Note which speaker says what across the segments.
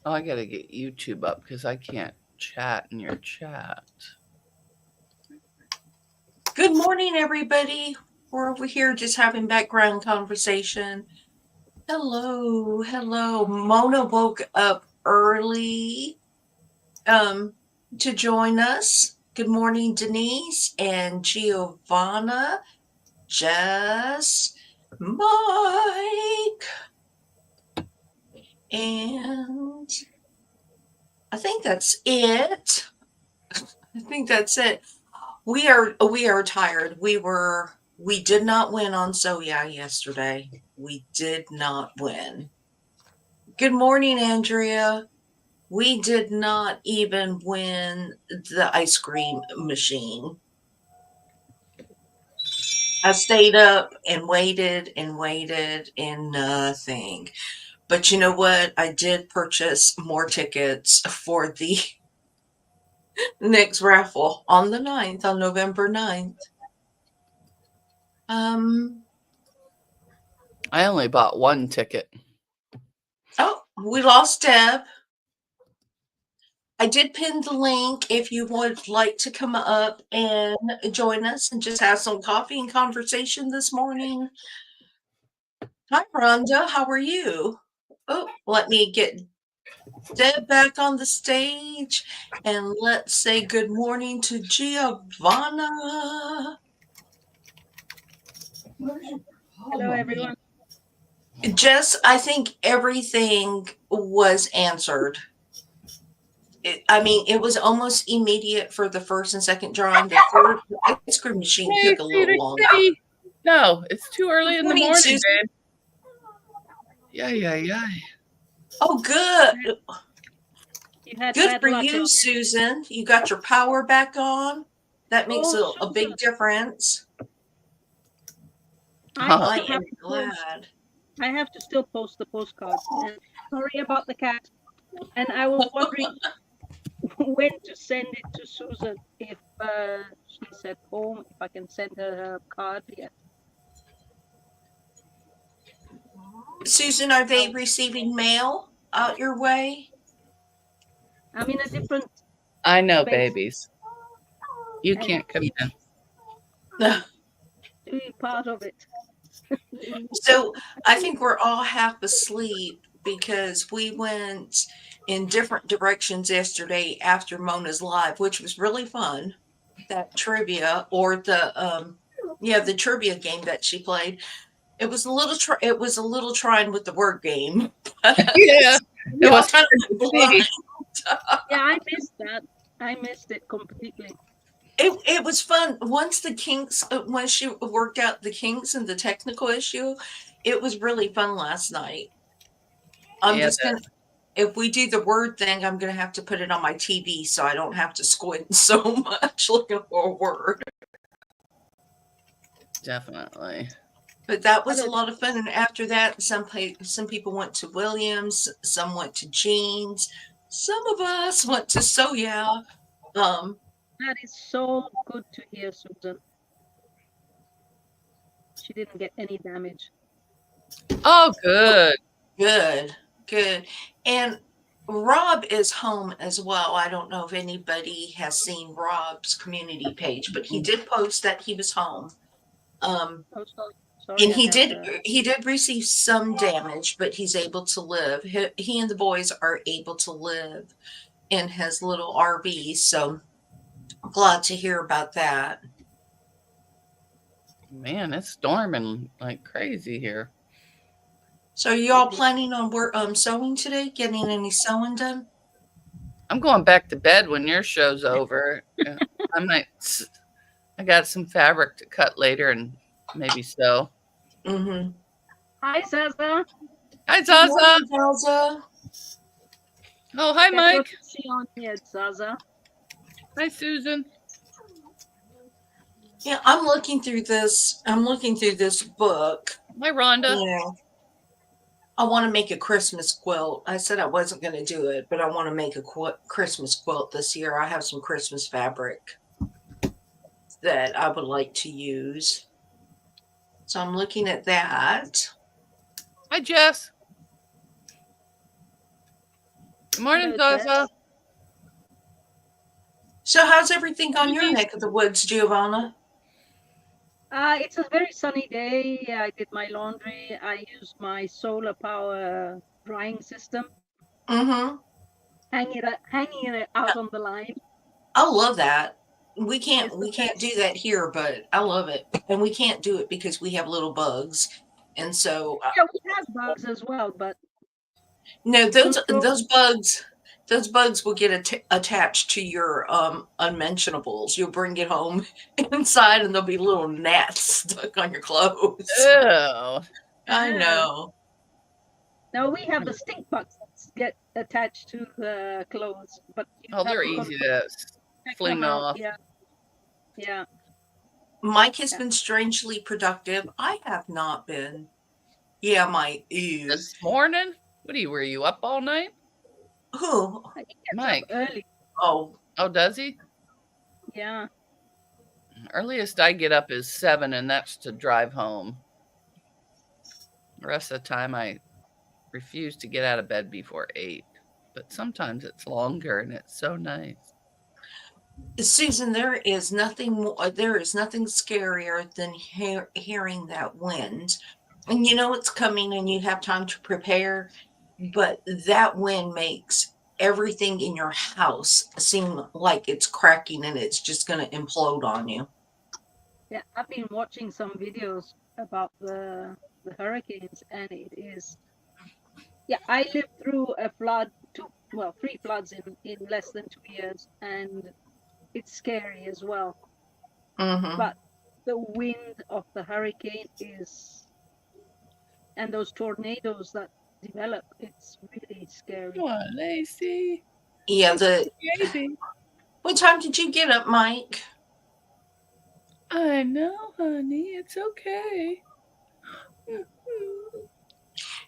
Speaker 1: Oh, I gotta get YouTube up because I can't chat in your chat.
Speaker 2: Good morning, everybody. We're over here just having background conversation. Hello, hello. Mona woke up early to join us. Good morning, Denise and Giovanna, Jess, Mike, and I think that's it. I think that's it. We are tired. We did not win on Soya yesterday. We did not win. Good morning, Andrea. We did not even win the ice cream machine. I stayed up and waited and nothing. But you know what? I did purchase more tickets for the next raffle on the 9th, on November 9th.
Speaker 1: I only bought one ticket.
Speaker 2: Oh, we lost Deb. I did pin the link if you would like to come up and join us and just have some coffee and conversation this morning. Hi, Rhonda. How are you? Oh, let me get Deb back on the stage and let's say good morning to Giovanna.
Speaker 3: Hello, everyone.
Speaker 2: Jess, I think everything was answered. It was almost immediate for the first and second drawing. The third ice cream machine took a little longer.
Speaker 1: No, it's too early in the morning,
Speaker 2: Susan.
Speaker 1: babe. Yeah.
Speaker 2: Oh, good. Good for you,
Speaker 3: luck,
Speaker 2: Susan. You got your power back on. That makes a big difference. I am glad.
Speaker 3: I have to still post the postcard. And sorry about the cat. And I was wondering when to send it to Susan if she's at home, if I can send her a card yet.
Speaker 2: Susan, are they receiving mail out your way?
Speaker 3: I'm in a different
Speaker 1: I know, babies. You can't come in.
Speaker 3: Doing part of it.
Speaker 2: So I think we're all half asleep because we went in different directions yesterday after Mona's live, which was really fun. That trivia or the trivia game that she played. It was a little trying with the word game.
Speaker 1: Yeah, it was hard to see.
Speaker 3: Yeah, I missed that. I missed it completely.
Speaker 2: It was fun once the kinks when she worked out the kinks and the technical issue. It was really fun last night. If we do the word thing, I'm gonna have to put it on my TV so I don't have to squint so much looking for a word.
Speaker 1: Definitely.
Speaker 2: But that was a lot of fun. And after that, some people went to Williams, some went to Jean's, some of us went to Soya.
Speaker 3: That is so good to hear, Susan. She didn't get any damage.
Speaker 1: Oh, good.
Speaker 2: Good. And Rob is home as well. I don't know if anybody has seen Rob's community page, but he did post that he was home.
Speaker 3: Sorry,
Speaker 2: and he did receive some damage, but he's able to live. He and the boys are able to live in his little RV, so I'm glad to hear about that.
Speaker 1: Man, it's storming like crazy here.
Speaker 2: So are y'all planning on sewing today? Getting any sewing done?
Speaker 1: I'm going back to bed when your show's over. I got some fabric to cut later and maybe sew.
Speaker 2: Mm-hmm.
Speaker 3: Hi, Zaza.
Speaker 1: Hi, Zaza.
Speaker 2: Zaza.
Speaker 1: Oh, hi, Mike.
Speaker 3: On here, Zaza.
Speaker 1: Hi, Susan.
Speaker 2: Yeah, I'm looking through this book.
Speaker 1: Hi, Rhonda.
Speaker 2: Yeah. I want to make a Christmas quilt. I said I wasn't going to do it, but I want to make a Christmas quilt this year. I have some Christmas fabric that I would like to use. So I'm looking at that.
Speaker 1: Hi, Jess. Good Morning,
Speaker 3: Hello, Deb.
Speaker 1: Zaza.
Speaker 2: So how's everything on your
Speaker 1: Babies.
Speaker 2: neck of the woods, Giovanna?
Speaker 3: It's a very sunny day. I did my laundry. I used my solar power drying system,
Speaker 2: Mm-hmm.
Speaker 3: hanging it out on the line.
Speaker 2: I love that. We
Speaker 3: It's
Speaker 2: can't
Speaker 3: the
Speaker 2: we can't do
Speaker 3: best.
Speaker 2: that here, but I love it. And we can't do it because we have little bugs. And so
Speaker 3: Yeah, we have bugs as well, but
Speaker 2: no,
Speaker 3: control.
Speaker 2: those bugs will get attached to your unmentionables. You'll bring it home inside and there'll be little gnats stuck on your clothes.
Speaker 1: Oh,
Speaker 2: I
Speaker 3: Yeah.
Speaker 2: know.
Speaker 3: Now we have the stink bugs that get attached to the clothes, but you
Speaker 1: oh,
Speaker 3: have
Speaker 1: they're
Speaker 3: to
Speaker 1: easy
Speaker 3: control
Speaker 1: to
Speaker 3: check them
Speaker 1: fling
Speaker 3: out.
Speaker 1: off.
Speaker 3: Yeah, yeah,
Speaker 2: Mike has
Speaker 3: yeah.
Speaker 2: been strangely productive. I have not been. Yeah, Mike
Speaker 1: This
Speaker 2: is.
Speaker 1: morning? Were you up all night?
Speaker 2: Who?
Speaker 3: He gets up
Speaker 1: Mike.
Speaker 3: early.
Speaker 2: Oh,
Speaker 1: Oh, does he?
Speaker 3: Yeah,
Speaker 1: Earliest I get up is 7, and that's to drive home. The rest of the time, I refuse to get out of bed before 8. But sometimes it's longer, and it's so nice.
Speaker 2: Susan, there is nothing scarier than hearing that wind. And you know it's coming and you have time to prepare, but that wind makes everything in your house seem like it's cracking and it's just going to implode on you.
Speaker 3: yeah. I've been watching some videos about the hurricanes, and it is. Yeah, I lived through a flood, well, 3 floods in less than 2 years, and it's scary as well.
Speaker 2: Hmm.
Speaker 3: But the wind of the hurricane is, and those tornadoes that develop, it's really scary.
Speaker 1: Come on, Lacey.
Speaker 2: Yeah,
Speaker 1: Lacey, baby.
Speaker 2: what time did you get up, Mike?
Speaker 1: I know, honey. It's okay.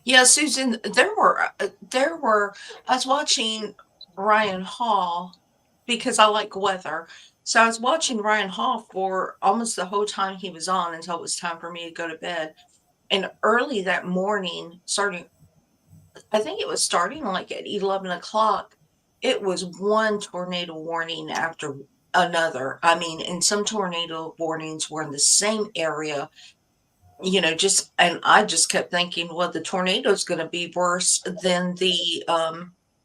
Speaker 2: Yeah, Susan, I was watching Ryan Hall because I like weather. So I was watching Ryan Hall for almost the whole time he was on until it was time for me to go to bed. And early that morning, I think it was starting like at 11 o'clock, it was one tornado warning after another. I mean, and some tornado warnings were in the same area, and I just kept thinking, well, the tornado's going to be worse than the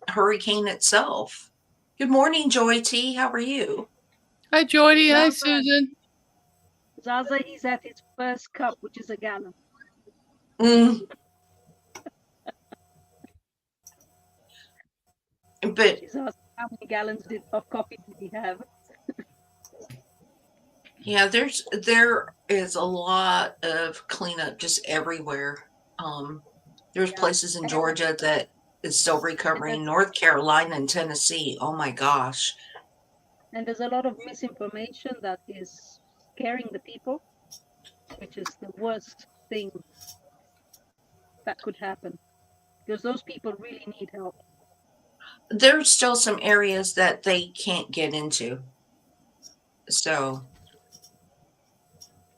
Speaker 2: hurricane itself. Good morning, Joy T. How are you?
Speaker 1: Hi, Jordy. Hi,
Speaker 3: Zaza,
Speaker 1: Susan.
Speaker 3: Zaza is at his first cup, which is a gallon.
Speaker 2: Mm, but
Speaker 3: She's asking how many gallons of coffee did he have?
Speaker 2: yeah, there is a lot of cleanup just everywhere. There's
Speaker 3: Yeah,
Speaker 2: places in
Speaker 3: and
Speaker 2: Georgia that is still
Speaker 3: and
Speaker 2: recovering.
Speaker 3: there's
Speaker 2: North Carolina and Tennessee. Oh my gosh.
Speaker 3: and there's a lot of misinformation that is scaring the people, which is the worst thing that could happen because those people really need help.
Speaker 2: There's still some areas that they can't get into. So,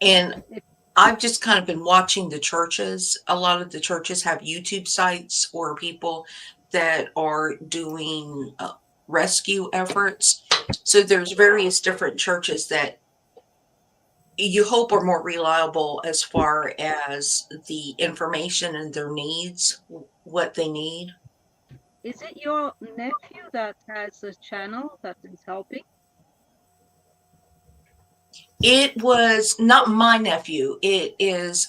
Speaker 2: and
Speaker 3: If,
Speaker 2: I've just kind of been watching the churches. A lot of the churches have YouTube sites or people that are doing rescue efforts. So there's various different churches that you hope are more reliable as far as the information and their needs, what they need.
Speaker 3: is it your nephew that has a channel that is helping?
Speaker 2: It was not my nephew. It is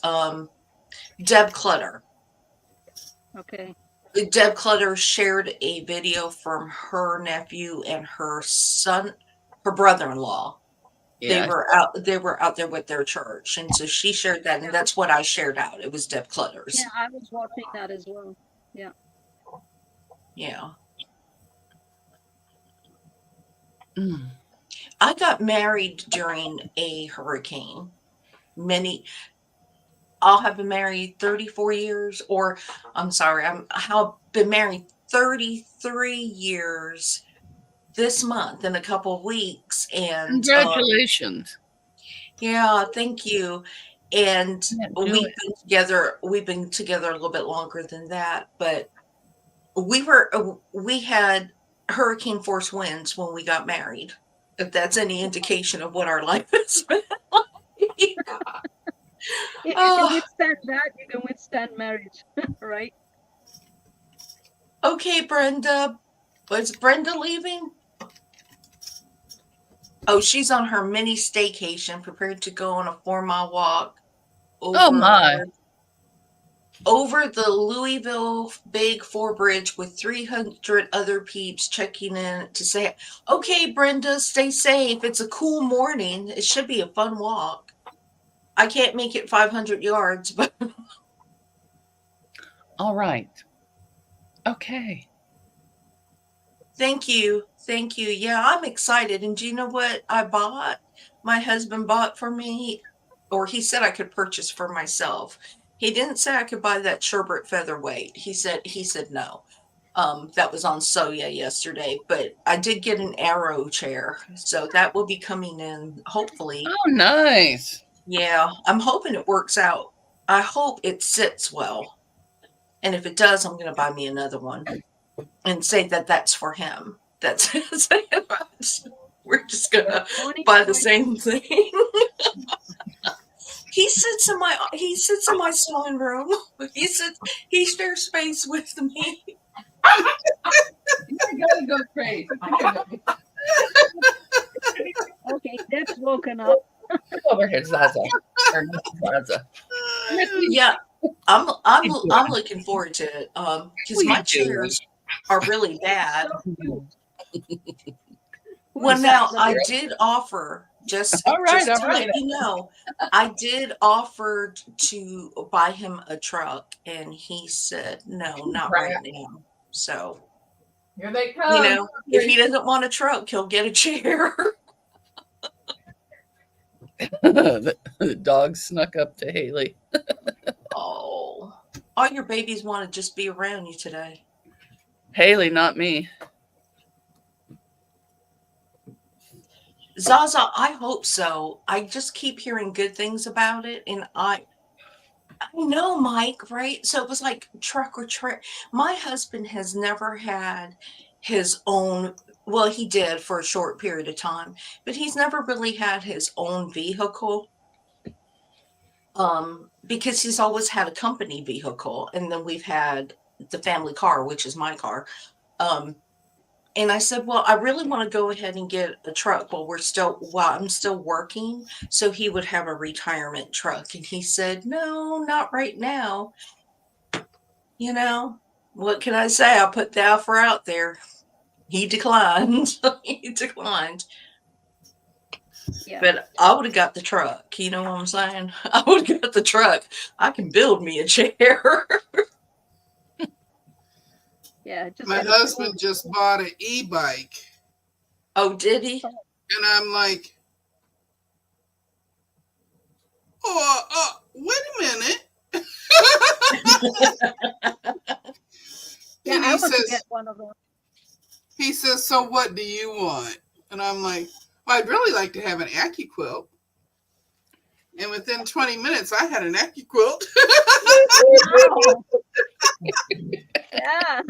Speaker 2: Deb Clutter.
Speaker 3: Okay.
Speaker 2: Deb Clutter shared a video from her nephew and her son, her brother-in-law.
Speaker 1: Yeah.
Speaker 2: They were out there with their church. And so she shared that, and that's what I shared out. It was Deb Clutter's.
Speaker 3: Yeah, I was watching that as well. Yeah.
Speaker 2: Yeah.
Speaker 1: Mm.
Speaker 2: I got married during a hurricane. Many I'll have been married 34 years, or I'm sorry, I've been married 33 years this month in a couple of weeks. And
Speaker 1: Congratulations.
Speaker 2: yeah, thank you. And
Speaker 1: Can't do it.
Speaker 2: we've been together a little bit longer than that, but we had hurricane force winds when we got married. If that's any indication of what our life has been like.
Speaker 3: If you can
Speaker 2: Oh,
Speaker 3: withstand that, you can withstand marriage, right?
Speaker 2: okay, Brenda. Was Brenda leaving? Oh, she's on her mini staycation, prepared to go on a 4-mile walk
Speaker 1: Oh
Speaker 2: over
Speaker 1: my.
Speaker 2: over the Louisville Big Four Bridge with 300 other peeps checking in to say, okay, Brenda, stay safe. It's a cool morning. It should be a fun walk. I can't make it 500 yards, but
Speaker 1: All right. Okay.
Speaker 2: thank you. Thank you. Yeah, I'm excited. And do you know what I bought? My husband bought for me, or he said I could purchase for myself. He didn't say I could buy that sherbet featherweight. He said no. That was on Soya yesterday, but I did get an arrow chair. So that will be coming in hopefully.
Speaker 1: Oh, nice.
Speaker 2: Yeah, I'm hoping it works out. I hope it sits well. And if it does, I'm going to buy me another one and say that that's for him. That's we're just going to buy the same thing. He sits in my sewing room. He shares space with me.
Speaker 1: You're gonna go crazy.
Speaker 3: Okay, Deb's woken up.
Speaker 1: Over here, Zaza. Or not Zaza.
Speaker 2: Yeah, I'm looking forward to it. Because my chairs are really bad. Well, now I did offer just
Speaker 1: All right,
Speaker 2: just
Speaker 1: all
Speaker 2: to
Speaker 1: right.
Speaker 2: let you know, I did offer to buy him a truck, and he said no, not right now. So
Speaker 1: Here they come.
Speaker 2: you know, if he doesn't want a truck, he'll get a chair.
Speaker 1: The dog snuck up to Haley.
Speaker 2: Oh, all your babies want to just be around you today.
Speaker 1: Haley, not me.
Speaker 2: Zaza, I hope so. I just keep hearing good things about it, and I know, Mike, right? So it was like truck or truck. My husband has never had his own, well, he did for a short period of time, but he's never really had his own vehicle. Because he's always had a company vehicle, and then we've had the family car, which is my car. Um, and I said, well, I really want to go ahead and get a truck while I'm still working, so he would have a retirement truck. And he said, no, not right now. You know, what can I say? I put the offer out there. He declined. He declined.
Speaker 3: Yeah.
Speaker 2: But I would have got the truck. You know what I'm saying? I would have got the truck. I can build me a chair.
Speaker 3: Yeah.
Speaker 4: My husband just bought an e-bike.
Speaker 2: Oh, did he?
Speaker 4: And I'm like, oh, wait a minute.
Speaker 3: Yeah,
Speaker 4: And
Speaker 3: I
Speaker 4: he
Speaker 3: want to
Speaker 4: says,
Speaker 3: get one of those.
Speaker 4: he says, so what do you want? And I'm like, well, I'd really like to have an AccuQuilt. And within 20 minutes, I had an AccuQuilt.
Speaker 3: Wow. Yeah.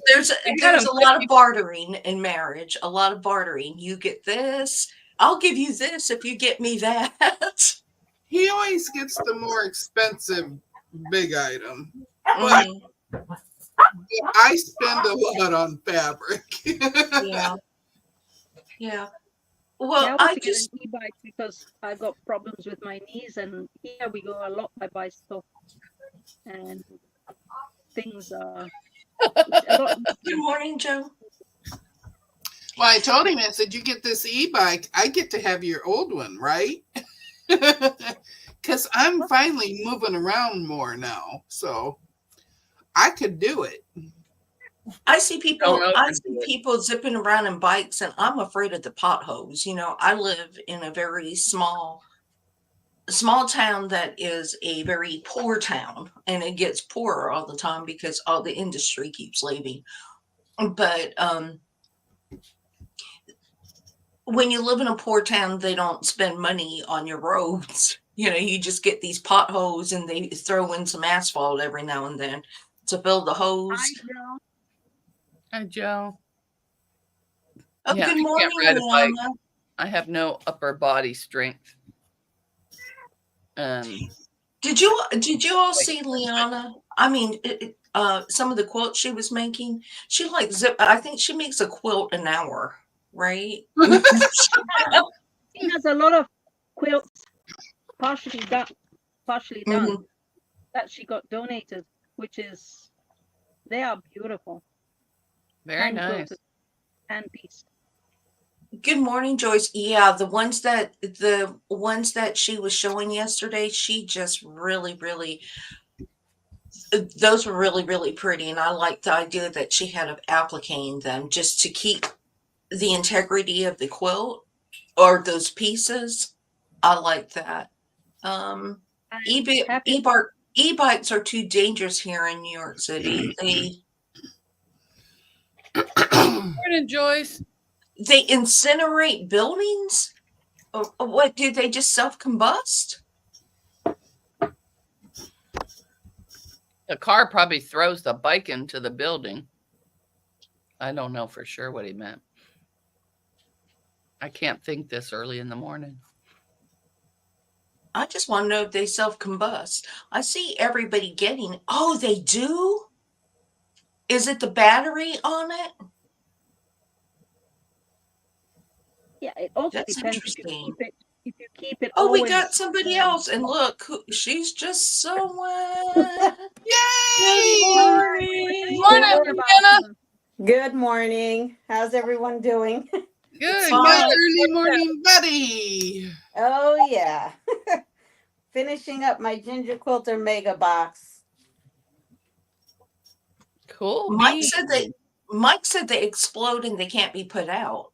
Speaker 2: There's a lot of bartering in marriage. A lot of bartering. You get this. I'll give you this if you get me that.
Speaker 4: He always gets the more expensive big item.
Speaker 2: Mhm.
Speaker 4: But I spend a lot on fabric.
Speaker 2: Yeah. Yeah. Well,
Speaker 3: Yeah, I
Speaker 2: I
Speaker 3: want to get
Speaker 2: just
Speaker 3: an e-bike because I've got problems with my knees, and here we go a lot by bicycle, and things are a lot.
Speaker 2: Good morning, Joe.
Speaker 4: Well, I told him, I said, you get this e-bike, I get to have your old one, right? Because I'm finally moving around more now, so I could do it.
Speaker 2: I see people zipping around in bikes, and I'm afraid of the potholes. You know, I live in a very small town that is a very poor town, and it gets poorer all the time because all the industry keeps leaving. But when you live in a poor town, they don't spend money on your roads. You know, you just get these potholes, and they throw in some asphalt every now and then. to build the hose.
Speaker 3: Hi, Joe.
Speaker 1: Hi, Joe.
Speaker 2: Oh,
Speaker 1: Yeah,
Speaker 2: good
Speaker 1: I
Speaker 2: morning,
Speaker 1: can't ride a bike.
Speaker 2: Liana.
Speaker 1: I have no upper body strength.
Speaker 2: Did you all see Liana? I mean, some of the quilts she was making. She like I think she makes a quilt an hour, right?
Speaker 3: She has a lot of quilts partially done
Speaker 2: Mhm.
Speaker 3: that she got donated, which is they are beautiful.
Speaker 1: Very
Speaker 3: Hand
Speaker 1: nice.
Speaker 3: quilted, hand pieced.
Speaker 2: Good morning, Joyce. Yeah, the ones that she was showing yesterday, she just really those were really pretty, and I like the idea that she had of appliquing them just to keep the integrity of the quilt or those pieces. I like that. E-bikes are too dangerous here in New York City.
Speaker 1: Morning, Joyce.
Speaker 2: They incinerate buildings. Or what? Do they just self-combust?
Speaker 1: The car probably throws the bike into the building. I don't know for sure what he meant. I can't think this early in the morning.
Speaker 2: I just want to know if they self-combust. I see everybody getting. Oh, they do? Is it the battery on it?
Speaker 3: Yeah, it also
Speaker 2: That's
Speaker 3: depends
Speaker 2: interesting.
Speaker 3: if you keep it
Speaker 2: Oh, we
Speaker 3: always,
Speaker 2: got somebody else, and look, she's just someone.
Speaker 4: Yay!
Speaker 2: Good morning.
Speaker 1: Morning, Hannah.
Speaker 5: Good morning. How's everyone doing?
Speaker 1: Good.
Speaker 4: My
Speaker 2: Fine.
Speaker 4: early morning buddy.
Speaker 5: Oh, yeah. Finishing up my ginger quilter mega box.
Speaker 1: Cool.
Speaker 2: Mike said they explode and they can't be put out.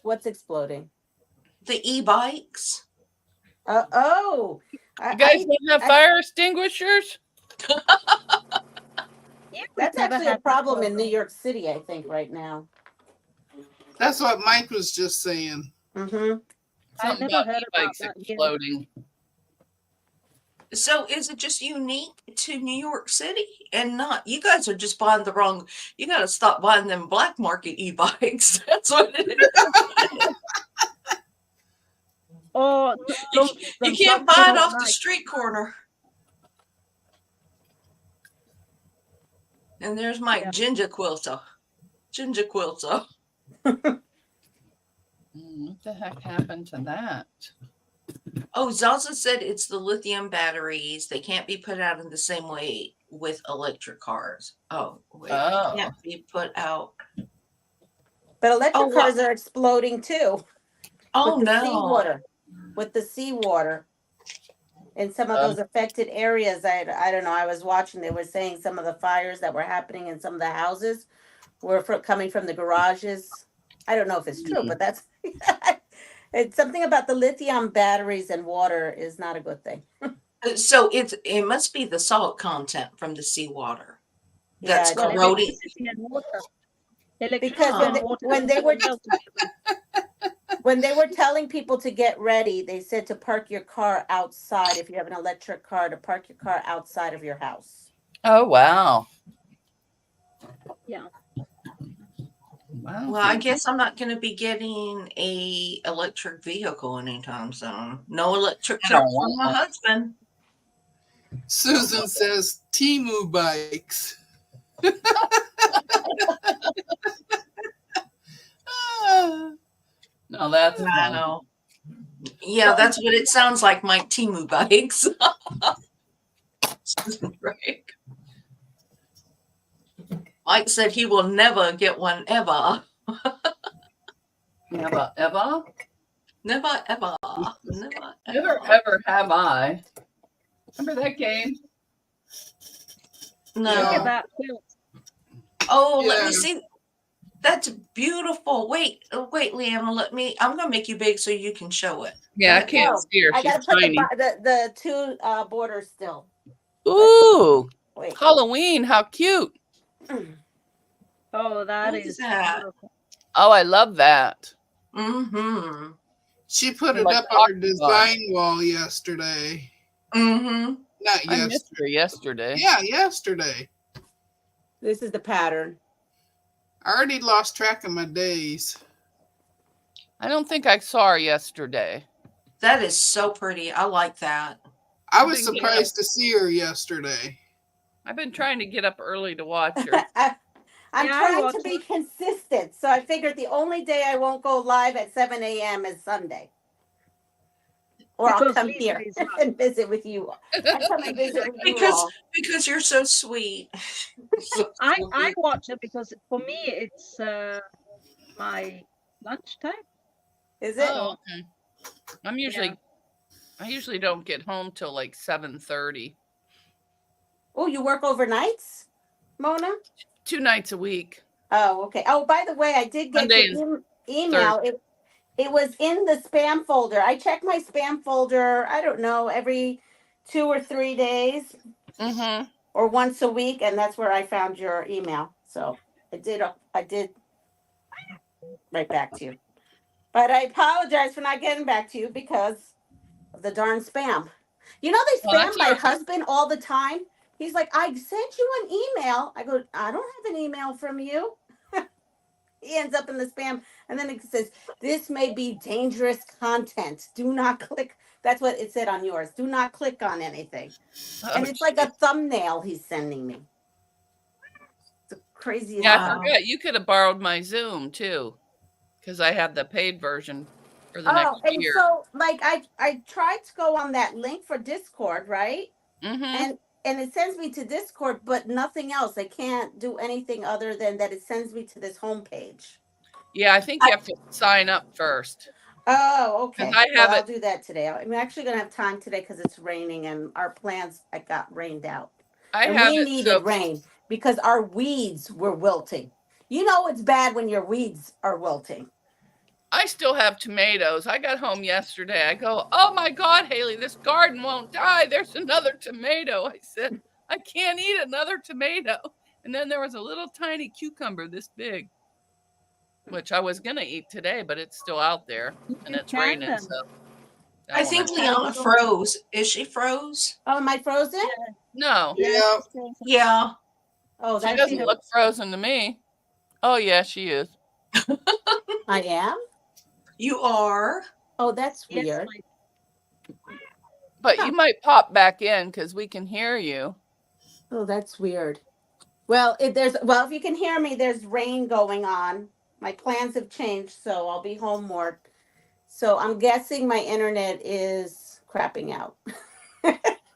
Speaker 5: What's exploding?
Speaker 2: The e-bikes.
Speaker 5: Oh,
Speaker 1: You guys don't have fire extinguishers?
Speaker 3: yeah,
Speaker 5: that's
Speaker 3: never
Speaker 5: actually a
Speaker 3: had that
Speaker 5: problem in New York City, I think, right now.
Speaker 4: That's what Mike was just saying.
Speaker 5: Mm-hmm.
Speaker 3: I've
Speaker 1: Something
Speaker 3: never
Speaker 1: about
Speaker 3: heard about
Speaker 1: e-bikes
Speaker 3: that here.
Speaker 1: exploding.
Speaker 2: So is it just unique to New York City and not? You guys are just buying the wrong. You got to stop buying them black market e-bikes. That's what it is.
Speaker 3: Or
Speaker 2: You,
Speaker 3: don't keep
Speaker 2: you
Speaker 3: them
Speaker 2: can't
Speaker 3: plugged
Speaker 2: buy
Speaker 3: in
Speaker 2: it
Speaker 3: all
Speaker 2: off the
Speaker 3: night.
Speaker 2: street corner. And there's my ginger quilter. Ginger quilter.
Speaker 1: What the heck happened to that?
Speaker 2: Oh, Zaza said it's the lithium batteries. They can't be put out in the same way with electric cars. Oh, wait.
Speaker 1: Oh.
Speaker 2: Can't be put out.
Speaker 5: But electric
Speaker 2: Oh,
Speaker 5: cars are exploding too.
Speaker 2: Oh,
Speaker 5: with the
Speaker 2: no.
Speaker 5: seawater. With the seawater. In some of those affected areas, I don't know. I was watching. They were saying some of the fires that were happening in some of the houses were coming from the garages. I don't know if it's true, but that's it's something about the lithium batteries and water is not a good thing.
Speaker 2: So it must be the salt content from the seawater that's
Speaker 5: Yeah,
Speaker 2: corroding.
Speaker 3: Electricity and water.
Speaker 5: Because when they were telling people to get ready, they said to park your car outside. If you have an electric car, to park your car outside of your house.
Speaker 1: Oh, wow.
Speaker 3: Yeah.
Speaker 1: Wow.
Speaker 2: Well, I guess I'm not going to be getting a electric vehicle anytime soon. No electric truck for my husband.
Speaker 4: Susan says Temu bikes.
Speaker 1: No, that's
Speaker 2: I
Speaker 1: fun.
Speaker 2: know. Yeah, that's what it sounds like, Mike. Temu bikes. Right. Mike said he will never get one ever.
Speaker 1: Never, ever?
Speaker 2: Never, ever.
Speaker 1: Never, ever have I. Remember that game?
Speaker 2: No.
Speaker 3: Look at that quilt.
Speaker 2: Oh, let me see. That's beautiful. Wait, Leanna, I'm going to make you big so you can show it.
Speaker 1: Yeah, I can't see her.
Speaker 5: I
Speaker 1: She's
Speaker 5: gotta put
Speaker 1: tiny.
Speaker 5: the two borders still.
Speaker 1: Ooh,
Speaker 5: Wait.
Speaker 1: Halloween, how cute.
Speaker 3: Oh, that
Speaker 2: Look
Speaker 3: is
Speaker 2: at that.
Speaker 3: beautiful.
Speaker 1: Oh, I love that.
Speaker 2: Mm-hmm.
Speaker 4: She put it
Speaker 1: Like
Speaker 4: up on her
Speaker 1: Aqua.
Speaker 4: design wall yesterday.
Speaker 2: Mm-hmm.
Speaker 4: Not
Speaker 1: I missed
Speaker 4: yesterday.
Speaker 1: her yesterday.
Speaker 4: Yeah, yesterday.
Speaker 5: This is the pattern.
Speaker 4: I already lost track of my days.
Speaker 1: I don't think I saw her yesterday.
Speaker 2: That is so pretty. I like that.
Speaker 4: I
Speaker 1: I've
Speaker 4: was
Speaker 1: been getting up.
Speaker 4: surprised to see her yesterday.
Speaker 1: I've been trying to get up early to watch her.
Speaker 5: I'm
Speaker 3: Yeah, I
Speaker 5: trying
Speaker 3: watch
Speaker 5: to be consistent. So I figured the only day I won't go live at 7 a.m. is Sunday. Or I'll
Speaker 3: Because
Speaker 5: come
Speaker 3: Lisa
Speaker 5: here
Speaker 3: is not.
Speaker 5: and visit with you. I come and visit with you
Speaker 2: Because
Speaker 5: all.
Speaker 2: because you're so sweet. So
Speaker 3: I
Speaker 2: sweet.
Speaker 3: watch it because for me it's my lunchtime.
Speaker 5: Is it?
Speaker 1: Oh, okay. I usually don't get home till like 7:30.
Speaker 5: Oh, you work overnights, Mona?
Speaker 1: 2 nights a week.
Speaker 5: Oh, okay. Oh, by the way, I did get
Speaker 1: Monday
Speaker 5: your email. It was in the spam folder. I check my spam folder, I don't know, every 2 or 3 days
Speaker 1: Mm-hmm.
Speaker 5: or once a week, and that's where I found your email. So I did write back to you. But I apologize for not getting back to you because of the darn spam. You know, they
Speaker 1: Well,
Speaker 5: spam
Speaker 1: that's
Speaker 5: my
Speaker 1: all right.
Speaker 5: husband all the time. He's like, I sent you an email. I go, I don't have an email from you. He ends up in the spam. And then it says, this may be dangerous content. Do not click. That's what it said on yours. Do not click on anything. And it's like a thumbnail he's sending me. It's the craziest.
Speaker 1: Yeah, I
Speaker 2: Wow.
Speaker 1: forgot. You could have borrowed my Zoom too, because I have the paid version for the
Speaker 5: Oh,
Speaker 1: next
Speaker 5: and
Speaker 1: year.
Speaker 5: so like I tried to go on that link for Discord, right?
Speaker 1: Mm-hmm.
Speaker 5: And it sends me to Discord, but nothing else. I can't do anything other than that it sends me to this homepage.
Speaker 1: Yeah, I think you have to sign up first.
Speaker 5: Oh, okay.
Speaker 1: I
Speaker 5: Well,
Speaker 1: have
Speaker 5: I'll
Speaker 1: it.
Speaker 5: do that today. I'm actually gonna have time today because it's raining and our plans I got rained out.
Speaker 1: I
Speaker 5: And
Speaker 1: have
Speaker 5: we
Speaker 1: it. So
Speaker 5: needed rain because our weeds were wilting. You know it's bad when your weeds are wilting.
Speaker 1: I still have tomatoes. I got home yesterday. I go, oh my God, Haley, this garden won't die. There's another tomato. I said, I can't eat another tomato. And then there was a little tiny cucumber this big, which I was going to eat today, but it's still out there and
Speaker 3: You
Speaker 1: it's
Speaker 3: can
Speaker 1: raining.
Speaker 3: then.
Speaker 1: So that
Speaker 2: I
Speaker 1: won't
Speaker 2: think
Speaker 1: happen.
Speaker 2: Leona froze. Is she froze?
Speaker 5: Oh, am I frozen?
Speaker 1: No,
Speaker 3: Yeah,
Speaker 4: Yeah.
Speaker 3: she's frozen.
Speaker 2: Yeah.
Speaker 5: Oh,
Speaker 1: she
Speaker 5: that's
Speaker 1: doesn't
Speaker 5: weird.
Speaker 1: look frozen to me. Oh, yeah, she is.
Speaker 5: I am.
Speaker 2: You are.
Speaker 5: Oh, that's
Speaker 3: Yes,
Speaker 5: weird.
Speaker 1: But
Speaker 5: Huh.
Speaker 1: you might pop back in because we can hear you.
Speaker 5: Oh, that's weird. Well, if you can hear me, there's rain going on. My plans have changed, so I'll be home more. So I'm guessing my internet is crapping out.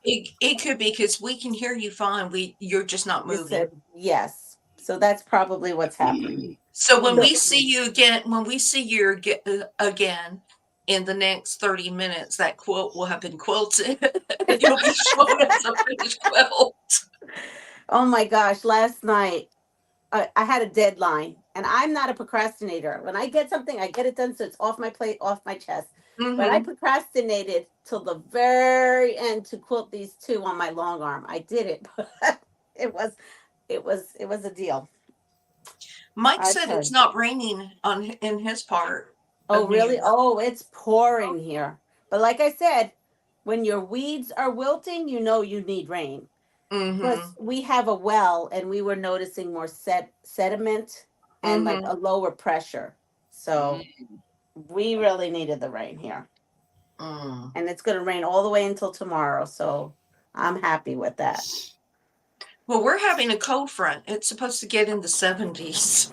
Speaker 2: It could be because we can hear you fine. You're just not
Speaker 5: It
Speaker 2: moving.
Speaker 5: said yes. So that's probably what's happening.
Speaker 2: So when
Speaker 5: So-
Speaker 2: we see you again in the next 30 minutes, that quilt will have been quilted. And you'll be showing us a finished quilt.
Speaker 5: Oh my gosh, last night I had a deadline and I'm not a procrastinator. When I get something, I get it done so it's off my plate, off my chest. But I
Speaker 2: Mhm.
Speaker 5: procrastinated till the very end to quilt these two on my long arm. I did it, but it was a deal.
Speaker 2: Mike
Speaker 5: I
Speaker 2: said
Speaker 5: tell
Speaker 2: it's
Speaker 5: you.
Speaker 2: not raining in his part.
Speaker 5: Oh,
Speaker 2: of New
Speaker 5: really?
Speaker 2: York.
Speaker 5: Oh, it's pouring here. But like I said, when your weeds are wilting, you know you need rain. Plus,
Speaker 2: Mhm.
Speaker 5: we have a well, and we were noticing more sediment and like
Speaker 2: Mhm.
Speaker 5: a lower pressure. So we really needed the rain here,
Speaker 2: Mm.
Speaker 5: and it's going to rain all the way until tomorrow. So I'm happy with that.
Speaker 2: Well, we're having a cold front. It's supposed to get in the 70s.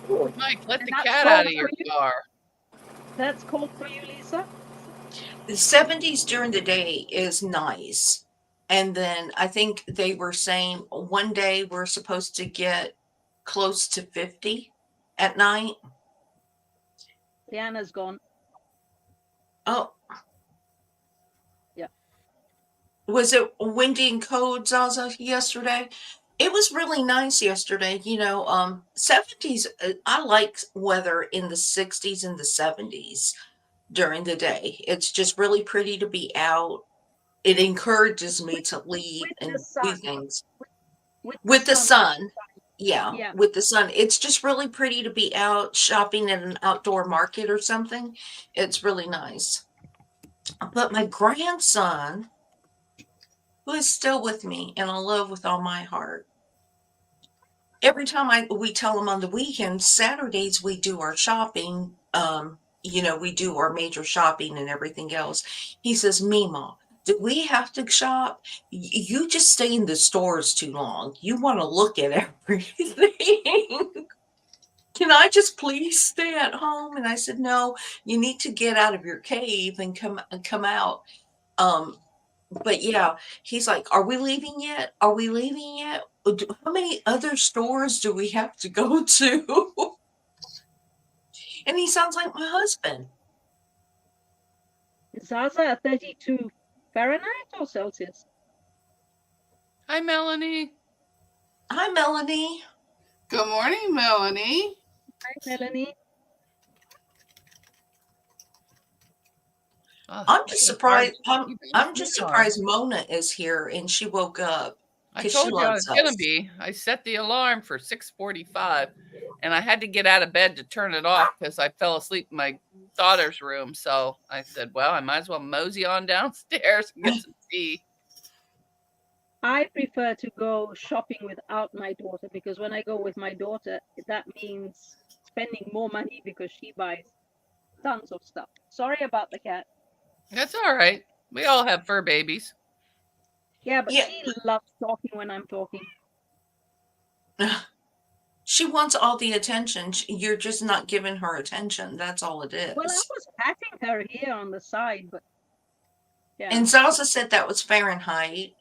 Speaker 1: Mike, let
Speaker 3: And
Speaker 1: the
Speaker 3: that's
Speaker 1: cat
Speaker 3: cold
Speaker 1: out of your
Speaker 3: for you?
Speaker 1: car.
Speaker 3: That's cold for you, Lisa?
Speaker 2: The 70s during the day is nice. And then I think they were saying one day we're supposed to get close to 50 at night.
Speaker 3: Diana's gone.
Speaker 2: Oh.
Speaker 3: Yeah.
Speaker 2: Was it windy and cold, Zaza, yesterday? It was really nice yesterday. 70s. I like weather in the 60s and the 70s during the day. It's just really pretty to be out. It encourages me to leave
Speaker 3: With the
Speaker 2: and do
Speaker 3: sun.
Speaker 2: things.
Speaker 3: With
Speaker 2: With the sun.
Speaker 3: Yeah.
Speaker 2: With the sun. It's just really pretty to be out shopping at an outdoor market or something. It's really nice. But my grandson who is still with me and I love with all my heart. Every time we tell him on the weekends, Saturdays we do our shopping. We do our major shopping and everything else. He says, Mima, do we have to shop? You just stay in the stores too long. You want to look at everything. Can I just please stay at home? And I said, no, you need to get out of your cave and come out. But yeah, he's like, are we leaving yet? Are we leaving yet? How many other stores do we have to go to? And he sounds like my husband.
Speaker 3: Is Zaza at 32 Fahrenheit or Celsius?
Speaker 1: Hi, Melanie.
Speaker 2: Hi, Melanie.
Speaker 4: Good morning, Melanie.
Speaker 3: Hi, Melanie.
Speaker 2: I'm just surprised. I'm just surprised Mona is here and she woke up.
Speaker 1: I told you I was going to be. I set the alarm for 6:45 and I had to get out of bed to turn it off because I fell asleep in my daughter's room. So I said, well, I might as well mosey on downstairs and get some tea.
Speaker 3: I prefer to go shopping without my daughter because when I go with my daughter, that means spending more money because she buys tons of stuff. Sorry about the cat.
Speaker 1: That's all right. We all have fur babies.
Speaker 3: Yeah, but she loves talking when I'm talking.
Speaker 2: She wants all the attention. You're just not giving her attention. That's all it is.
Speaker 3: Well, I was patting her here on the side, but yeah.
Speaker 2: And Zaza said that was Fahrenheit.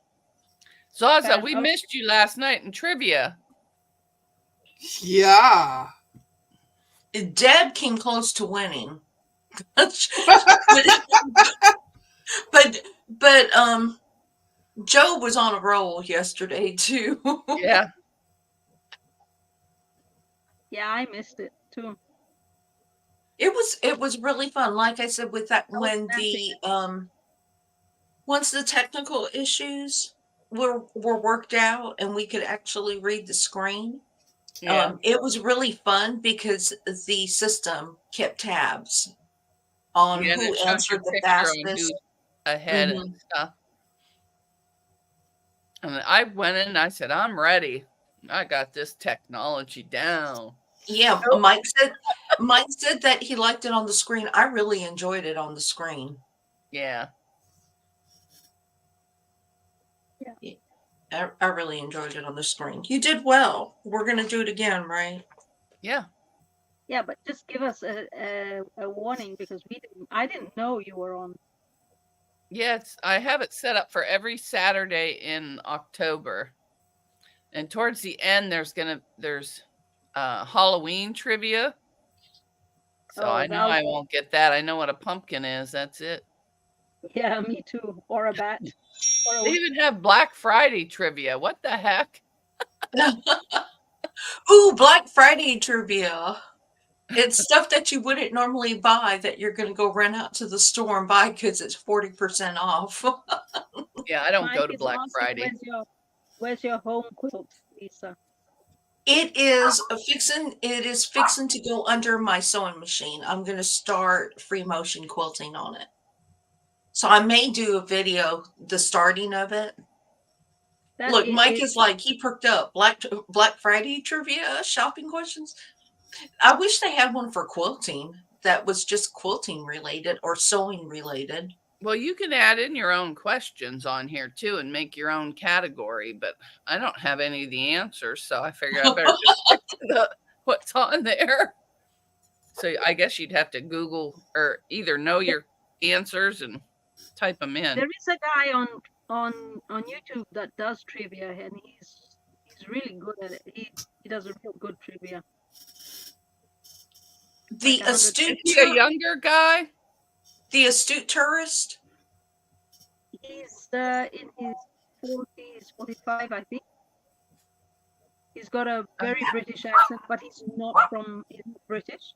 Speaker 1: Zaza, we missed you last night in trivia.
Speaker 4: Yeah.
Speaker 2: Deb came close to winning. but Joe was on a roll yesterday too.
Speaker 1: Yeah.
Speaker 3: Yeah, I missed it too.
Speaker 2: It was really fun. Like I said, with that when the once the technical issues were worked out and we could actually read the screen. Yeah. It was really fun because the system kept tabs on who answered the fastest.
Speaker 1: Ahead and stuff. And I went in and I said, I'm ready. I got this technology down.
Speaker 2: Yeah, Mike said that he liked it on the screen. I really enjoyed it on the screen.
Speaker 1: Yeah.
Speaker 2: I really enjoyed it on the screen. You did well. We're going to do it again, right?
Speaker 1: Yeah.
Speaker 3: Yeah, but just give us a warning because I didn't know you were on.
Speaker 1: Yes, I have it set up for every Saturday in October. And towards the end, there's Halloween trivia. So I know I won't get that. I know what a pumpkin is. That's it.
Speaker 3: Yeah, me too. Or a bat.
Speaker 1: They even have Black Friday trivia. What the heck?
Speaker 2: Ooh, Black Friday trivia. It's stuff that you wouldn't normally buy that you're going to go run out to the store and buy because it's 40% off.
Speaker 1: Yeah, I don't go to Black Friday.
Speaker 3: Where's your home quilt, Lisa?
Speaker 2: It is fixing to go under my sewing machine. I'm going to start free motion quilting on it. So I may do a video, the starting of it. Look, Mike is like, he perked up. Black Friday trivia, shopping questions. I wish they had one for quilting that was just quilting related or sewing related.
Speaker 1: Well, you can add in your own questions on here too and make your own category, but I don't have any of the answers, so I figured I better just stick to what's on there. So I guess you'd have to Google or either know your answers and type them in.
Speaker 3: There is a guy on YouTube that does trivia, and he's really good at it. He does a real good trivia.
Speaker 2: The astute,
Speaker 1: is he a younger guy?
Speaker 2: The astute tourist.
Speaker 3: He's in his 40s, 45, I think. He's got a very British accent, but he's not British.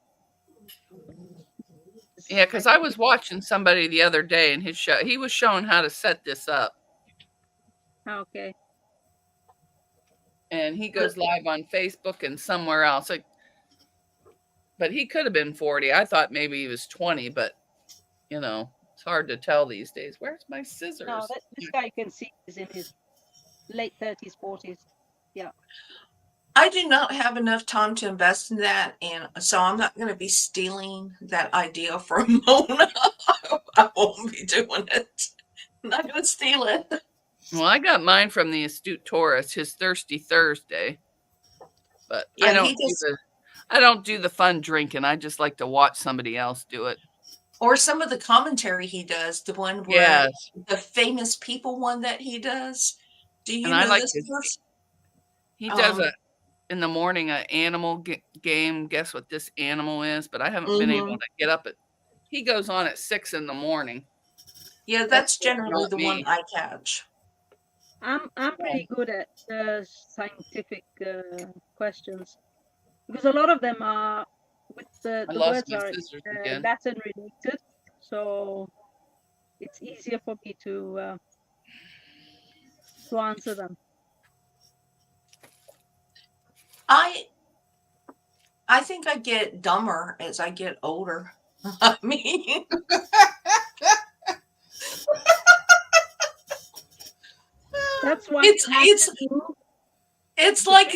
Speaker 1: Yeah, because I was watching somebody the other day in his show. He was showing how to set this up.
Speaker 3: Okay.
Speaker 1: And he goes live on Facebook and somewhere else. But he could have been 40. I thought maybe he was 20, but It's hard to tell these days. Where's my
Speaker 3: No,
Speaker 1: scissors?
Speaker 3: this guy you can see is in his late 30s, 40s. Yeah.
Speaker 2: I do not have enough time to invest in that, and so I'm not going to be stealing that idea from Mona. I won't be doing it. I'm not going to steal it.
Speaker 1: Well, I got mine from the Astute Taurus, his Thirsty Thursday. But
Speaker 2: Yeah, he does.
Speaker 1: I don't do the fun drinking. I just like to watch somebody else do it.
Speaker 2: Or some of the commentary he does, the one where
Speaker 1: Yes.
Speaker 2: the famous people one that he does. Do you
Speaker 1: And I
Speaker 2: know
Speaker 1: like
Speaker 2: this
Speaker 1: his,
Speaker 2: person?
Speaker 1: he does
Speaker 2: Um,
Speaker 1: in the morning an animal game. Guess what this animal is? But I haven't been able
Speaker 2: mhm.
Speaker 1: to get up at. He goes on at 6 in the morning.
Speaker 2: Yeah,
Speaker 1: That's
Speaker 2: that's
Speaker 1: just
Speaker 2: generally
Speaker 1: not
Speaker 2: the one
Speaker 1: me.
Speaker 2: I catch.
Speaker 3: I'm pretty good at scientific questions because a lot of them are with
Speaker 1: I
Speaker 3: the
Speaker 1: lost
Speaker 3: words
Speaker 1: my
Speaker 3: are
Speaker 1: scissors again.
Speaker 3: Latin related, so it's easier for me to answer them.
Speaker 2: I think I get dumber as I get older. I mean,
Speaker 3: That's what
Speaker 2: it's
Speaker 3: you have
Speaker 2: it's
Speaker 3: to do.
Speaker 2: it's like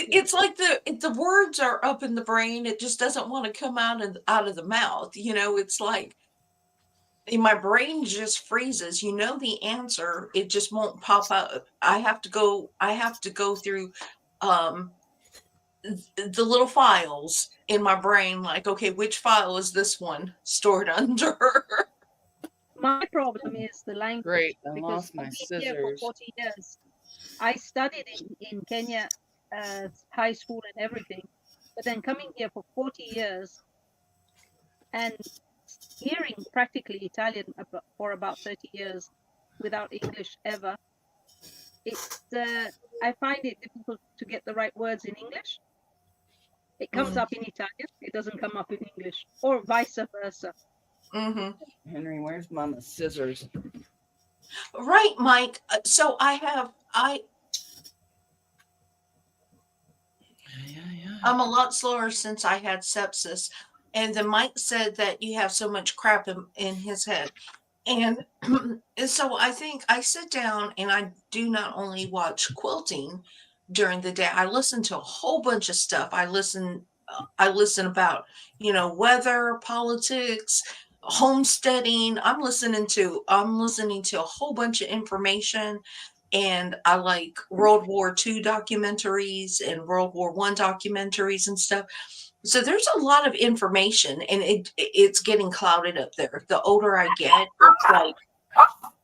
Speaker 2: the words are up in the brain. It just doesn't want to come out of the mouth. You know, it's like my brain just freezes. You know the answer, it just won't pop up. I have to go through um the little files in my brain, like, okay, which file is this one stored under?
Speaker 3: My problem is the language
Speaker 1: Great. I
Speaker 3: because
Speaker 1: lost
Speaker 3: I've
Speaker 1: my
Speaker 3: been here for
Speaker 1: scissors.
Speaker 3: 40 years. I studied in Kenya, high school and everything, but then coming here for 40 years and hearing practically Italian for about 30 years without English ever, I find it difficult to get the right words in English. It comes up in Italian, it doesn't come up in English, or vice versa.
Speaker 2: Mm-hmm.
Speaker 1: Henry, where's Mama's scissors?
Speaker 2: Right, Mike. So I'm a lot slower since I had sepsis. And then Mike said that you have so much crap in his head. And so I think I sit down and I do not only watch quilting during the day, I listen to a whole bunch of stuff. I listen about, weather, politics, homesteading. I'm listening to a whole bunch of information, and I like World War II documentaries and World War One documentaries and stuff. So there's a lot of information, and it's getting clouded up there. The older I get, it's like,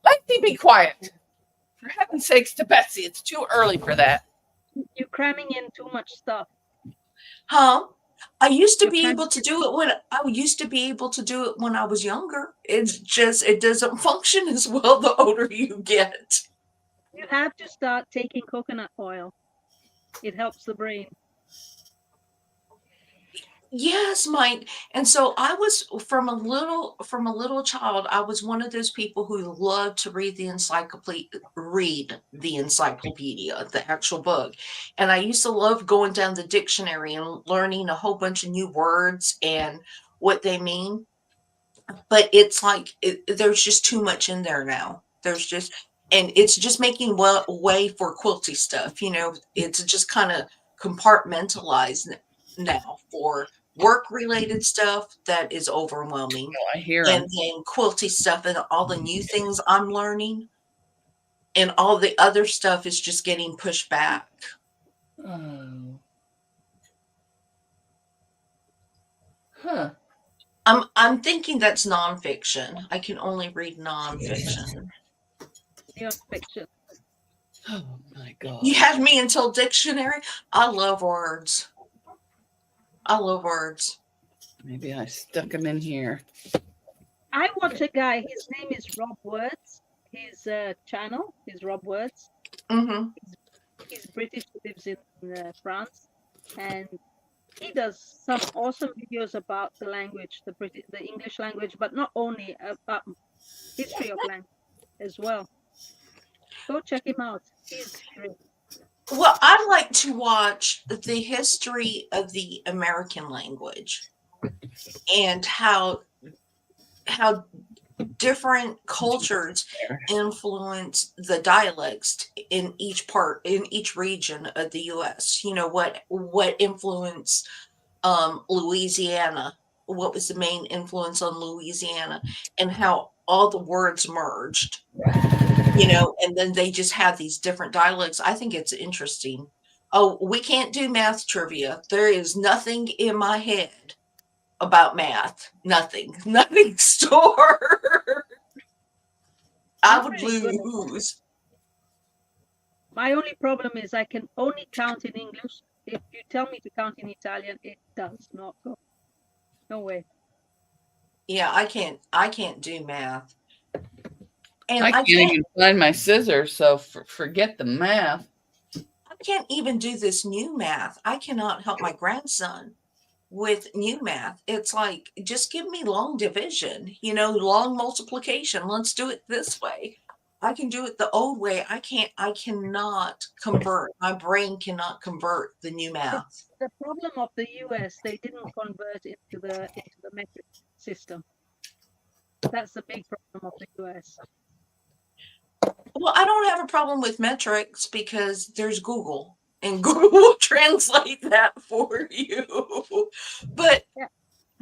Speaker 1: Let me be quiet. For heaven's sakes to Betsy, it's too early for that.
Speaker 3: You're cramming in too much stuff.
Speaker 2: huh? I used to
Speaker 3: You're
Speaker 2: be
Speaker 3: cramming
Speaker 2: able to do it when I was younger. It's just it doesn't function as well the older you get.
Speaker 3: You have to start taking coconut oil. It helps the brain.
Speaker 2: Yes, Mike. And so I was from a little child, I was one of those people who loved to read the encyclopedia, the actual book. And I used to love going down the dictionary and learning a whole bunch of new words and what they mean. But it's like there's just too much in there now. And it's just making way for quilty stuff. It's just kind of compartmentalized now for work related stuff that is overwhelming,
Speaker 1: I hear
Speaker 2: and
Speaker 1: him.
Speaker 2: then quilty stuff and all the new things I'm learning, and all the other stuff is just getting pushed back.
Speaker 1: Oh. Huh.
Speaker 2: I'm thinking that's nonfiction. I can only read nonfiction.
Speaker 3: Fiction.
Speaker 1: Oh my God.
Speaker 2: You had me until dictionary. I love words.
Speaker 1: Maybe I stuck him in here.
Speaker 3: I watch a guy, his name is Rob Words. His channel is Rob Words.
Speaker 2: Mm-hmm.
Speaker 3: He's British, he lives in France. And he does some awesome videos about the language, the English language, but not only about history of language as well. Go check him out. He's great.
Speaker 2: Well, I like to watch the history of the American language and how different cultures influence the dialects in each region of the US. You know, what influence Louisiana, what was the main influence on Louisiana, and how all the words merged, you know, and then they just have these different dialects. I think it's interesting. Oh, we can't do math trivia. There is nothing in my head about math. Nothing. Nothing stored. I
Speaker 3: I'm
Speaker 2: would
Speaker 3: pretty good at that.
Speaker 2: lose.
Speaker 3: My only problem is I can only count in English. If you tell me to count in Italian, it does not go. No way.
Speaker 2: Yeah, I can't do math. And
Speaker 1: I can't even find my scissors, so forget the math.
Speaker 2: I can't even do this new math. I cannot help my grandson with new math. It's like, just give me long division, you know, long multiplication. Let's do it this way. I can do it the old way. I cannot convert. My brain cannot convert the new math.
Speaker 3: The problem of the US, they didn't convert into the metric system. That's the big problem of the US.
Speaker 2: Well, I don't have a problem with metrics because there's Google and Google will translate that for you. But
Speaker 3: Yeah.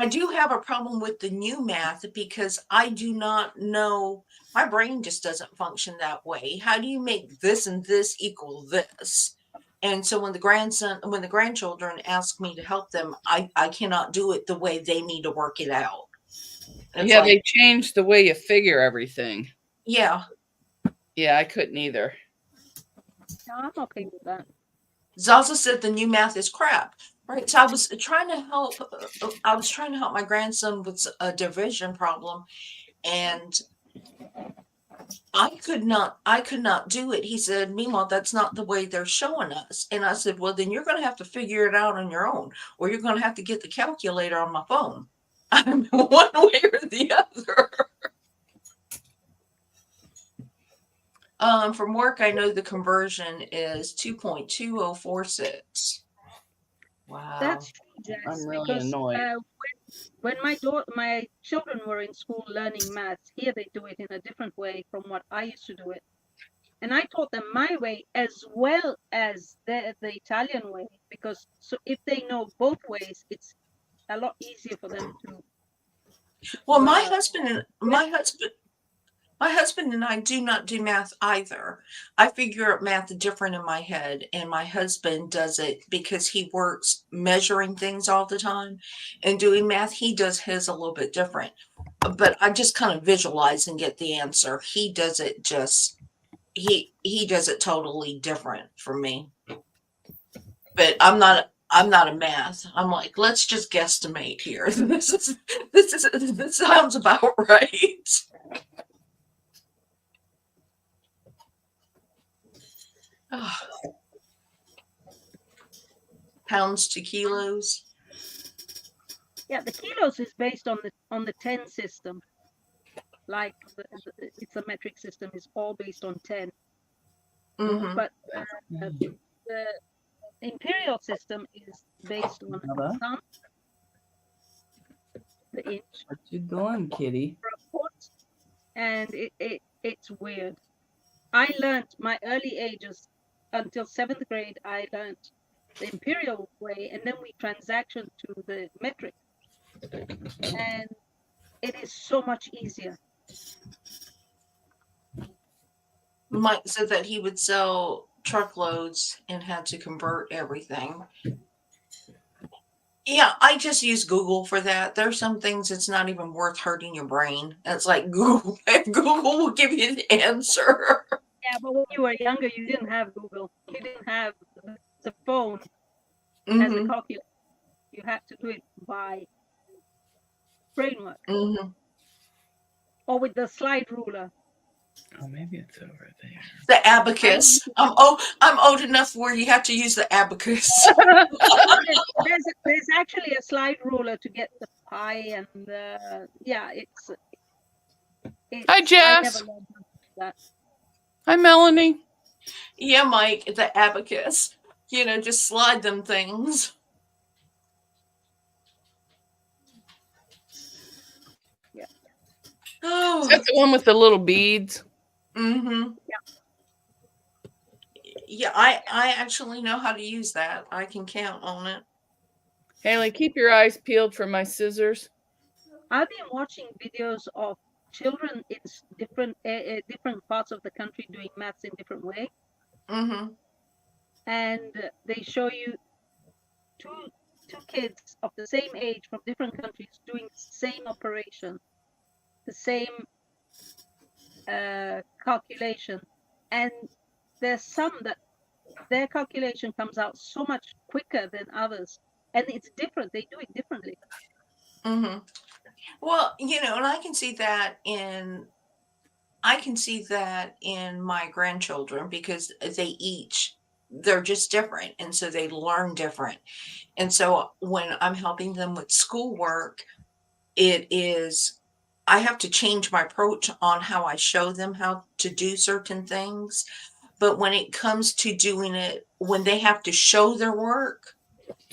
Speaker 2: I do have a problem with the new math because I do not know. My brain just doesn't function that way. How do you make this and this equal this? And so when the grandchildren ask me to help them, I cannot do it the way they need to work it out. It's
Speaker 1: Yeah,
Speaker 2: like,
Speaker 1: they changed the way you figure everything.
Speaker 2: yeah,
Speaker 1: Yeah, I couldn't either.
Speaker 3: No, I'm okay with that.
Speaker 2: Zaza said the new math is crap. Right. So I was trying to help my grandson with a division problem, and I could not do it. He said, "Meanwhile, that's not the way they're showing us." And I said, "Well, then you're going to have to figure it out on your own, or you're going to have to get the calculator on my phone." I'm one way or the other. From work, I know the conversion is 2.2046. Wow.
Speaker 3: That's true, Jess,
Speaker 1: I'm really
Speaker 3: because
Speaker 1: annoyed.
Speaker 3: when my children were in school learning maths, here they do it in a different way from what I used to do it. And I taught them my way as well as the Italian way, because so if they know both ways, it's a lot easier for them to.
Speaker 2: Well, my
Speaker 3: uh,
Speaker 2: husband and I do not do math either. I figure out math different in my head, and my husband does it because he works measuring things all the time and doing math. He does his a little bit different, but I just kind of visualize and get the answer. He does it he does it totally different from me. But I'm not a math. I'm like, let's just guesstimate here. This sounds about right. Pounds to kilos.
Speaker 3: Yeah, the kilos is based on the 10 system. Like it's a metric system is all based on 10.
Speaker 2: Mm-hmm.
Speaker 3: But the imperial system is based on thumb, the inch,
Speaker 1: What you doing, kitty?
Speaker 3: foot, and it's weird. I learned my early ages until 7th grade. I learned the imperial way, and then we transitioned to the metric, and it is so much easier.
Speaker 2: Mike said that he would sell truckloads and had to convert everything. Yeah, I just use Google for that. There's some things it's not even worth hurting your brain. It's like Google. Google will give you the answer.
Speaker 3: Yeah, but when you were younger, you didn't have Google. You didn't have the phone as the calculator. You had to do it by brain work or with the slide ruler.
Speaker 1: Oh, maybe it's over there.
Speaker 2: The abacus. I'm old enough where you have to use the abacus.
Speaker 3: There's actually a slide ruler to get the pi and the it's
Speaker 1: Hi, Jess.
Speaker 3: I never learned that.
Speaker 1: Hi, Melanie.
Speaker 2: Yeah, Mike, the abacus. You know, just slide them things.
Speaker 3: Yeah.
Speaker 2: Oh,
Speaker 1: Is that the one with the little beads?
Speaker 2: mm-hmm. Yeah, I actually know how to use that. I can count on it.
Speaker 1: Haley, keep your eyes peeled for my scissors.
Speaker 3: I've been watching videos of children in different parts of the country doing maths in different way,
Speaker 2: Mm-hmm.
Speaker 3: and they show you two kids of the same age from different countries doing the same operation, the same calculation, and there's some that their calculation comes out so much quicker than others, and it's different. They do it differently.
Speaker 2: Mm-hmm. Well, and I can see that in my grandchildren because they're just different, and so they learn different. And so when I'm helping them with schoolwork, I have to change my approach on how I show them how to do certain things. But when it comes to doing it, when they have to show their work,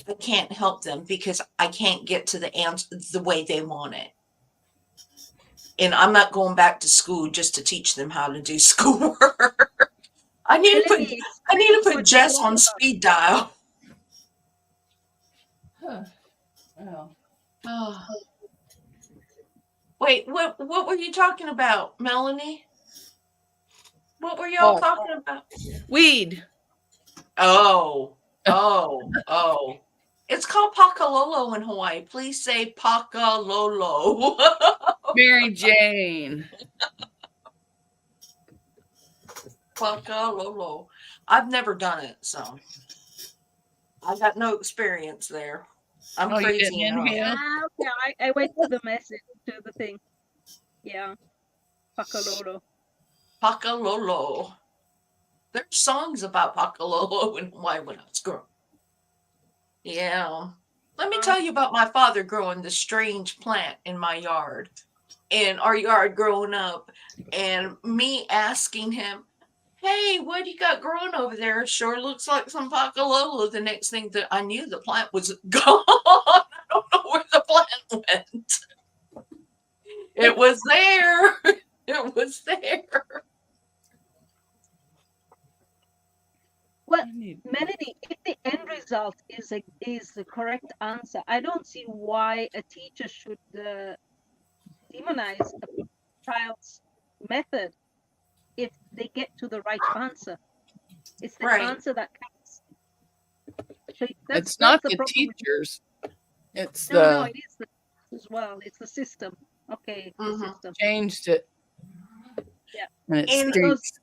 Speaker 2: I can't help them because I can't get to the answer the way they want it. And I'm not going back to school just to teach them how to do schoolwork. I need to
Speaker 3: Melanie, explain
Speaker 2: put
Speaker 3: what you
Speaker 2: Jess
Speaker 3: love
Speaker 2: on
Speaker 3: about
Speaker 2: speed dial.
Speaker 1: Well,
Speaker 2: Oh. Wait, what were you talking about, Melanie? What were y'all
Speaker 1: what?
Speaker 2: talking about?
Speaker 1: Weed.
Speaker 2: Oh, oh. It's called pakalolo in Hawaii. Please say pakalolo.
Speaker 1: Mary Jane.
Speaker 2: Pakalolo. I've never done it, so I got no experience there. I'm
Speaker 1: Oh, you
Speaker 2: crazy
Speaker 1: didn't
Speaker 2: enough.
Speaker 1: inhale?
Speaker 3: Okay, I went to the message, to the thing. Yeah, Pakalolo.
Speaker 2: Pakalolo. There's songs about pakalolo in Hawaii when I was growing. Yeah. Let me tell you about my father growing this strange plant in my yard, in our yard growing up, and me asking him, "Hey, what do you got growing over there? Sure looks like some pakalolo." The next thing that I knew, the plant was gone. I don't know where the plant went. It was there. It was there.
Speaker 3: Well,
Speaker 1: I need-
Speaker 3: Melanie, if the end result is the correct answer, I don't see why a teacher should demonize a child's method if they get to the right answer. It's the
Speaker 2: Right.
Speaker 3: answer that counts. So
Speaker 1: It's not
Speaker 3: the
Speaker 1: the
Speaker 3: problem with
Speaker 1: teachers. It's
Speaker 3: no,
Speaker 1: the
Speaker 3: it is the as well. It's the system. Okay, the
Speaker 2: Mhm.
Speaker 3: system.
Speaker 1: changed it.
Speaker 3: Yeah.
Speaker 1: And it
Speaker 2: And-
Speaker 3: Because
Speaker 1: stinks.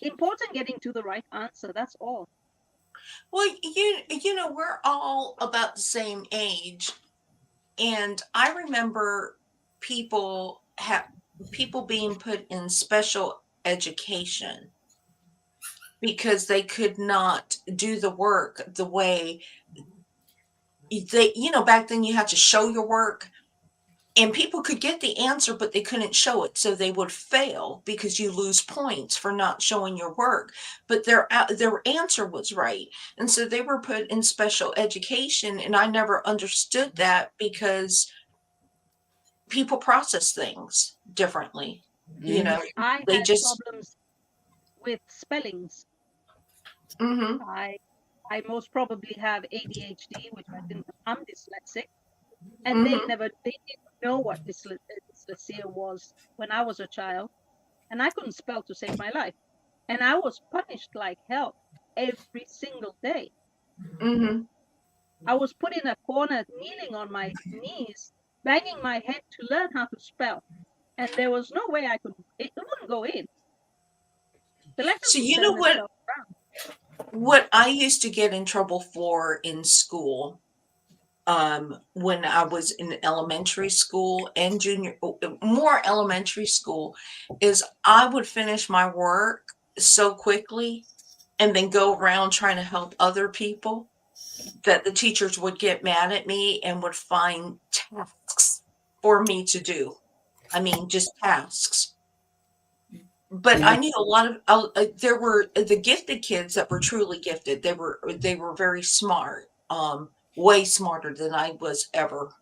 Speaker 3: important getting to the right answer. That's all.
Speaker 2: Well, we're all about the same age, and I remember people being put in special education because they could not do the work the way back then you had to show your work, and people could get the answer but they couldn't show it, so they would fail because you lose points for not showing your work, but their answer was right, and so they were put in special education, and I never understood that because people process things differently.
Speaker 1: Mhm.
Speaker 3: I
Speaker 2: They
Speaker 3: had
Speaker 2: just
Speaker 3: problems with spellings.
Speaker 2: mhm,
Speaker 3: I most probably have ADHD, which I didn't. I'm dyslexic, and
Speaker 2: mhm.
Speaker 3: they didn't know what dyslexia was when I was a child, and I couldn't spell to save my life, and I was punished like hell every single day.
Speaker 2: Mhm.
Speaker 3: I was put in a corner, kneeling on my knees, banging my head to learn how to spell, and there was no way I could. It wouldn't go in. The letters
Speaker 2: So
Speaker 3: would
Speaker 2: you know
Speaker 3: turn themselves around.
Speaker 2: what I used to get in trouble for in school, when I was in elementary school and more elementary school, is I would finish my work so quickly and then go around trying to help other people that the teachers would get mad at me and would find tasks for me to do. I mean, just tasks. But I knew a lot of there were the gifted kids that were truly gifted. They were very smart, way smarter than I was ever.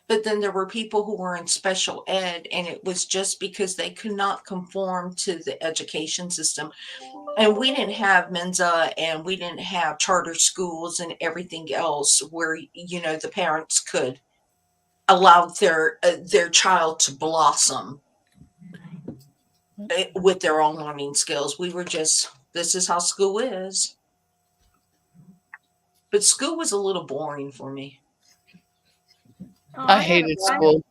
Speaker 2: but then there were people who were in special ed, and it was just because they could not conform to the education system. And we didn't have Mensa, and we didn't have charter schools and everything else where, the parents could allow their child to blossom with their own learning skills. We were just, this is how school is. But school was a little boring for me.
Speaker 3: Oh,
Speaker 1: I hated school.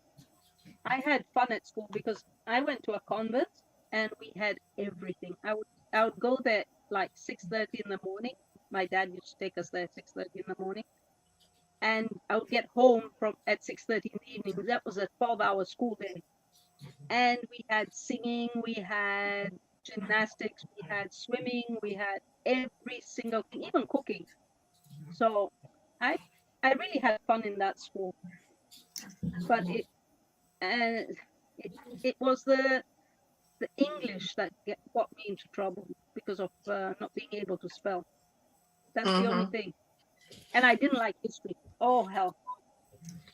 Speaker 3: I had fun at school because I went to a convent and we had everything. I would go there like 6:30 in the morning. My dad used to take us there at 6:30 in the morning, and I would get home from at 6:30 in the evening. That was a 12-hour school day, and we had singing, we had gymnastics, we had swimming, we had every single thing, even cooking. So I really had fun in that school, but it was the English that got me into trouble because of not being able to spell. That's the only thing. And I didn't like history. Oh, hell.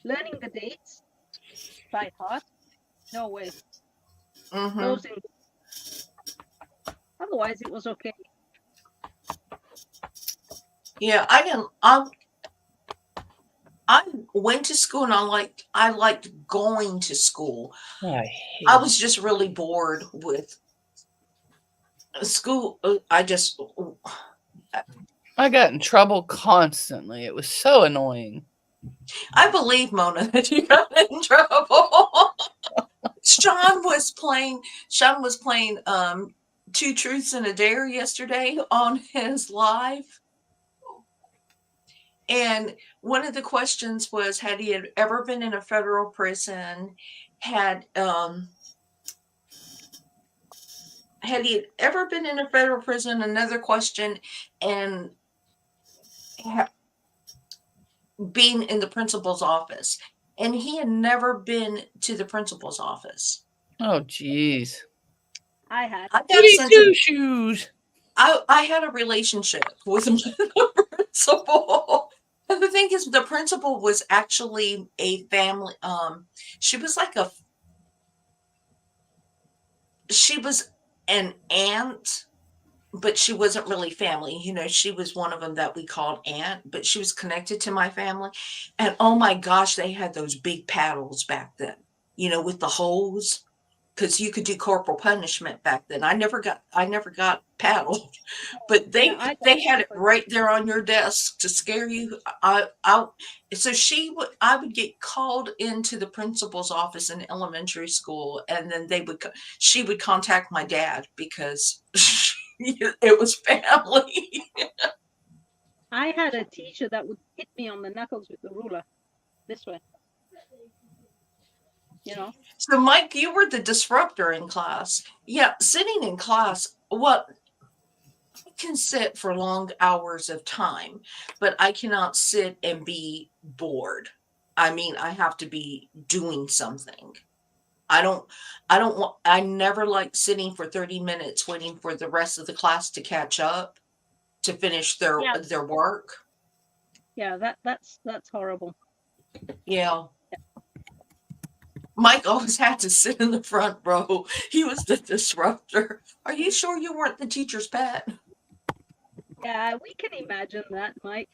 Speaker 3: Learning the dates by heart? No way. Those Otherwise, it was okay.
Speaker 2: Yeah, I went to school, and I liked going to school. I was just really bored with school.
Speaker 1: I got in trouble constantly. It was so annoying.
Speaker 2: I believe, Mona, that you got in trouble. Sean was playing Two Truths and a Dare yesterday on his live. And one of the questions was, had he ever been in a federal prison? Had he ever been in a federal prison? Another question, and being in the principal's office. And he had never been to the principal's office.
Speaker 1: Oh, geez.
Speaker 3: I had.
Speaker 2: I got sent
Speaker 1: to shoes.
Speaker 2: I had a relationship with the principal. And the thing is, the principal was actually a family. She was she was an aunt, but she wasn't really family. She was one of them that we called aunt, but she was connected to my family. And oh my gosh, they had those big paddles back then, with the hose, because you could do corporal punishment back then. I never got paddled, but they had it right there on your desk to scare you. I would get called into the principal's office in elementary school, and then she would contact my dad because it was family.
Speaker 3: I had a teacher that would hit me on the knuckles with the ruler this way.
Speaker 2: So, Mike, you were the disruptor in class. Yeah, sitting in class, I can sit for long hours of time, but I cannot sit and be bored. I mean, I have to be doing something. I never like sitting for 30 minutes waiting for the rest of the class to catch up to finish their work.
Speaker 3: Yeah, that's horrible.
Speaker 2: Yeah. Mike always had to sit in the front row. He was the disruptor. Are you sure you weren't the teacher's pet?
Speaker 3: Yeah, we can imagine that, Mike.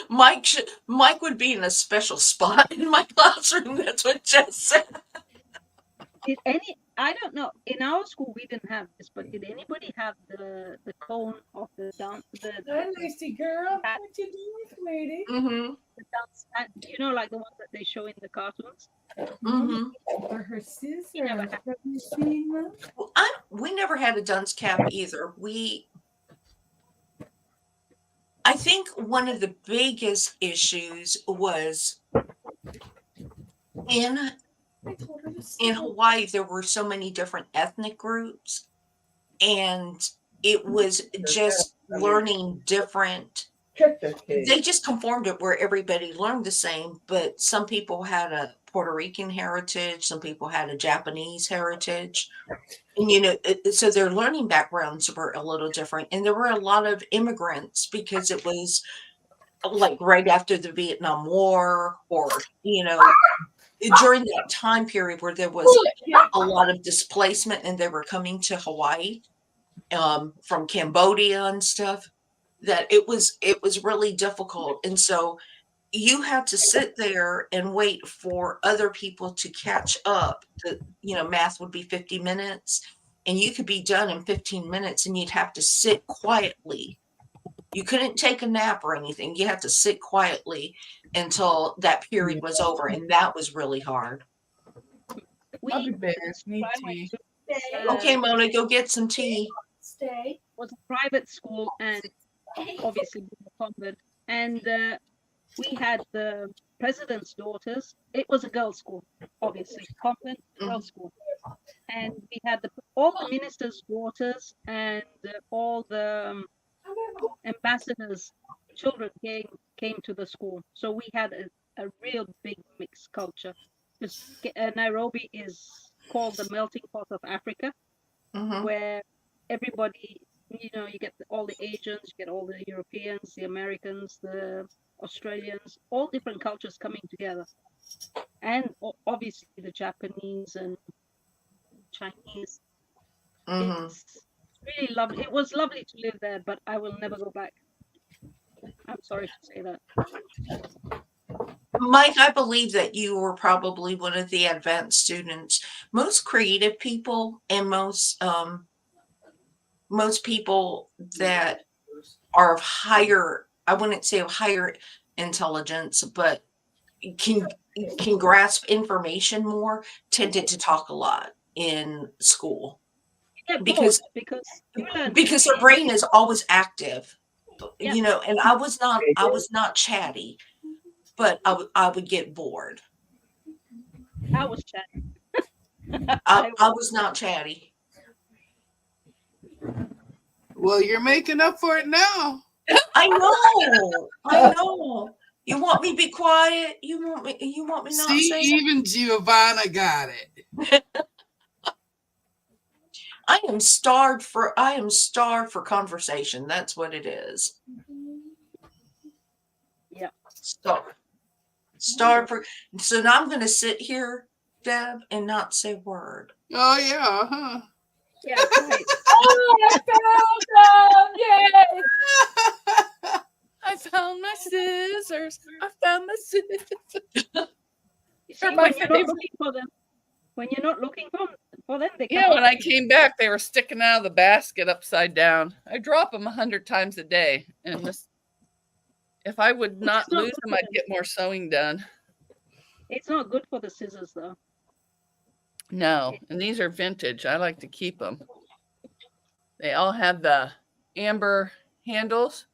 Speaker 2: Mike would be in a special spot in my classroom. That's what Jess said.
Speaker 3: I don't know. In our school, we didn't have this, but did anybody have the cone of the dance?
Speaker 6: Hi, Lucy girl. What you doing, sweetie?
Speaker 2: Mm-hmm.
Speaker 3: The dance, like the ones that they show in the cartoons.
Speaker 2: Mm-hmm.
Speaker 6: Or her scissors.
Speaker 3: Never had.
Speaker 6: Have you seen them?
Speaker 2: Well, we never had a dunce cap either. I think one of the biggest issues was in Hawaii, there were so many different ethnic groups, and it was just learning different. They just conformed it where everybody learned the same, but some people had a Puerto Rican heritage, some people had a Japanese heritage. And so their learning backgrounds were a little different. And there were a lot of immigrants because it was like right after the Vietnam War, or, during that time period where there was a lot of displacement and they were coming to Hawaii from Cambodia and stuff, that it was really difficult. And so you had to sit there and wait for other people to catch up. Math would be 50 minutes, and you could be done in 15 minutes, and you'd have to sit quietly. You couldn't take a nap or anything. You had to sit quietly until that period was over, and that was really hard.
Speaker 4: I'll be
Speaker 3: We
Speaker 4: back. Need
Speaker 3: I went
Speaker 4: tea.
Speaker 3: to,
Speaker 2: Okay, Mona, go get some tea.
Speaker 6: Stay.
Speaker 3: was a private school, and obviously we were convent, and we had the president's daughters. It was a girls' school, obviously, convent girls' school, and we had all the ministers' daughters and all the ambassadors' children came to the school. So we had a real big mixed culture. Because Nairobi is called the melting pot of Africa, where everybody, you get all the Asians, you get all the Europeans, the Americans, the Australians, all different cultures coming together. And obviously the Japanese and Chinese. It's really lovely. It was lovely to live there, but I will never go back. I'm sorry to say that.
Speaker 2: Mike, I believe that you were probably one of the advanced students. Most creative people and most people that are of higher, I wouldn't say of higher intelligence, but can grasp information more, tended to talk a lot in school.
Speaker 3: Yeah,
Speaker 2: because
Speaker 3: you learn
Speaker 2: because their brain is always active.
Speaker 3: Yeah.
Speaker 2: And I was not chatty, but I would get bored.
Speaker 3: I was chatting.
Speaker 2: I was not chatty.
Speaker 4: Well, you're making up for it now.
Speaker 2: I know. You want me to be quiet? You want me not
Speaker 4: See,
Speaker 2: say?
Speaker 4: even Giovanna got it.
Speaker 2: I am starved for conversation. That's what it is.
Speaker 3: Yeah.
Speaker 2: Starved for. So now I'm going to sit here, Deb, and not say a word.
Speaker 4: Oh yeah, huh?
Speaker 3: Yeah, right.
Speaker 6: Oh, I found them! Yay!
Speaker 1: I found my scissors. I found my scissors.
Speaker 3: You see, when you're not looking for them, they come
Speaker 1: Yeah, when
Speaker 3: up.
Speaker 1: I came back, they were sticking out of the basket upside down. I drop them 100 times a day, and if I would not lose them, I'd get more sewing done.
Speaker 3: It's not good for the scissors, though.
Speaker 1: No, and these are vintage. I like to keep them. They all have the amber handles,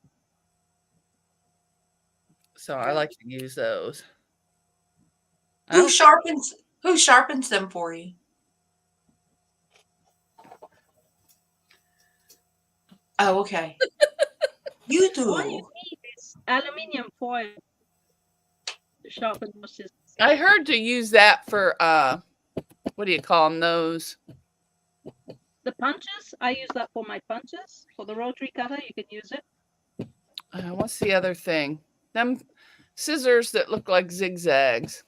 Speaker 1: so I like to use those.
Speaker 2: Who sharpens them for you? Oh, okay. You do.
Speaker 3: All you need is aluminium foil to sharpen your scissors.
Speaker 1: I heard to use that for what do you call them? Those
Speaker 3: The punches, I use that for my punches. For the rotary cutter, you can use it.
Speaker 1: what's the other thing? Them scissors that look like zigzags.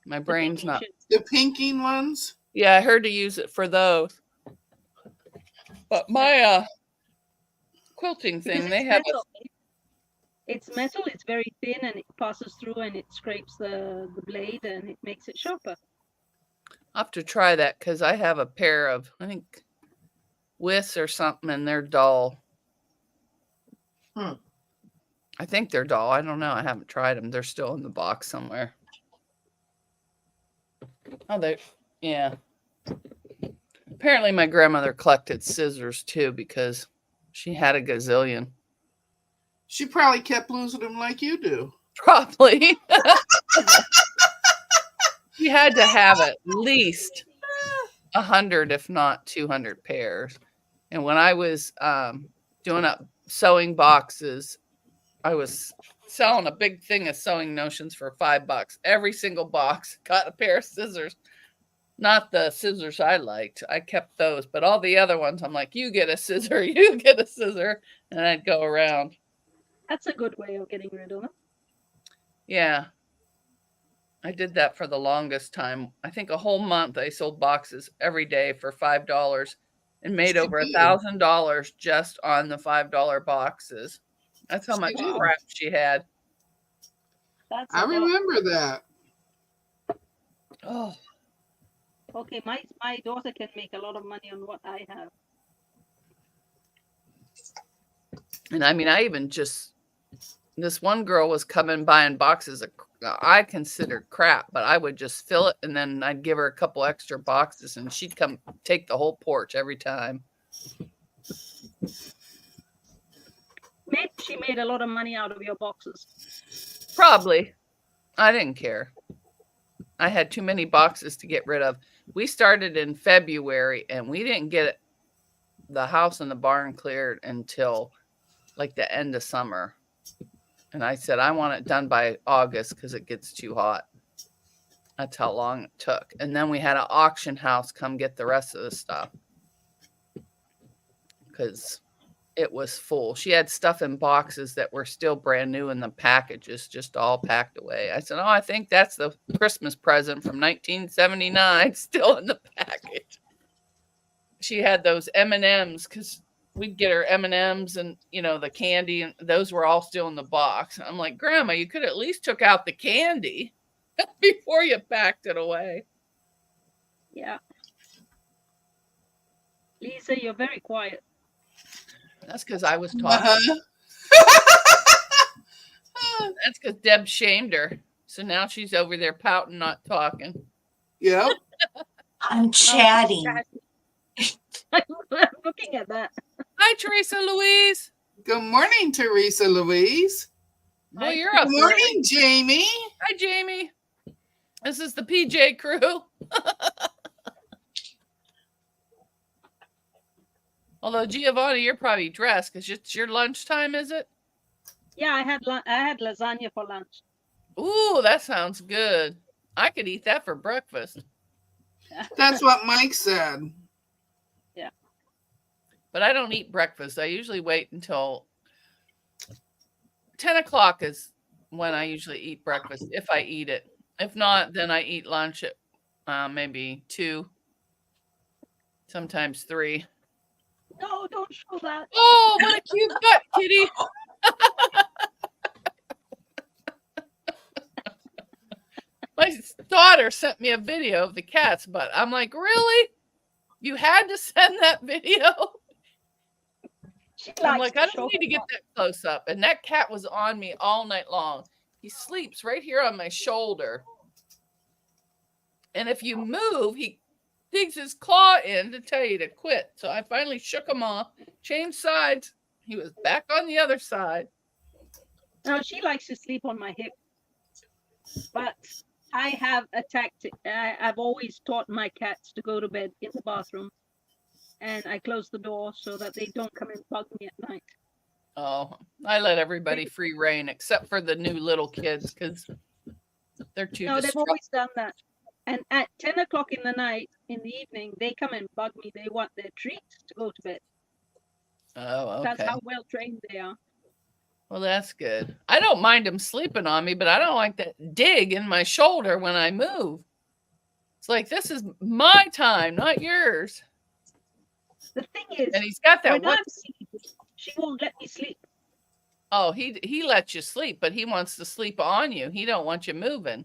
Speaker 1: My brain's not.
Speaker 4: The pinking ones.
Speaker 1: Yeah, I heard to use it for those. But my quilting thing, they have
Speaker 3: It's metal, it's very thin, and it passes through and it scrapes the blade and it makes it sharper.
Speaker 1: I'll have to try that because I have a pair of, I think, Withs or something, and they're dull. I think they're dull. I don't know. I haven't tried them. They're still in the box somewhere. Oh, yeah. Apparently my grandmother collected scissors too because she had a gazillion.
Speaker 4: She probably kept losing them like you do.
Speaker 1: Probably. She had to have at least 100, if not 200 pairs. And when I was doing up sewing boxes, I was selling a big thing of sewing notions for $5. Every single box got a pair of scissors. Not the scissors I liked. I kept those, but all the other ones, I'm like, you get a scissor, you get a scissor, and I'd go around.
Speaker 3: That's a good way of getting rid of them.
Speaker 1: Yeah. I did that for the longest time. I think a whole month I sold boxes every day for $5 and made over $1,000 just on the $5 boxes. That's how much
Speaker 4: Wow.
Speaker 1: crap she had.
Speaker 3: That's
Speaker 4: I
Speaker 3: a lot.
Speaker 4: remember that.
Speaker 1: Oh,
Speaker 3: Okay, my daughter can make a lot of money on what I have.
Speaker 1: and I mean, I even just, this one girl was coming buying boxes of, I considered crap, but I would just fill it and then I'd give her a couple extra boxes and she'd come take the whole porch every time.
Speaker 3: Maybe she made a lot of money out of your boxes.
Speaker 1: Probably. I didn't care. I had too many boxes to get rid of. We started in February and we didn't get the house and the barn cleared until like the end of summer. And I said, I want it done by August because it gets too hot. That's how long it took. And then we had an auction house come get the rest of the stuff because it was full. She had stuff in boxes that were still brand new in the packages, just all packed away. I said, oh, I think that's the Christmas present from 1979 still in the package. She had those M&Ms because we'd get her M&Ms and, you know, the candy, and those were all still in the box. I'm like, Grandma, you could at least took out the candy before you packed it away.
Speaker 3: Yeah. Lisa, you're very quiet.
Speaker 1: That's because I was talking.
Speaker 4: Uh-huh.
Speaker 1: That's because Deb shamed her. So now she's over there pouting, not talking.
Speaker 4: Yep.
Speaker 2: I'm chatting.
Speaker 3: I'm looking at that.
Speaker 1: Hi, Teresa Louise.
Speaker 4: Good morning, Teresa Louise.
Speaker 1: Well, you're up.
Speaker 4: Good morning, Jamie.
Speaker 1: Hi, Jamie. This is the PJ crew. Although Giovanni, you're probably dressed because it's your lunchtime, is it?
Speaker 3: Yeah, I had lasagna for lunch.
Speaker 1: Ooh, that sounds good. I could eat that for breakfast.
Speaker 4: That's what Mike said.
Speaker 3: Yeah.
Speaker 1: But I don't eat breakfast. I usually wait until 10 o'clock is when I usually eat breakfast, if I eat it. If not, then I eat lunch at maybe 2, sometimes 3.
Speaker 3: No, don't show that.
Speaker 1: Oh, what a cute butt, kitty. My daughter sent me a video of the cat's butt. I'm like, really? You had to send that video? I'm like, I don't need to get that close up. And that cat was on me all night long. He sleeps right here on my shoulder. And if you move, he digs his claw in to tell you to quit. So I finally shook him off, changed sides. He was back on the other side.
Speaker 3: No, she likes to sleep on my hip. But I have a tactic. I've always taught my cats to go to bed in the bathroom. And I close the door so that they don't come and bug me at night.
Speaker 1: Oh, I let everybody free reign except for the new little kids because they're too
Speaker 3: No, they've
Speaker 1: distracted.
Speaker 3: always done that. And at 10 o'clock in the night, in the evening, they come and bug me. They want their treat to go to bed.
Speaker 1: Oh, okay.
Speaker 3: That's how well trained they are.
Speaker 1: Well, that's good. I don't mind them sleeping on me, but I don't like that dig in my shoulder when I move. It's like, this is my time, not yours.
Speaker 3: The thing is,
Speaker 1: And he's got that
Speaker 3: when
Speaker 1: one.
Speaker 3: I'm sleeping, she won't let me sleep.
Speaker 1: Oh, he lets you sleep, but he wants to sleep on you. He don't want you moving.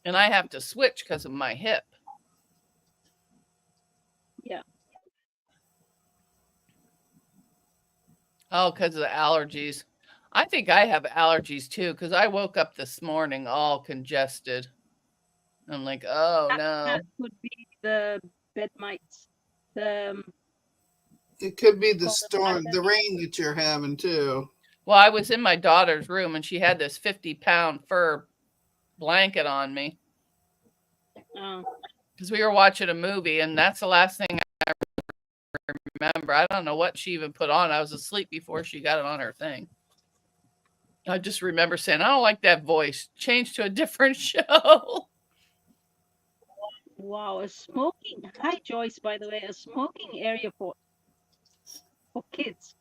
Speaker 1: And I have to switch because of my hip.
Speaker 3: Yeah.
Speaker 1: Oh, because of the allergies. I think I have allergies too because I woke up this morning all congested. I'm like, oh no.
Speaker 3: That could be the bed mites.
Speaker 4: It could be the
Speaker 3: Well,
Speaker 4: storm, the rain that you're having too.
Speaker 1: Well, I was in my daughter's room and she had this 50-pound fur blanket on me because we were watching a movie and that's the last thing I remember. I don't know what she even put on. I was asleep before she got it on her thing. I just remember saying, I don't like that voice. Change to a different show.
Speaker 3: Wow, a smoking. Hi, Joyce, by the way, a smoking area for kids.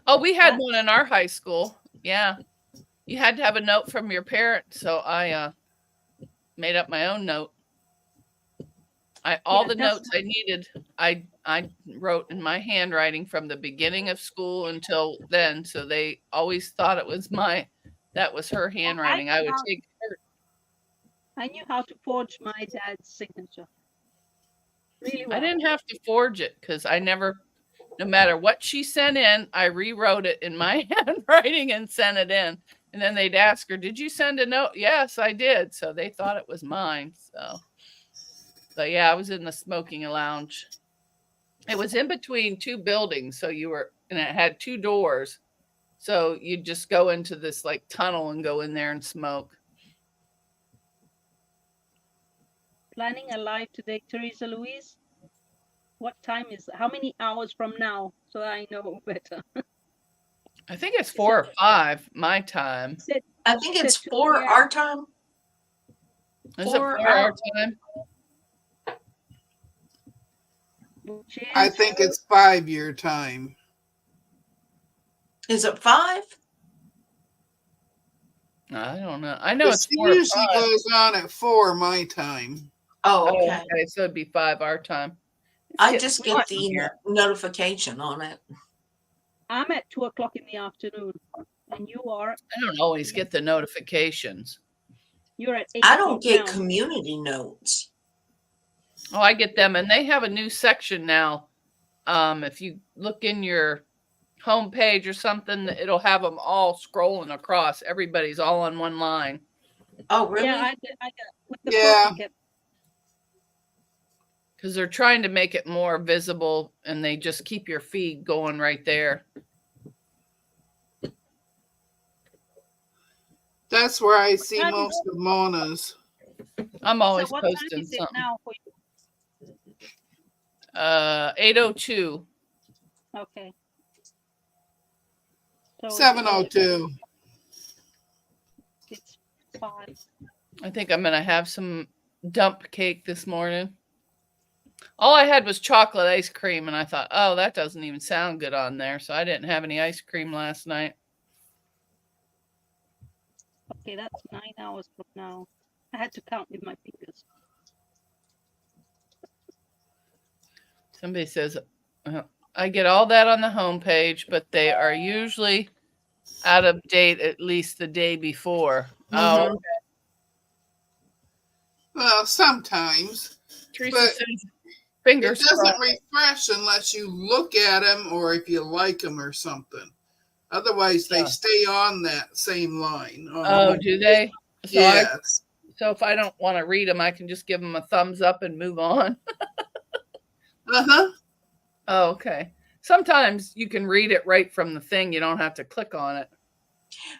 Speaker 1: Oh, we had one in our high school. Yeah. You had to have a note from your parent. So I made up my own note. All the notes I needed, I wrote in my handwriting from the beginning of school until then. So they always thought it was that was her handwriting. I would take her.
Speaker 3: I knew how to forge my dad's signature. Really well.
Speaker 1: I didn't have to forge it because no matter what she sent in, I rewrote it in my handwriting and sent it in. And then they'd ask her, did you send a note? Yes, I did. So they thought it was mine. But yeah, I was in the smoking lounge. It was in between two buildings. And it had two doors. So you'd just go into this like tunnel and go in there and smoke.
Speaker 3: Planning a live today, Teresa Louise. What time is it? How many hours from now? So I know better.
Speaker 1: I think it's 4 or 5 my time.
Speaker 2: I think it's 4 our time.
Speaker 1: Is it 4 our time?
Speaker 4: I think it's 5 your time.
Speaker 2: Is it 5?
Speaker 1: I don't know. I know it's 4 or 5.
Speaker 4: Usually goes on at 4 my time.
Speaker 2: Oh, okay.
Speaker 1: So it'd be 5 our time.
Speaker 2: I just get the notification on it.
Speaker 3: I'm at 2 o'clock in the afternoon, and you are.
Speaker 1: I don't always get the notifications.
Speaker 3: You're at 8.
Speaker 2: I don't get community notes.
Speaker 1: Oh, I get them, and they have a new section now. If you look in your homepage or something, it'll have them all scrolling across. Everybody's all on one line.
Speaker 2: Oh, really?
Speaker 3: Yeah, I got with the
Speaker 1: because they're trying to make it more visible, and they just keep your feed going right there.
Speaker 4: That's where I see most of Mona's.
Speaker 1: I'm always
Speaker 3: so what
Speaker 1: posting
Speaker 3: time is it
Speaker 1: something.
Speaker 3: now for you?
Speaker 1: 8:02.
Speaker 3: Okay. So
Speaker 4: 7:02.
Speaker 3: It's 5.
Speaker 1: I think I'm gonna have some dump cake this morning. All I had was chocolate ice cream, and I thought, oh, that doesn't even sound good on there. So I didn't have any ice cream last night.
Speaker 3: Okay, that's 9 hours from now. I had to count with my fingers.
Speaker 1: Somebody says, I get all that on the homepage, but they are usually out of date at least the day before.
Speaker 2: Mm-hmm.
Speaker 1: Oh, okay.
Speaker 4: Well, sometimes.
Speaker 1: Teresa
Speaker 4: But
Speaker 1: says, fingers
Speaker 4: it doesn't
Speaker 1: crossed.
Speaker 4: refresh unless you look at them or if you like them or something. Otherwise, they stay on that same line.
Speaker 1: Oh, do they? So
Speaker 4: yes.
Speaker 1: So if I don't want to read them, I can just give them a thumbs up and move on.
Speaker 4: Uh-huh.
Speaker 1: Oh, okay. Sometimes you can read it right from the thing. You don't have to click on it.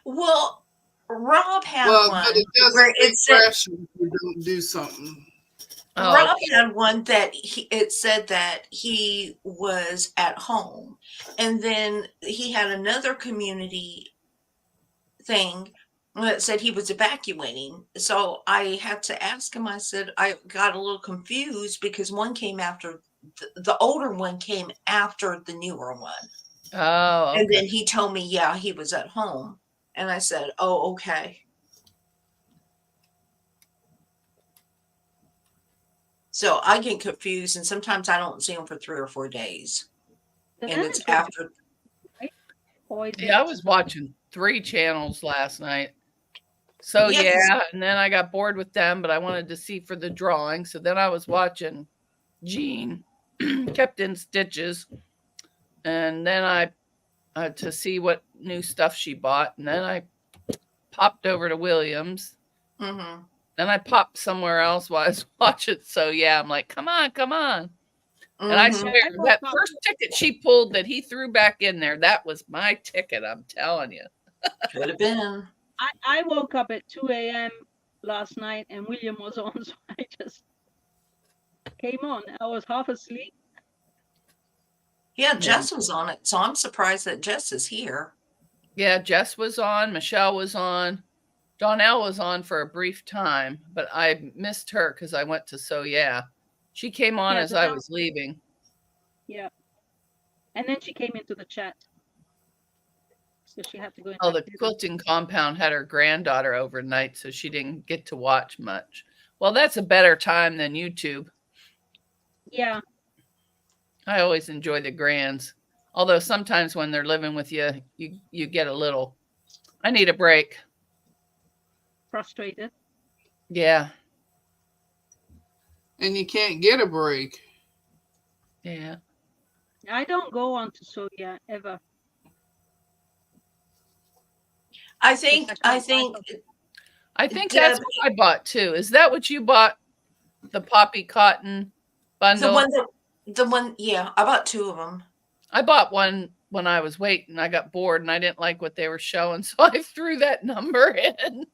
Speaker 2: Well, Rob had one
Speaker 4: but it doesn't
Speaker 2: where it said
Speaker 4: refresh if you don't do something.
Speaker 2: Rob had one that it said that he was at home, and then he had another community thing that said he was evacuating. So I had to ask him. I said I got a little confused because one came after the older one came after the newer one.
Speaker 1: Oh, okay.
Speaker 2: And then he told me, yeah, he was at home, and I said, oh, okay. So I get confused, and sometimes I don't see them for 3 or 4 days. And it's after.
Speaker 1: Yeah, I was watching 3 channels last night. So yeah, and then I got bored with them, but I wanted to see for the drawing. So then I was watching Jean, kept in stitches, and then I to see what new stuff she bought, and then I popped over to Williams.
Speaker 2: Mm-hmm.
Speaker 1: Then I popped somewhere else while I was watching. So yeah, I'm like, come on.
Speaker 2: Mm-hmm.
Speaker 1: And I swear that first ticket she pulled that he threw back in there, that was my ticket. I'm telling you.
Speaker 2: Could have been.
Speaker 3: I woke up at 2 a.m. last night and William was on, so I just came on. I was half asleep.
Speaker 2: Yeah, Jess was on it, so I'm surprised that Jess is here.
Speaker 1: Yeah, Jess was on, Michelle was on, Donnell was on for a brief time, but I missed her because I went to So Yeah. She came on
Speaker 3: Yeah,
Speaker 1: as I
Speaker 3: Donnell.
Speaker 1: was leaving.
Speaker 3: Yeah. And then she came into the chat. So she had to go and
Speaker 1: Oh,
Speaker 3: have
Speaker 1: the
Speaker 3: dinner.
Speaker 1: quilting compound had her granddaughter overnight, so she didn't get to watch much. Well, that's a better time than YouTube.
Speaker 3: Yeah.
Speaker 1: I always enjoy the grands. Although sometimes when they're living with you, you get a little, I need a break.
Speaker 3: Frustrated.
Speaker 1: Yeah.
Speaker 4: And you can't get a break.
Speaker 1: Yeah.
Speaker 3: I don't go on to Soya ever.
Speaker 2: I think
Speaker 3: I can't buy
Speaker 1: I think that's
Speaker 2: Deb,
Speaker 1: what I bought too. Is that what you bought? The poppy cotton bundle?
Speaker 2: yeah, I bought 2 of them.
Speaker 1: I bought one when I was waiting. I got bored and I didn't like what they were showing, so I threw that number in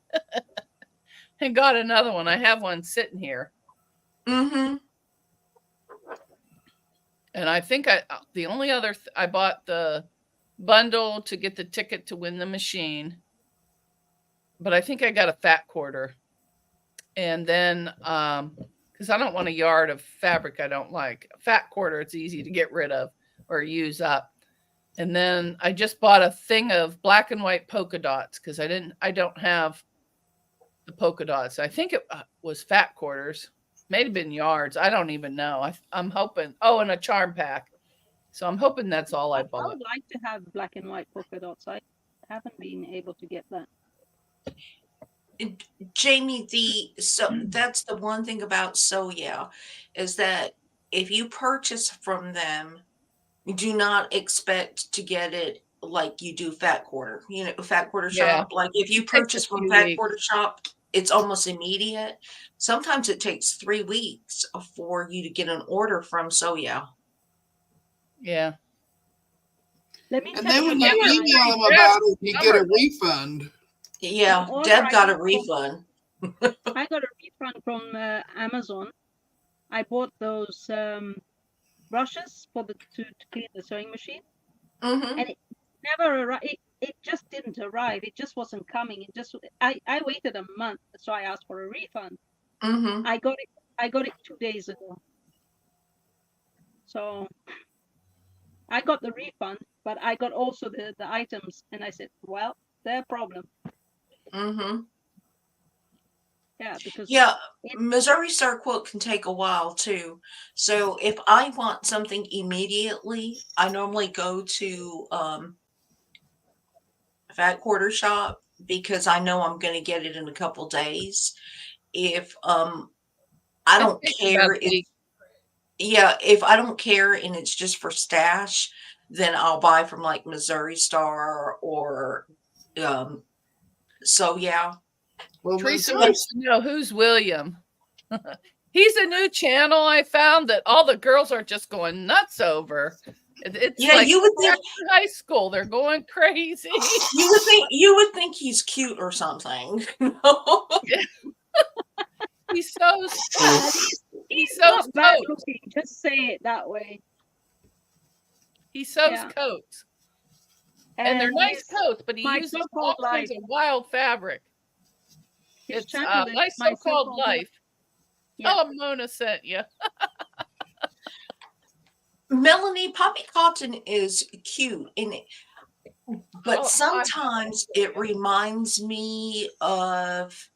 Speaker 1: and got another one. I have one sitting here.
Speaker 2: Mm-hmm.
Speaker 1: And I think the only other I bought the bundle to get the ticket to win the machine, but I think I got a fat quarter. And then because I don't want a yard of fabric I don't like. A fat quarter, it's easy to get rid of or use up. And then I just bought a thing of black and white polka dots because I don't have the polka dots. I think it was fat quarters, may have been yards. I don't even know. I'm hoping. Oh, and a charm pack. So I'm hoping that's all I
Speaker 3: I
Speaker 1: bought.
Speaker 3: would like to have black and white polka dots. I haven't been able to get that.
Speaker 2: Jamie, that's the one thing about So Yeah, is that if you purchase from them, do not expect to get it like you do Fat Quarter. Fat Quarter
Speaker 1: Yeah,
Speaker 2: Shop. Like if you
Speaker 1: it takes a
Speaker 2: purchase from
Speaker 1: few
Speaker 2: Fat
Speaker 1: weeks.
Speaker 2: Quarter Shop, it's almost immediate. Sometimes it takes 3 weeks for you to get an order from So Yeah.
Speaker 1: Yeah.
Speaker 3: Let me
Speaker 4: And
Speaker 3: tell
Speaker 4: then
Speaker 3: you
Speaker 4: when you
Speaker 3: about my
Speaker 4: email them about it, you get a refund.
Speaker 2: Yeah,
Speaker 3: order
Speaker 2: Deb
Speaker 3: I
Speaker 2: got a
Speaker 3: got
Speaker 2: refund.
Speaker 3: I got a refund from Amazon. I bought those brushes for to clean the sewing machine,
Speaker 2: Mm-hmm.
Speaker 3: and it never arrived. It just didn't arrive. It just wasn't coming. I waited a month, so I asked for a refund.
Speaker 2: Mm-hmm.
Speaker 3: I got it 2 days ago. So I got the refund, but I got also the items, and I said, well, their problem.
Speaker 2: Mm-hmm.
Speaker 3: Yeah, because
Speaker 2: Yeah, Missouri Star Quilt can take a while too. So if I want something immediately, I normally go to Fat Quarter Shop because I know I'm going to get it in a couple days. If I
Speaker 1: It
Speaker 2: don't
Speaker 1: takes about
Speaker 2: care
Speaker 1: a
Speaker 2: if
Speaker 1: week.
Speaker 2: yeah, if I don't care and it's just for stash, then I'll buy from like Missouri Star or so yeah.
Speaker 4: Well,
Speaker 1: Teresa
Speaker 4: Missouri,
Speaker 1: wants to know who's William. He's a new channel I found that all the girls are just going nuts over. It's
Speaker 2: Yeah,
Speaker 1: like
Speaker 2: you would
Speaker 1: back
Speaker 2: think
Speaker 1: to high school. They're going crazy.
Speaker 2: you would think he's cute or something.
Speaker 1: He sews he
Speaker 3: he's
Speaker 1: sews
Speaker 3: not bad
Speaker 1: coats.
Speaker 3: looking. Just say it that way.
Speaker 1: He sews
Speaker 3: Yeah.
Speaker 1: coats. And they're nice
Speaker 3: his
Speaker 1: coats, but he
Speaker 3: my
Speaker 1: uses all
Speaker 3: so-called life.
Speaker 1: kinds of wild fabric.
Speaker 3: His
Speaker 1: It's
Speaker 3: channel is
Speaker 1: my
Speaker 3: my
Speaker 1: so-called
Speaker 3: so-called
Speaker 1: life.
Speaker 3: Yeah.
Speaker 1: Tell him Mona sent you.
Speaker 2: Melanie, Poppy Cotton is cute, but
Speaker 1: Oh,
Speaker 2: sometimes it reminds me of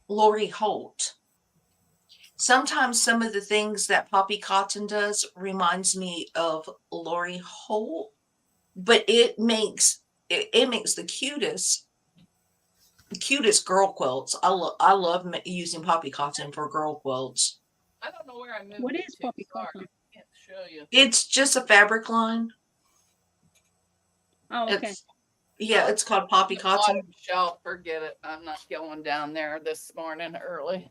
Speaker 2: Lori Holt. Sometimes some of the things that Poppy Cotton does reminds me of Lori Holt, but it makes the cutest girl quilts. I love using Poppy Cotton for girl quilts.
Speaker 1: I don't know where I moved
Speaker 3: What
Speaker 1: it
Speaker 3: is
Speaker 1: to.
Speaker 3: Poppy
Speaker 1: Sorry,
Speaker 3: Cotton?
Speaker 1: I can't show you.
Speaker 2: It's just a fabric line.
Speaker 3: Oh, okay.
Speaker 2: It's called Poppy
Speaker 1: The
Speaker 2: Cotton.
Speaker 1: bottom shelf, forget it. I'm not going down there this morning early.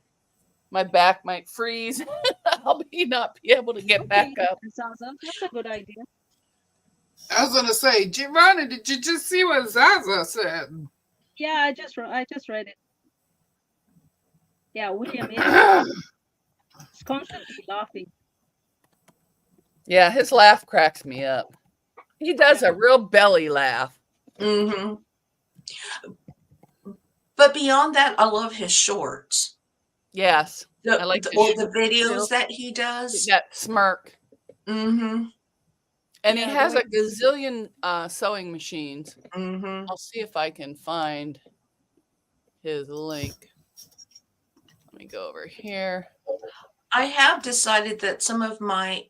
Speaker 1: My back might freeze. I'll not be able to get back up.
Speaker 3: Zaza, that's a good idea.
Speaker 4: I was gonna say, Giovanni, did you just see what Zaza said?
Speaker 3: Yeah, I just read it. Yeah, William is constantly laughing.
Speaker 1: Yeah, his laugh cracks me up. He does a real belly laugh.
Speaker 2: Mm-hmm. But beyond that, I love his shorts.
Speaker 1: Yes. I like
Speaker 2: Or
Speaker 1: his
Speaker 2: the videos
Speaker 1: too.
Speaker 2: that he does.
Speaker 1: That smirk.
Speaker 2: Mm-hmm.
Speaker 1: And
Speaker 3: Yeah,
Speaker 1: he
Speaker 3: the
Speaker 1: has
Speaker 3: way
Speaker 1: a gazillion sewing machines.
Speaker 2: Mm-hmm.
Speaker 1: I'll see if I can find his link. Let me go over here.
Speaker 2: I have decided that some of my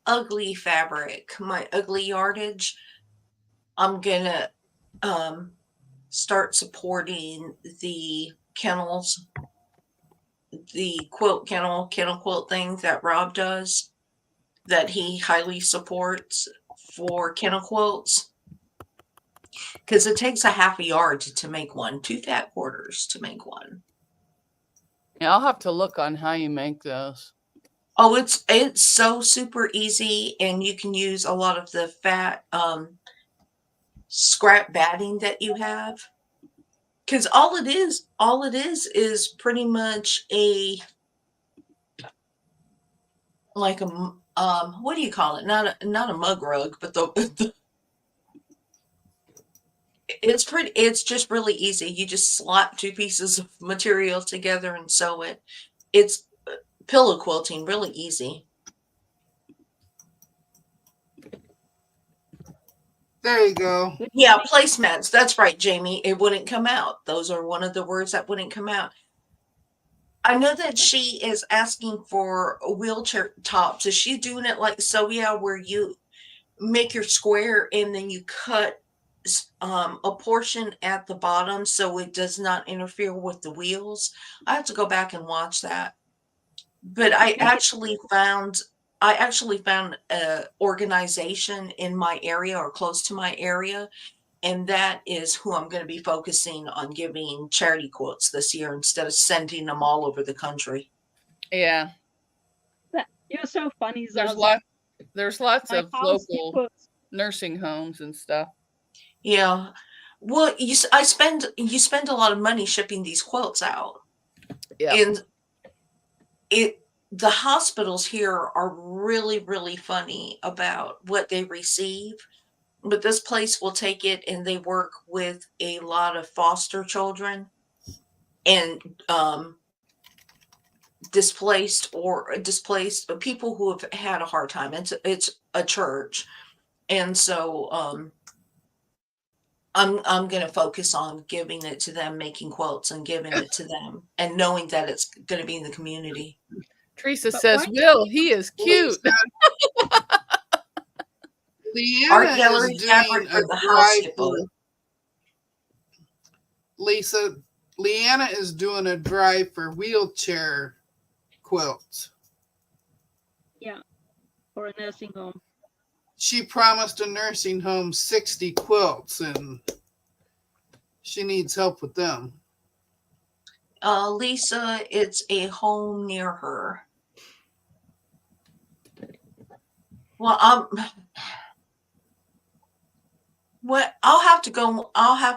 Speaker 2: ugly fabric, my ugly yardage, I'm gonna start supporting the kennels, the kennel quilt thing that Rob does, that he highly supports for kennel quilts. Because it takes a half a yard to make one, 2 fat quarters to make one.
Speaker 1: Yeah, I'll have to look on how you make those.
Speaker 2: Oh, it's so super easy, and you can use a lot of the fat scrap batting that you have. Because all it is pretty much a like a what do you call it? Not a mug rug, but the it's just really easy. You just slap 2 pieces of material together and sew it. It's pillow quilting, really easy.
Speaker 4: There you go.
Speaker 3: good
Speaker 2: Yeah,
Speaker 3: morning.
Speaker 2: placemats. That's right, Jamie. It wouldn't come out. Those are one of the words that wouldn't come out. I know that she is asking for wheelchair tops. Is she doing it like Soya, where you make your square and then you cut a portion at the bottom so it does not interfere with the wheels? I have to go back and watch that. But I actually found a organization in my area or close to my area, and that is who I'm going to be focusing on giving charity quotes this year instead of sending them all over the country.
Speaker 1: Yeah.
Speaker 3: You're so funny,
Speaker 1: There's
Speaker 3: Zaza.
Speaker 1: there's lots
Speaker 3: My
Speaker 1: of
Speaker 3: house, you
Speaker 1: local
Speaker 3: put
Speaker 1: nursing homes and stuff.
Speaker 2: Yeah. Well, you spend a lot of money shipping these quotes out.
Speaker 1: Yeah.
Speaker 2: And the hospitals here are really, really funny about what they receive. But this place will take it, and they work with a lot of foster children and displaced people who have had a hard time. It's a church, and so I'm going to focus on giving it to them, making quotes and giving it to them, and knowing that it's going to be in the community.
Speaker 1: Teresa
Speaker 3: But
Speaker 1: says,
Speaker 3: why-
Speaker 1: Will, he is cute.
Speaker 2: Art
Speaker 4: Leanna
Speaker 2: gallery
Speaker 4: is
Speaker 2: fabric
Speaker 4: doing
Speaker 2: for
Speaker 4: a
Speaker 2: the house,
Speaker 4: drive
Speaker 2: Hippo.
Speaker 4: for Lisa. Leanna is doing a drive for wheelchair quilts.
Speaker 3: Yeah, for a nursing home.
Speaker 4: She promised a nursing home 60 quilts, and she needs help with them.
Speaker 2: Lisa, it's a home near her. Well, I'll have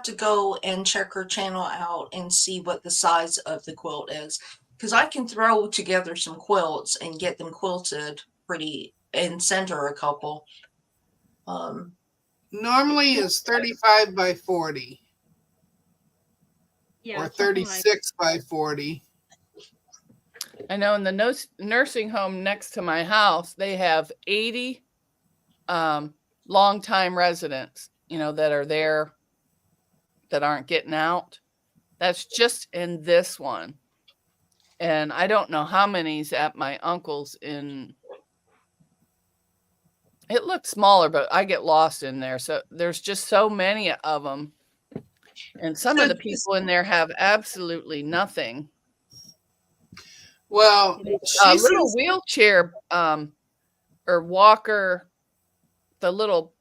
Speaker 2: to go and check her channel out and see what the size of the quilt is, because I can throw together some quilts and get them quilted pretty and send her a couple.
Speaker 4: Normally it's 35 by 40
Speaker 3: Yeah,
Speaker 4: or
Speaker 3: something like
Speaker 4: 36 by 40.
Speaker 1: I know in the nursing home next to my house, they have 80 longtime residents, that are there that aren't getting out. That's just in this one. And I don't know how many's at my uncle's in. It looks smaller, but I get lost in there. So there's just so many of them. And some of the people in there have absolutely nothing.
Speaker 4: Well, she
Speaker 1: Little
Speaker 4: says,
Speaker 1: wheelchair or walker, the little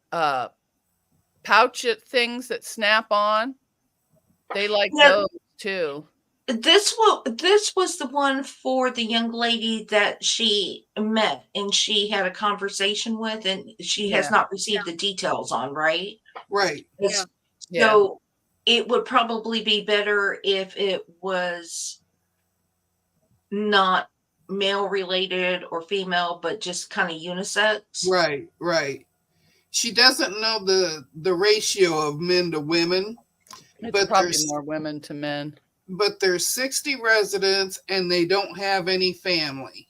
Speaker 1: pouch things that snap on. They like those too.
Speaker 2: This was the one for the young lady that she met and she had a conversation with, and she has not received the details on, right?
Speaker 4: right.
Speaker 3: Yeah.
Speaker 2: So it would probably be better if it was not male related or female, but just kind of unisex.
Speaker 4: Right. she doesn't know the ratio of men to women,
Speaker 1: It's
Speaker 4: but
Speaker 1: probably
Speaker 4: there's
Speaker 1: more women to men.
Speaker 4: but there's 60 residents and they don't have any family.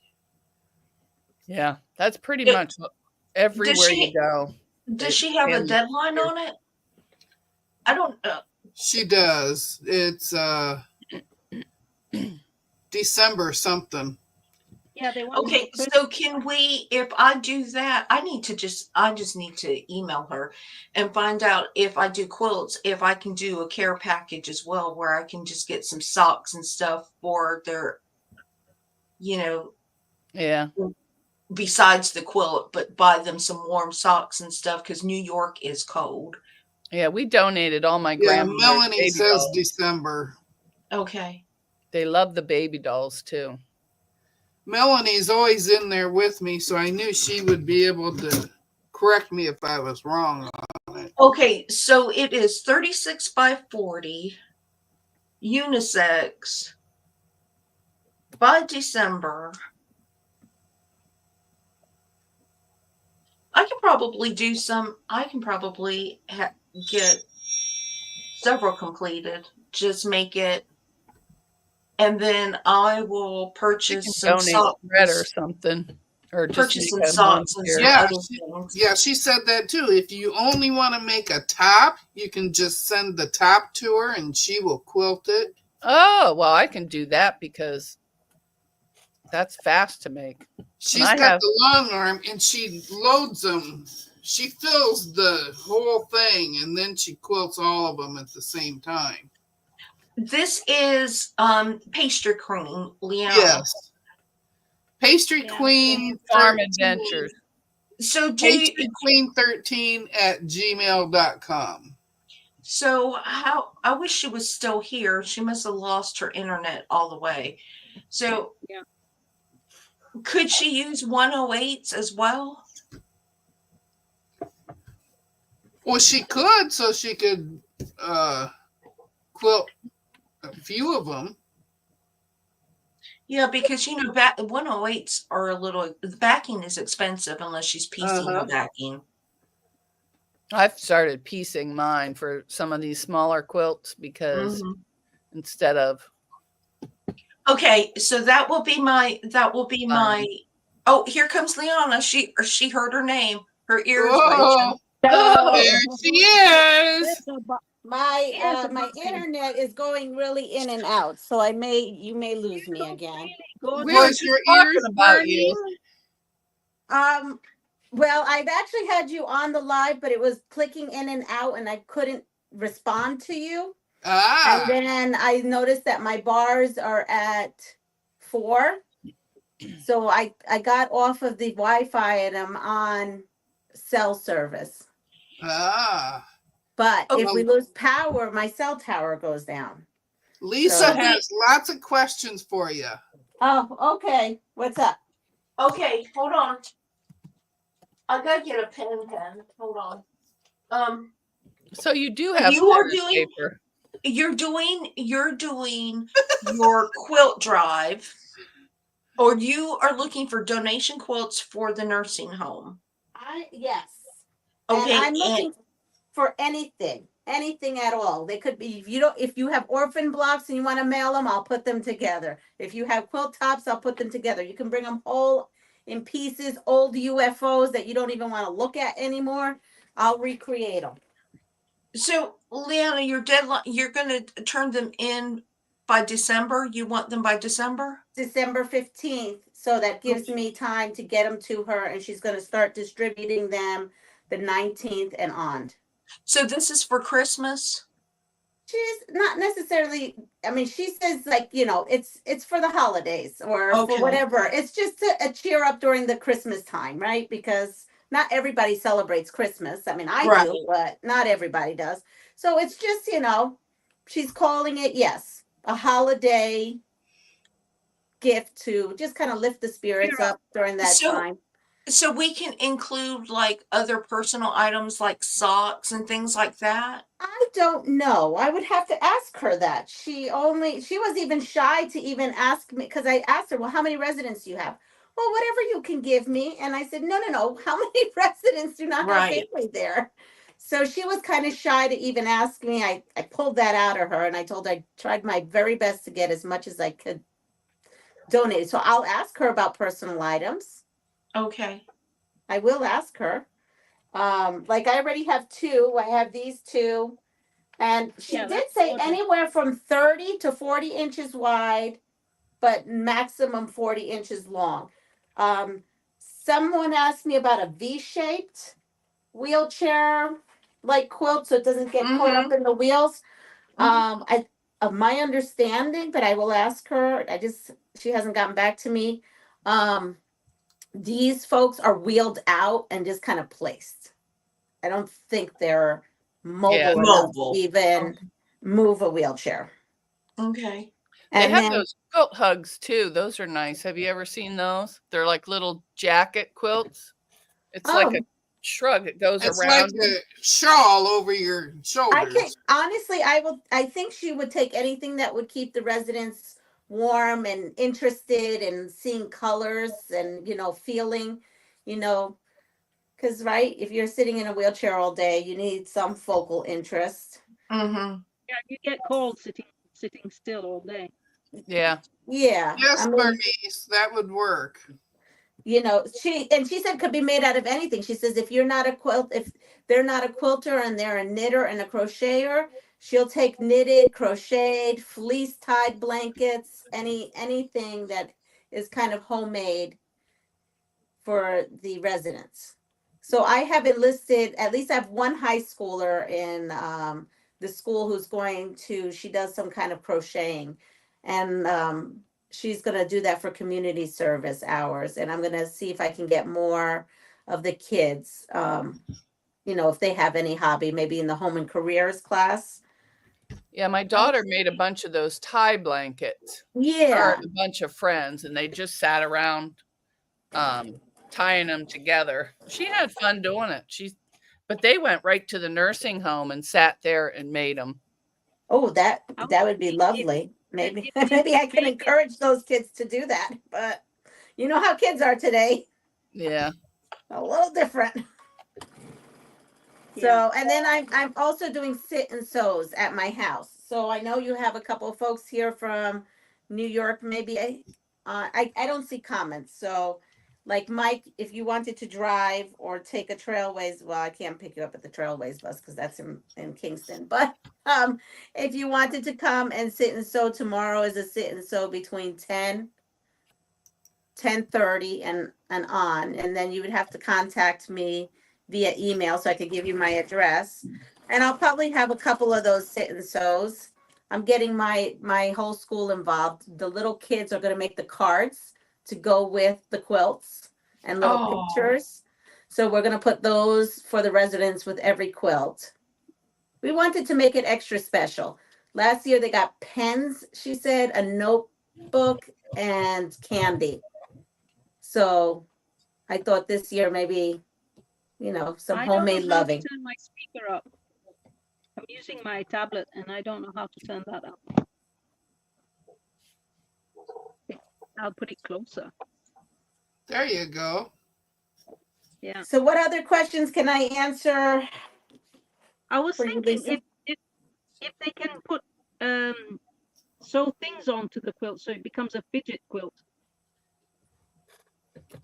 Speaker 1: Yeah, that's pretty
Speaker 2: Yeah.
Speaker 1: much everywhere you
Speaker 2: she-
Speaker 1: go.
Speaker 2: Does she have a
Speaker 1: family
Speaker 2: deadline on it? I don't know.
Speaker 4: She does. It's December something.
Speaker 3: Yeah, they want
Speaker 2: Okay, so can we, if I do that, I just need to email her and find out if I do quilts, if I can do a care package as well, where I can just get some socks and stuff for their,
Speaker 1: Yeah.
Speaker 2: besides the quilt, but buy them some warm socks and stuff because New York is cold.
Speaker 1: Yeah, we donated all my
Speaker 4: Yeah,
Speaker 1: grandmother's
Speaker 4: Melanie
Speaker 1: baby
Speaker 4: says
Speaker 1: dolls.
Speaker 4: December.
Speaker 2: Okay.
Speaker 1: They love the baby dolls too.
Speaker 4: Melanie's always in there with me, so I knew she would be able to correct me if I was wrong on it.
Speaker 2: Okay, so it is 36 by 40, unisex, by December. I can probably get several completed. Just make it, and then I will
Speaker 1: You
Speaker 2: purchase
Speaker 1: can
Speaker 2: some
Speaker 1: donate
Speaker 2: socks.
Speaker 1: bread or something, or just
Speaker 2: Purchase
Speaker 1: make
Speaker 2: some
Speaker 1: a
Speaker 2: socks and some
Speaker 1: volunteer.
Speaker 2: other things.
Speaker 4: Yeah, she said that too. If you only want to make a top, you can just send the top to her and she will quilt it.
Speaker 1: Oh, well, I can do that because that's fast to make.
Speaker 4: She's
Speaker 1: I
Speaker 4: got
Speaker 1: have-
Speaker 4: the long arm and she loads them. She fills the whole thing and then she quilts all of them at the same time.
Speaker 2: This is pastry cream, Leon.
Speaker 4: Yes. Pastry
Speaker 3: Yeah.
Speaker 4: Queen
Speaker 1: Farm
Speaker 4: 13.
Speaker 1: Adventures.
Speaker 2: So
Speaker 4: Pastry Queen 13 at gmail.com.
Speaker 2: So I wish she was still here. She must have lost her internet all the way. So
Speaker 3: Yeah.
Speaker 2: could she use 108s as well?
Speaker 4: Well, she could, so she could quilt a few of them.
Speaker 2: Yeah, because 108s are the backing is expensive unless she's piecing the backing.
Speaker 1: I've started piecing mine for some of these smaller quilts because
Speaker 2: Mhm.
Speaker 1: instead of
Speaker 2: Okay, so that will be my oh, here comes Liana. She heard her name. Her ears
Speaker 4: Oh, there she is.
Speaker 5: My my internet is going really in and out, so you may lose me again.
Speaker 4: Was your
Speaker 1: talking
Speaker 4: ears
Speaker 1: about
Speaker 4: burning?
Speaker 1: you.
Speaker 5: Well, I've actually had you on the live, but it was clicking in and out, and I couldn't respond to you.
Speaker 4: Ah,
Speaker 5: And then I noticed that my bars are at 4. So I got off of the Wi-Fi and I'm on cell service.
Speaker 4: ah.
Speaker 5: But if
Speaker 2: Okay.
Speaker 5: we lose power, my cell tower goes down.
Speaker 4: Lisa
Speaker 5: So-
Speaker 4: has lots of questions for you.
Speaker 5: Oh, okay. What's up?
Speaker 2: Okay, hold on. I gotta get a pen. Hold on.
Speaker 1: So you do have
Speaker 2: You are
Speaker 1: Irish
Speaker 2: doing-
Speaker 1: paper.
Speaker 2: You're doing your quilt drive, or you are looking for donation quilts for the nursing home.
Speaker 5: Yes.
Speaker 2: Okay,
Speaker 5: And I'm looking for anything at all. They could be, if you have orphan blocks and you want to mail them, I'll put them together. If you have quilt tops, I'll put them together. You can bring them whole in pieces, old UFOs that you don't even want to look at anymore. I'll recreate them.
Speaker 2: so Leanna, your deadline, you're gonna turn them in by December. You want them by December?
Speaker 5: December 15th. So that gives me time to get them to her, and she's going to start distributing them the 19th and on.
Speaker 2: So this is for Christmas?
Speaker 5: She's not necessarily, I mean, she says it's for the holidays or
Speaker 2: Okay.
Speaker 5: for whatever. It's just a cheer up during the Christmas time, right? Because not everybody celebrates Christmas. I mean, I
Speaker 2: Right.
Speaker 5: do, but not everybody does. So it's just, she's calling it, yes, a holiday gift to just kind of lift the spirits up during that time.
Speaker 2: So we can include like other personal items like socks and things like that?
Speaker 5: I don't know. I would have to ask her that. She was even shy to even ask me, because I asked her, well, how many residents do you have? well, whatever you can give me. And I said, no. How many residents do not have
Speaker 2: Right.
Speaker 5: family there? So she was kind of shy to even ask me. I pulled that out of her and I told her I tried my very best to get as much as I could donated. So I'll ask her about personal items.
Speaker 2: Okay.
Speaker 5: I will ask her. Like I already have two. I have these two. And she
Speaker 3: Yeah,
Speaker 5: did
Speaker 3: that's
Speaker 5: say
Speaker 3: gorgeous.
Speaker 5: anywhere from 30 to 40 inches wide, but maximum 40 inches long. Someone asked me about a V-shaped wheelchair like quilt so it doesn't get caught up in the wheels. I of my understanding, but I will ask her. She hasn't gotten back to me. Um, these folks are wheeled out and just kind of placed. I don't think they're
Speaker 1: Yeah.
Speaker 5: mobile enough to
Speaker 2: Mobile.
Speaker 5: even move a wheelchair.
Speaker 2: Okay.
Speaker 1: They
Speaker 5: And
Speaker 1: have
Speaker 5: then
Speaker 1: those quilt hugs too. Those are nice. Have you ever seen those? They're like little jacket quilts. It's like a
Speaker 5: oh,
Speaker 1: shrug. It goes
Speaker 4: It's like
Speaker 1: around.
Speaker 4: a shawl over your
Speaker 5: I can
Speaker 4: shoulders.
Speaker 5: honestly, I think she would take anything that would keep the residents warm and interested in seeing colors and feeling, you know, because right, if you're sitting in a wheelchair all day, you need some focal interest.
Speaker 2: Mm-hmm.
Speaker 3: Yeah, you get cold sitting still all day.
Speaker 1: Yeah.
Speaker 5: Yeah, I
Speaker 4: Yes,
Speaker 5: mean,
Speaker 4: Bernice, that would work.
Speaker 5: she said could be made out of anything. She says if they're not a quilter and they're a knitter and a crocheter, she'll take knitted, crocheted, fleece tied blankets, anything that is kind of homemade for the residents. So I have enlisted, at least I have one high schooler in the school she does some kind of crocheting. And she's going to do that for community service hours. And I'm going to see if I can get more of the kids, if they have any hobby, maybe in the home and careers class.
Speaker 1: Yeah. My daughter made a bunch of those tie blankets. Her
Speaker 5: Yeah.
Speaker 1: and a bunch of friends, and they just sat around tying them together. She had fun doing it. But they went right to the nursing home and sat there and made them.
Speaker 5: Oh, that
Speaker 3: I was
Speaker 5: that would be
Speaker 3: thinking
Speaker 5: lovely. Maybe
Speaker 3: if they
Speaker 5: maybe I can
Speaker 3: make it,
Speaker 5: encourage those kids to do that. But you know how kids are today.
Speaker 1: Yeah.
Speaker 5: A little different.
Speaker 3: yeah.
Speaker 5: So, and then I'm also doing sit and sews at my house. So I know you have a couple of folks here from New York. Maybe I don't see comments. So, like Mike, if you wanted to drive or take a Trailways, well, I can't pick you up at the Trailways bus because that's in Kingston. But if you wanted to come and sit and sew, tomorrow is a sit and sew between 10:30 and on, and then you would have to contact me via email so I could give you my address. And I'll probably have a couple of those sit and sews. I'm getting my whole school involved. The little kids are going to make the cards to go with the quilts and little
Speaker 2: Oh.
Speaker 5: pictures. So we're going to put those for the residents with every quilt. We wanted to make it extra special. Last year they got pens, she said, a notebook, and candy. So I thought this year maybe, some
Speaker 3: I don't
Speaker 5: homemade
Speaker 3: know how to
Speaker 5: loving.
Speaker 3: turn my speaker up. I'm using my tablet and I don't know how to turn that up. I'll put it closer.
Speaker 4: There you go.
Speaker 3: Yeah.
Speaker 5: So what other questions can I answer?
Speaker 3: I was
Speaker 5: For you,
Speaker 3: thinking
Speaker 5: Lisa?
Speaker 3: if they can put sew things onto the quilt so it becomes a fidget quilt.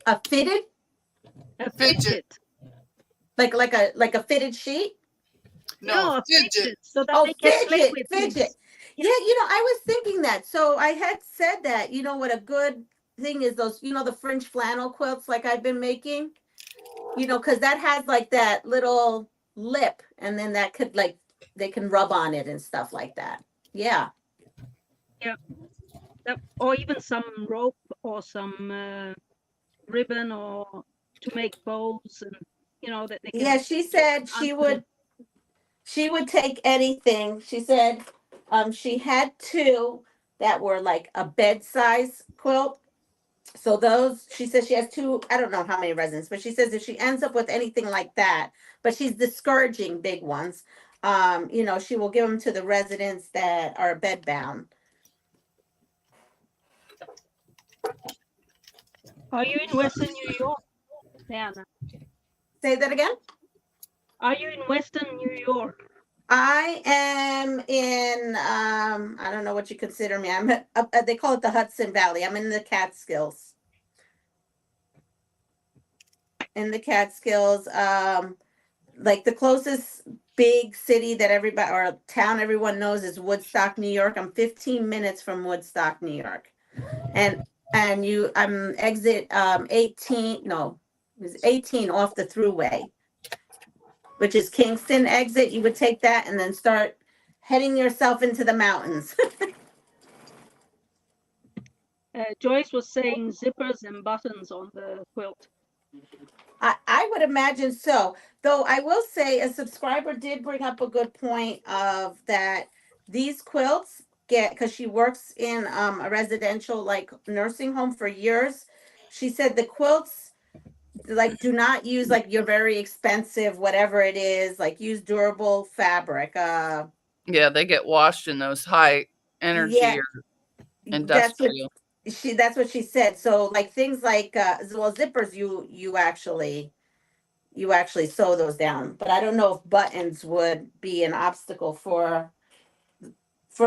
Speaker 5: A fitted,
Speaker 3: A
Speaker 4: Fidget.
Speaker 3: fidget.
Speaker 5: like a fitted sheet?
Speaker 3: No, a
Speaker 4: fidget.
Speaker 3: fidget. So that
Speaker 5: Oh,
Speaker 3: they can play
Speaker 5: fidget,
Speaker 3: with
Speaker 5: fidget.
Speaker 3: things.
Speaker 5: Yeah, I was thinking that. So I had said that, what a good thing is those, the French flannel quilts like I've been making, because that has like that little lip and then that could they can rub on it and stuff like that. Yeah.
Speaker 3: Or even some rope or some ribbon or to make bows and that they can.
Speaker 5: Yeah, she said she would take anything. She said she had two that were like a bed size quilt. So those, she says she has two, I don't know how many residents, but she says if she ends up with anything like that, but she's discouraging big ones, she will give them to the residents that are bed bound.
Speaker 3: Are you in Western New York, Diana?
Speaker 5: Say that again.
Speaker 3: Are you in Western New York?
Speaker 5: I am in, I don't know what you consider me. I'm up, they call it the Hudson Valley. I'm in the Catskills. In the Catskills, like the closest big city that everybody or town everyone knows is Woodstock, New York. I'm 15 minutes from Woodstock, New York. And I'm exit 18, no, it was 18 off the thruway, which is Kingston exit. You would take that and then start heading yourself into the mountains.
Speaker 3: Joyce was saying zippers and buttons on the quilt.
Speaker 5: I would imagine so. Though I will say a subscriber did bring up a good point of that these quilts get, because she works in a residential like nursing home for years. She said the quilts like do not use like your very expensive whatever it is, like use durable fabric.
Speaker 1: Yeah, they get washed in those high energy
Speaker 5: Yeah,
Speaker 1: or
Speaker 5: that's what
Speaker 1: industrial.
Speaker 5: that's what she said. So like things like well zippers you actually sew those down. But I don't know if buttons would be an obstacle for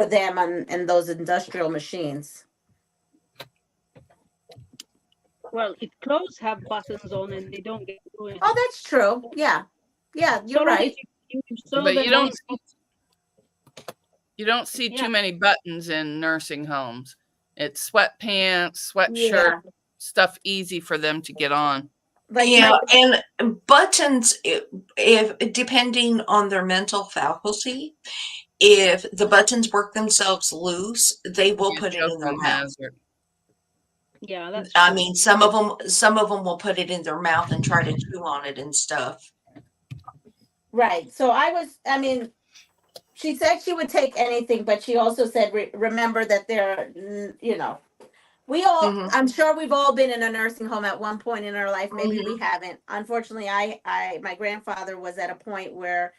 Speaker 5: them and those industrial machines.
Speaker 3: Well, if clothes have buttons on and they don't get ruined.
Speaker 5: Oh, that's true. Yeah. Yeah,
Speaker 3: So
Speaker 5: you're
Speaker 3: long as
Speaker 5: right.
Speaker 3: you sew
Speaker 1: But
Speaker 3: them on.
Speaker 1: you don't see
Speaker 3: Yeah.
Speaker 1: too many buttons in nursing homes. It's sweatpants,
Speaker 5: Yeah.
Speaker 1: sweatshirt, stuff easy for them to get on.
Speaker 5: Like
Speaker 2: Yeah, and buttons, if depending on their mental faculty, if the buttons work themselves loose, they will
Speaker 1: Be a
Speaker 2: put it in their
Speaker 1: choking
Speaker 2: mouth.
Speaker 1: hazard.
Speaker 3: Yeah, that's
Speaker 2: I
Speaker 3: true.
Speaker 2: mean, some of them will put it in their mouth and try to chew on it and stuff.
Speaker 5: right. So I mean, she said she would take anything, but she also said remember that you know, we all,
Speaker 2: Mhm.
Speaker 5: I'm sure we've all been in a nursing home at one point in our life. Maybe we
Speaker 2: Mhm.
Speaker 5: haven't. Unfortunately, my grandfather was at a point where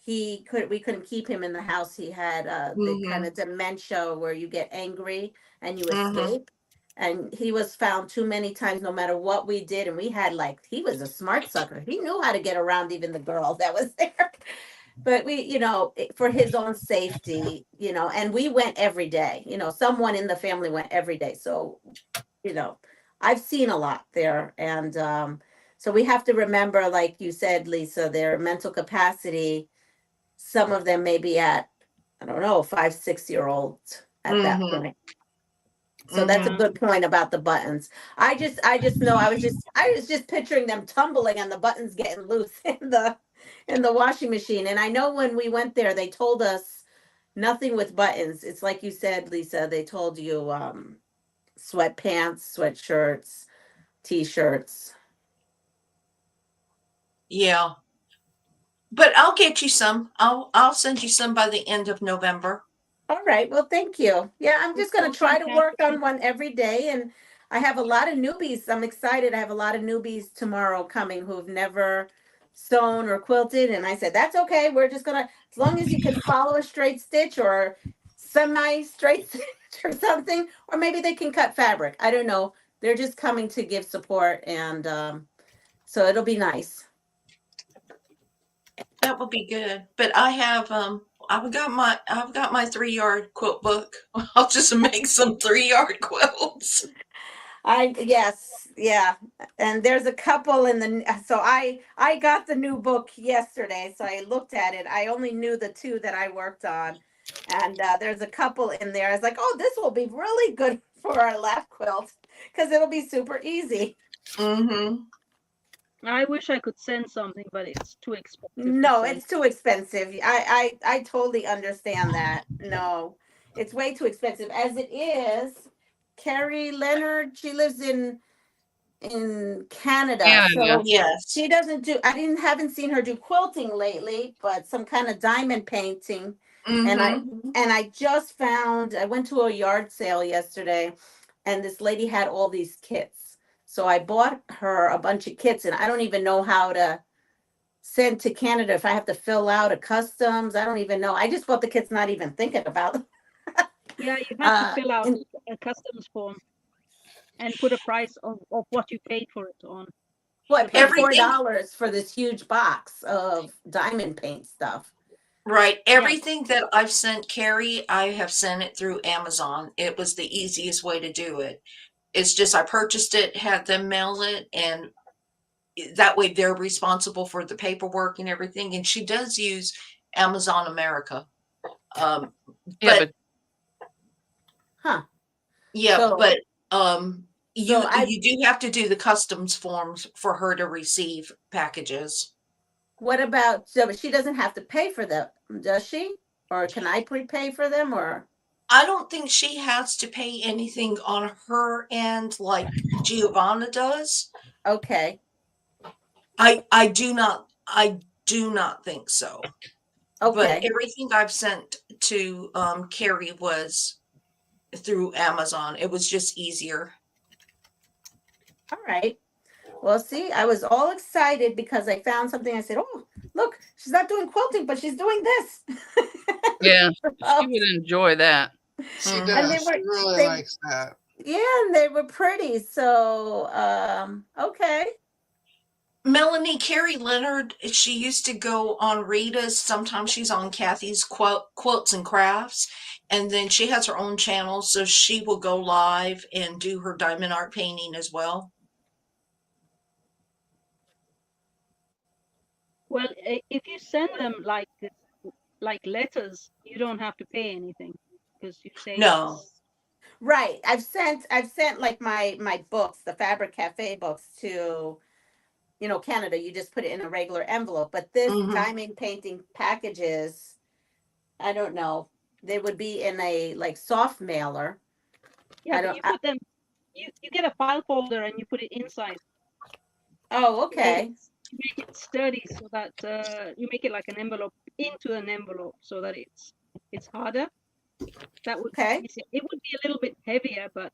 Speaker 5: we couldn't keep him in the house. He had the kind
Speaker 2: Mhm.
Speaker 5: of dementia where you get angry and you
Speaker 2: Mhm.
Speaker 5: escape. And he was found too many times, no matter what we did. And we had like, he was a smart sucker. He knew how to get around even the girl that was there. But we, for his own safety, and we went every day, someone in the family went every day. So, you know, I've seen a lot there. And so we have to remember, like you said, Lisa, their mental capacity, some of them may be at, I don't know, 5, 6 year olds at that
Speaker 2: Mhm.
Speaker 5: point. So that's a
Speaker 3: Yeah.
Speaker 5: good point about the buttons. I just know I was just picturing them tumbling and the buttons getting loose in the washing machine. And I know when we went there, they told us nothing with buttons. It's like you said, Lisa, they told you sweatpants, sweatshirts, t-shirts.
Speaker 2: Yeah. But I'll get you some. I'll send you some by the end of November.
Speaker 5: All right. Well, thank you. Yeah, I'm just going to
Speaker 3: So
Speaker 5: try to work
Speaker 3: fantastic.
Speaker 5: on one every day. And I have a lot of newbies. I'm excited. I have a lot of newbies tomorrow coming who've never sewn or quilted. And I said, that's okay. We're just going to, as long as you can follow a straight stitch or semi straight stitch or something, or maybe they can cut fabric. I don't know. They're just coming to give support. And so it'll be nice.
Speaker 2: That would be good. But I've got my 3 yard quilt book. I'll just make some 3 yard quilts.
Speaker 5: Yes, yeah. And there's a couple in the, so I got the new book yesterday, so I looked at it. I only knew the two that I worked on. And there's a couple in there. I was like, oh, this will be really good for our lap quilt because it'll be super easy.
Speaker 2: Mm-hmm.
Speaker 3: I wish I could send something, but it's too expensive.
Speaker 5: No, it's too expensive. I totally understand that. No, it's way too expensive. As it is, Carrie Leonard, she lives in Canada.
Speaker 1: Canada.
Speaker 5: So
Speaker 2: Yes.
Speaker 5: she doesn't do, haven't seen her do quilting lately, but some kind of diamond painting. And
Speaker 2: Mm-hmm.
Speaker 5: I just found, I went to a yard sale yesterday and this lady had all these kits. So I bought her a bunch of kits and I don't even know how to send to Canada if I have to fill out a customs. I don't even know. I just bought the kits not even thinking about.
Speaker 3: Yeah, you have to fill out
Speaker 5: and
Speaker 3: a customs form. and put a price of what you paid for it on.
Speaker 5: Well, I
Speaker 3: the
Speaker 5: paid
Speaker 2: Everything-
Speaker 5: $4 for this huge box of diamond paint stuff.
Speaker 2: Right. Everything that I've sent Carrie, I have sent it through Amazon. It was the easiest way to do it. It's just I purchased it, had them mail it, and that way they're responsible for the paperwork and everything. And she does use Amazon America.
Speaker 1: Yeah,
Speaker 2: but
Speaker 5: Huh.
Speaker 2: yeah,
Speaker 5: So-
Speaker 2: but
Speaker 5: So
Speaker 2: you do have to do the customs forms for her to receive packages.
Speaker 5: What about, so she doesn't have to pay for them, does she? Or can I prepay for them, or?
Speaker 2: I don't think she has to pay anything on her end like Giovanna does.
Speaker 5: Okay,
Speaker 2: I do not think so. But
Speaker 5: okay,
Speaker 2: everything I've sent to Carrie was through Amazon. It was just easier.
Speaker 5: all right. Well, see, I was all excited because I found something. I said, oh, look, she's not doing quilting, but she's doing this.
Speaker 1: yeah,
Speaker 5: Oh,
Speaker 1: she would enjoy that.
Speaker 4: She
Speaker 2: Mhm.
Speaker 4: does.
Speaker 5: And they
Speaker 4: She
Speaker 5: were-
Speaker 4: really
Speaker 5: they-
Speaker 4: likes that.
Speaker 5: yeah, and they were pretty. So, okay.
Speaker 2: Melanie Carrie Leonard, she used to go on Rita's. Sometimes she's on Kathy's Quilts and Crafts. And then she has her own channel, so she will go live and do her diamond art painting as well.
Speaker 3: Well, if you send them like letters, you don't have to pay anything because you say
Speaker 2: No.
Speaker 3: it's-
Speaker 5: Right. I've sent like my books, the Fabric Cafe books to, Canada. You just put it in a regular envelope. But this
Speaker 2: Mhm.
Speaker 5: diamond painting packages, I don't know. They would be in a like soft mailer.
Speaker 3: yeah,
Speaker 5: I
Speaker 3: but
Speaker 5: don't-
Speaker 3: you put them. You get a file folder and you put it inside.
Speaker 5: Oh, okay.
Speaker 3: You make it sturdy so that you make it like an envelope into an envelope so that it's harder. That would
Speaker 5: Okay.
Speaker 3: it would be a little bit heavier, but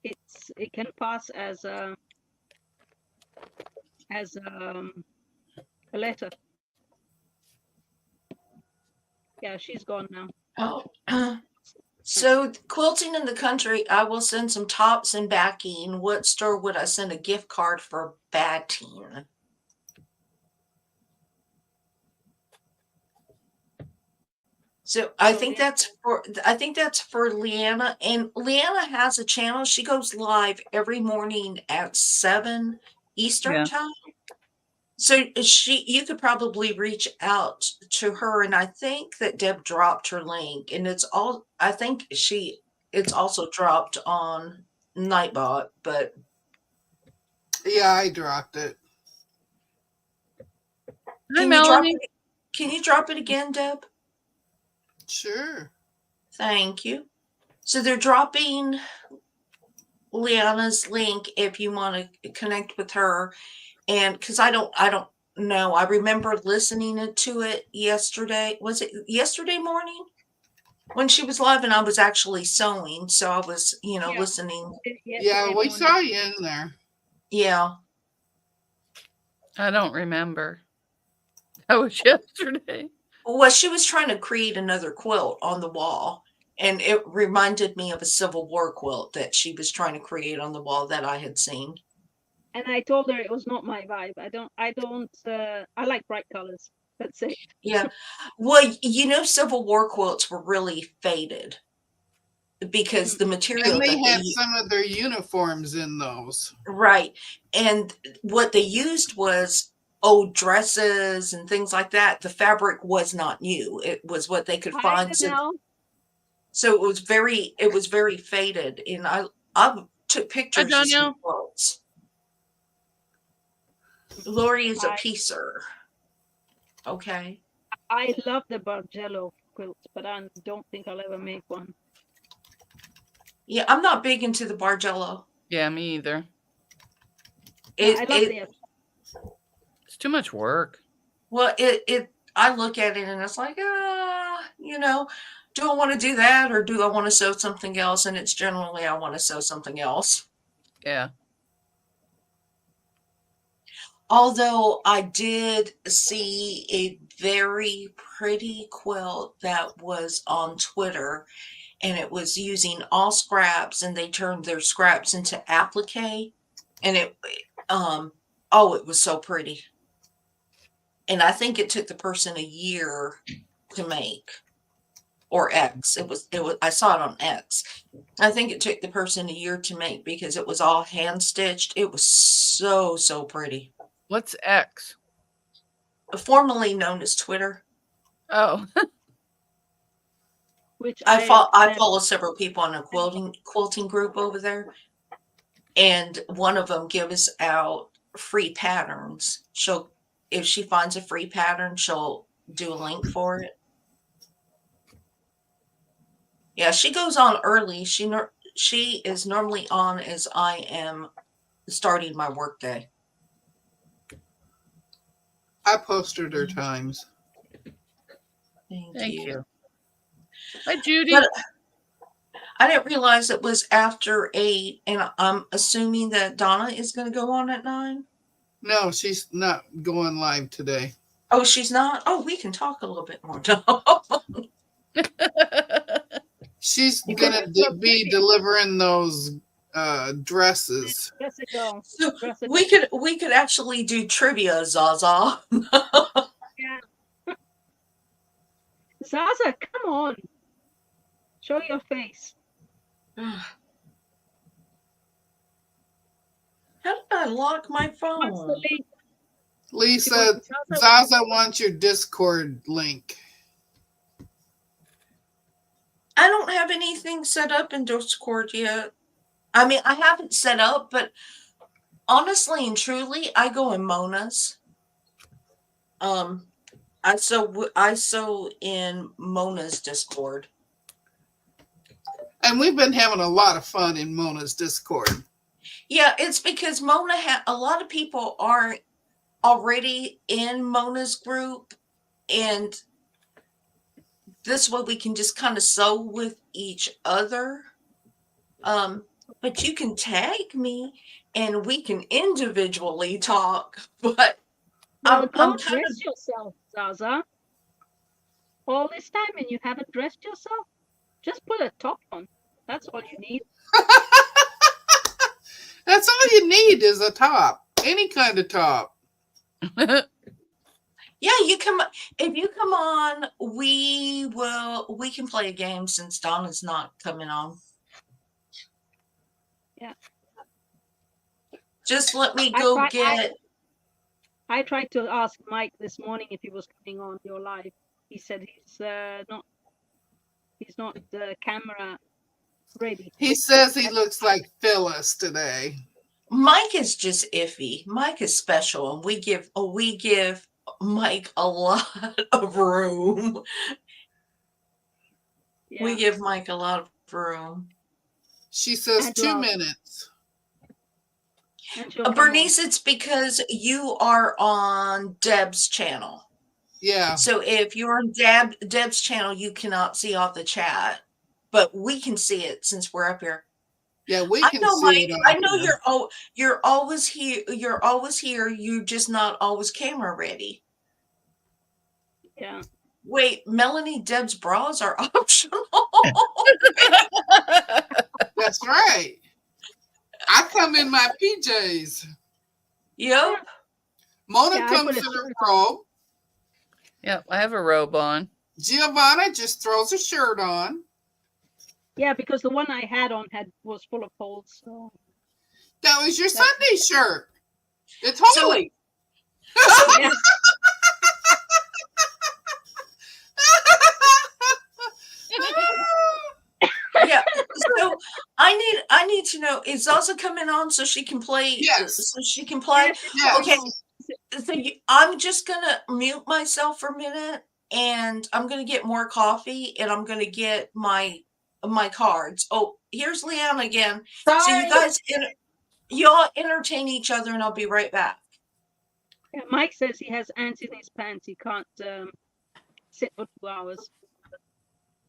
Speaker 3: it can pass as a letter. Yeah, she's gone now.
Speaker 2: Oh. So quilting in the country, I will send some tops and backing. What store would I send a gift card for batting? So I think that's for Leanna, and Leanna has a channel. She goes live every morning at 7 Eastern
Speaker 1: Yeah.
Speaker 2: time. So you could probably reach out to her, and I think that Deb dropped her link, and it's also dropped on Nightbot, but
Speaker 4: Yeah, I dropped it.
Speaker 1: Hi, Melanie.
Speaker 2: Can you drop it again, Deb?
Speaker 4: Sure.
Speaker 2: Thank you. So they're dropping Liana's link if you want to connect with her. And because I don't know. I remember listening to it yesterday. Was it yesterday morning when she was live and I was actually sewing? So I was,
Speaker 3: Yeah.
Speaker 2: listening.
Speaker 4: Yeah, we saw you in there.
Speaker 2: Yeah.
Speaker 1: I don't remember. That was yesterday.
Speaker 2: Well, she was trying to create another quilt on the wall. And it reminded me of a Civil War quilt that she was trying to create on the wall that I had seen.
Speaker 3: And I told her it was not my vibe. I like bright colors. That's it.
Speaker 2: Yeah. Well, Civil War quilts were really faded because the material
Speaker 4: And they
Speaker 2: that
Speaker 4: had
Speaker 2: used,
Speaker 4: some of their uniforms in those.
Speaker 2: right. And what they used was old dresses and things like that. The fabric was not new. It was what they could
Speaker 3: Hi,
Speaker 2: find.
Speaker 3: Danelle.
Speaker 2: So it was very faded. And I took pictures of some
Speaker 1: Danielle.
Speaker 2: quilts. Lori is a
Speaker 3: Hi.
Speaker 2: piecer. Okay.
Speaker 3: I love the Bargello quilts, but I don't think I'll ever make one.
Speaker 2: Yeah, I'm not big into the Bargello.
Speaker 1: Yeah, me either.
Speaker 2: It,
Speaker 3: I love
Speaker 2: it,
Speaker 1: It's too much work.
Speaker 2: Well, I look at it and it's like, do I want to do that or do I want to sew something else? And it's generally, I want to sew something else.
Speaker 1: Yeah.
Speaker 2: Although I did see a very pretty quilt that was on Twitter, and it was using all scraps, and they turned their scraps into applique, and it was so pretty. And I think it took the person a year to make, or X. It was I saw it on X. I think it took the person a year to make because it was all hand stitched. It was so pretty.
Speaker 1: What's X?
Speaker 2: Formerly known as Twitter.
Speaker 1: Oh,
Speaker 3: Which
Speaker 2: I follow several people in a quilting group over there, and one of them gives out free patterns. If she finds a free pattern, she'll do a link for it. Yeah, she goes on early. She is normally on as I am starting my workday.
Speaker 4: I posted her times.
Speaker 1: thank you. Hi, Judy.
Speaker 2: But I didn't realize it was after 8, and I'm assuming that Donna is going to go on at 9.
Speaker 4: No, she's not going live today.
Speaker 2: Oh, she's not? Oh, we can talk a little bit more.
Speaker 4: She's going to be delivering those dresses.
Speaker 3: Jessica,
Speaker 2: So we could actually do trivia, Zaza.
Speaker 3: yeah. Zaza, come on. Show your face.
Speaker 2: How did I lock my
Speaker 3: What's the
Speaker 2: phone?
Speaker 3: link?
Speaker 4: Lisa, Zaza wants your Discord link.
Speaker 2: I don't have anything set up in Discord yet. I mean, I haven't set up, but honestly and truly, I go in Mona's. I sew in Mona's Discord.
Speaker 4: And we've been having a lot of fun in Mona's Discord.
Speaker 2: Yeah, it's because Mona a lot of people are already in Mona's group, and this way we can just kind of sew with each other. But you can tag me and we can individually talk, but
Speaker 3: Well,
Speaker 2: I'm
Speaker 3: don't dress yourself, Zaza. All this time and you haven't dressed yourself? Just put a top on. That's all you need.
Speaker 4: That's all you need is a top. Any kind of top.
Speaker 2: yeah, if you come on, we can play a game since Donna's not coming on.
Speaker 3: Yeah.
Speaker 2: Just let me go
Speaker 3: I tried to ask Mike this morning if he was coming on your live. He said he's not camera ready.
Speaker 4: He says he looks like Phyllis today.
Speaker 2: Mike is just iffy. Mike is special, and we give Mike a lot of room.
Speaker 3: Yeah.
Speaker 2: We give Mike a lot of room.
Speaker 4: She says
Speaker 3: And
Speaker 4: 2
Speaker 3: love.
Speaker 4: minutes.
Speaker 2: Bernice, it's because you are on Deb's channel.
Speaker 4: Yeah.
Speaker 2: So if you're on Deb's channel, you cannot see off the chat, but we can see it since we're up here.
Speaker 4: Yeah, we can see
Speaker 2: Mike,
Speaker 4: it.
Speaker 2: I know you're always here. You're always here. You're just not always camera ready.
Speaker 3: Yeah.
Speaker 2: Wait, Melanie, Deb's bras are optional.
Speaker 4: That's right. I come in my PJs.
Speaker 2: Yep.
Speaker 4: Mona
Speaker 3: Yeah,
Speaker 4: comes in her robe.
Speaker 1: Yep, I have a robe on.
Speaker 4: Giovanna just throws a shirt on.
Speaker 3: Yeah, because the one I had on was full of holes. So.
Speaker 4: That was your Sunday shirt. It's holy.
Speaker 3: Yeah.
Speaker 2: Yeah. So I need to know, is Zaza coming on so she can play?
Speaker 4: Yes.
Speaker 2: So she can play.
Speaker 4: Yes.
Speaker 2: Okay. So I'm just gonna mute myself for a minute, and I'm gonna get more coffee, and I'm gonna get my cards. Oh, here's Leanne again.
Speaker 5: Sorry.
Speaker 2: So you guys, you all entertain each other, and I'll be right back.
Speaker 3: Yeah, Mike says he has ants in his pants. He can't sit for 2 hours.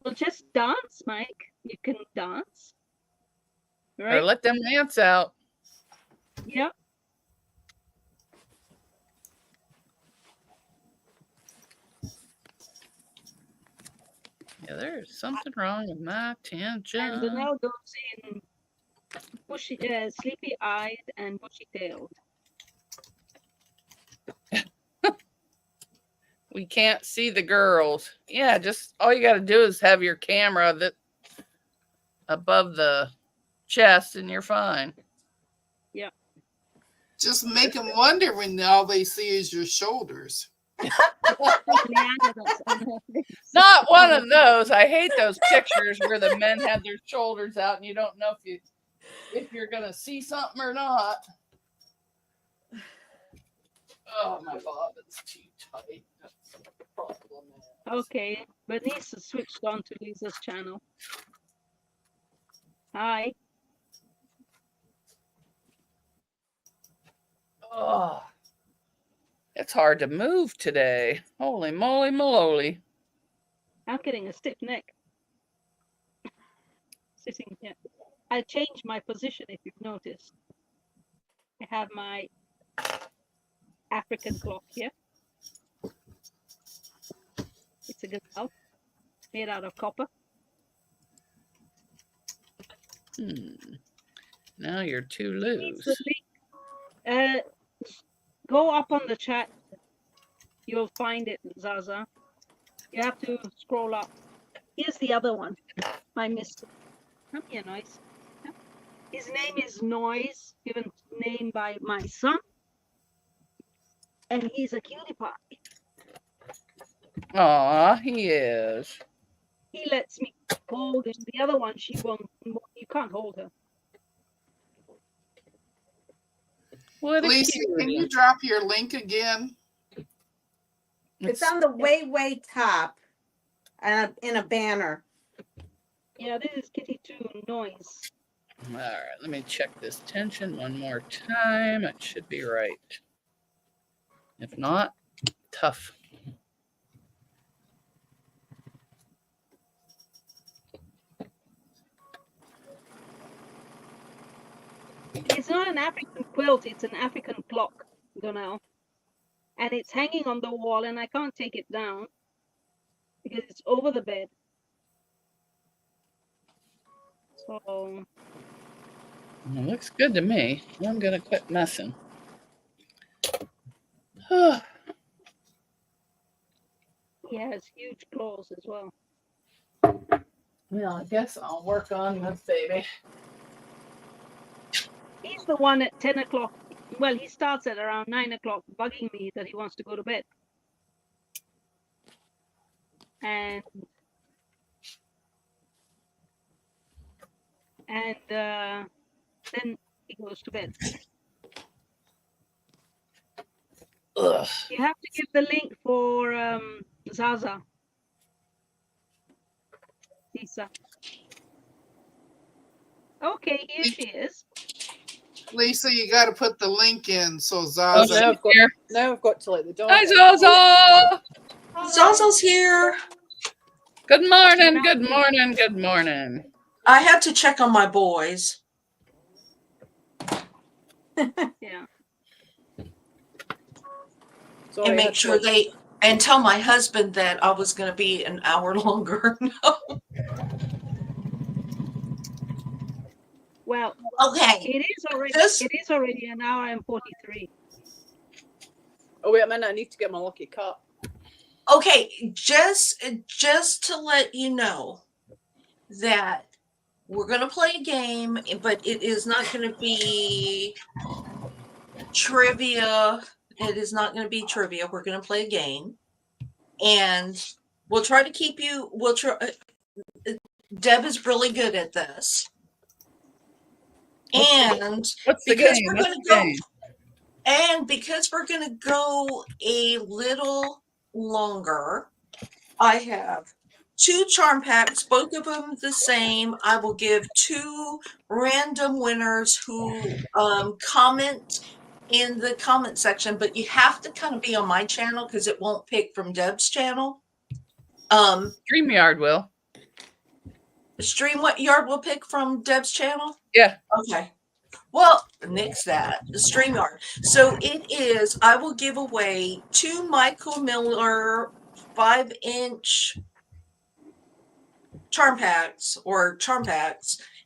Speaker 3: Well, just dance, Mike. You can dance.
Speaker 1: Or
Speaker 3: Right?
Speaker 1: let them ants out.
Speaker 3: Yeah.
Speaker 1: Yeah, There's something wrong with my
Speaker 3: And
Speaker 1: tension.
Speaker 3: Donnell goes in bushy, sleepy-eyed and bushy-tailed.
Speaker 1: We can't see the girls. Yeah, just all you got to do is have your camera that above the chest and you're fine.
Speaker 4: Just make them wonder when all they see is your shoulders.
Speaker 3: Leanna does on her face.
Speaker 1: Not one of those. I hate those pictures where the men have their shoulders out and you don't know if you're gonna see something or not. Oh my God, it's too tight. That's the problem.
Speaker 3: Okay, Bernice has switched on to Lisa's channel. Hi.
Speaker 1: Oh, it's hard to move today. Holy moly maloli.
Speaker 3: I'm getting a stiff neck. Sitting here. I changed my position if you've noticed. I have my African clock here. It's a gazelle made out of copper.
Speaker 1: Now you're too
Speaker 3: Needs the
Speaker 1: loose.
Speaker 3: link. Go up on the chat. You'll find it, Zaza. You have to scroll up. Here's the other one. I missed it. Come here, Noise. His name is Noise, given name by my son. And he's a cutie pie.
Speaker 1: Aw, he is.
Speaker 3: He lets me hold him. The other one, she won't. You can't hold her.
Speaker 1: What a
Speaker 4: Lisa, can
Speaker 1: cutie.
Speaker 4: you drop your link again?
Speaker 5: It's on the way top and in a banner.
Speaker 3: Yeah, this is Kitty 2 Noise.
Speaker 1: All right, let me check this tension one more time. It should be right. If not, tough.
Speaker 3: It's not an African quilt, it's an African clock, Donnell. And it's hanging on the wall, and I can't take it down because it's over the bed. So,
Speaker 1: It looks good to me. I'm gonna quit messing.
Speaker 3: he has huge claws as well.
Speaker 1: Well, I guess I'll work on this baby.
Speaker 3: He's the one at 10 o'clock. Well, he starts at around 9 o'clock bugging me that he wants to go to bed. And then he goes to bed.
Speaker 1: Ugh.
Speaker 3: You have to give the link for Zaza. Lisa. Okay, here she is.
Speaker 4: Lisa, you got to put the link in so
Speaker 1: Oh,
Speaker 4: Zaza.
Speaker 1: she's
Speaker 6: I've got-
Speaker 1: here.
Speaker 6: Now I've got to let the dog.
Speaker 1: Hi,
Speaker 6: out.
Speaker 1: Zaza.
Speaker 2: Zaza's here.
Speaker 1: Good morning. Good morning. Good morning.
Speaker 2: I had to check on my boys
Speaker 3: Yeah.
Speaker 6: Sorry,
Speaker 2: and
Speaker 6: I
Speaker 2: make
Speaker 6: had
Speaker 2: sure
Speaker 6: to-
Speaker 2: and tell my husband that I was going to be an hour longer.
Speaker 3: Well,
Speaker 2: Okay.
Speaker 3: it is already an hour and 43.
Speaker 6: Oh wait a minute! I need to get my lucky cut.
Speaker 2: Okay, just to let you know that we're going to play a game, but it is not going to be trivia. It is not going to be trivia. We're going to play a game, and we'll try to keep you. We'll try. Deb is really good at this, and
Speaker 1: What's the
Speaker 2: because
Speaker 1: game?
Speaker 2: we're
Speaker 1: What's
Speaker 2: going to
Speaker 1: the
Speaker 2: go,
Speaker 1: game?
Speaker 2: and because we're going to go a little longer, I have 2 charm packs, both of them the same. I will give 2 random winners who comment in the comment section, but you have to kind of be on my channel because it won't pick from Deb's channel.
Speaker 1: StreamYard will.
Speaker 2: StreamYard will pick from Deb's channel?
Speaker 1: Yeah.
Speaker 2: Okay. Well, nix that. The StreamYard. So it is, I will give away 2 Michael Miller 5-inch charm packs,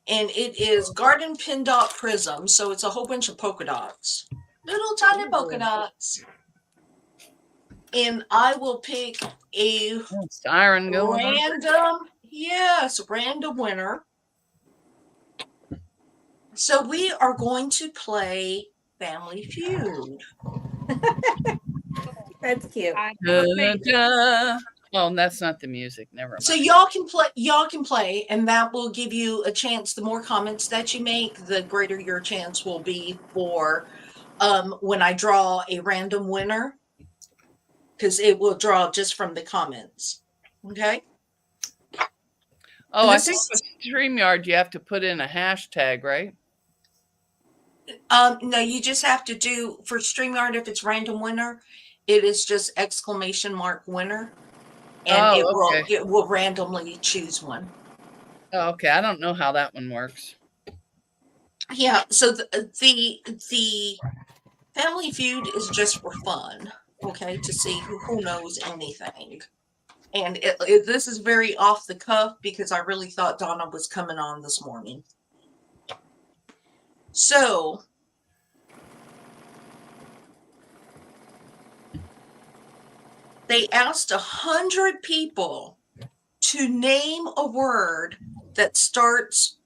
Speaker 2: and it is Garden Pin Dot Prism. So it's a whole bunch of polka dots, little tiny polka dots. And I will pick a
Speaker 1: Siren going on.
Speaker 2: random winner. So we are going to play Family Feud.
Speaker 5: That's cute.
Speaker 1: Oh, that's not the music. Never mind.
Speaker 2: So y'all can play, and that will give you a chance. The more comments that you make, the greater your chance will be for when I draw a random winner, because it will draw just from the comments. Okay.
Speaker 1: Oh, I think with StreamYard you have to put in a hashtag, right?
Speaker 2: No, you just have to do for StreamYard, if it's random winner, it is just @ winner. And it will randomly choose one.
Speaker 1: Oh, okay. I don't know how that one works.
Speaker 2: Yeah, so the Family Feud is just for fun, okay, to see who knows anything. And this is very off the cuff because I really thought Donna was coming on this morning. So they asked 100 people to name a word that starts,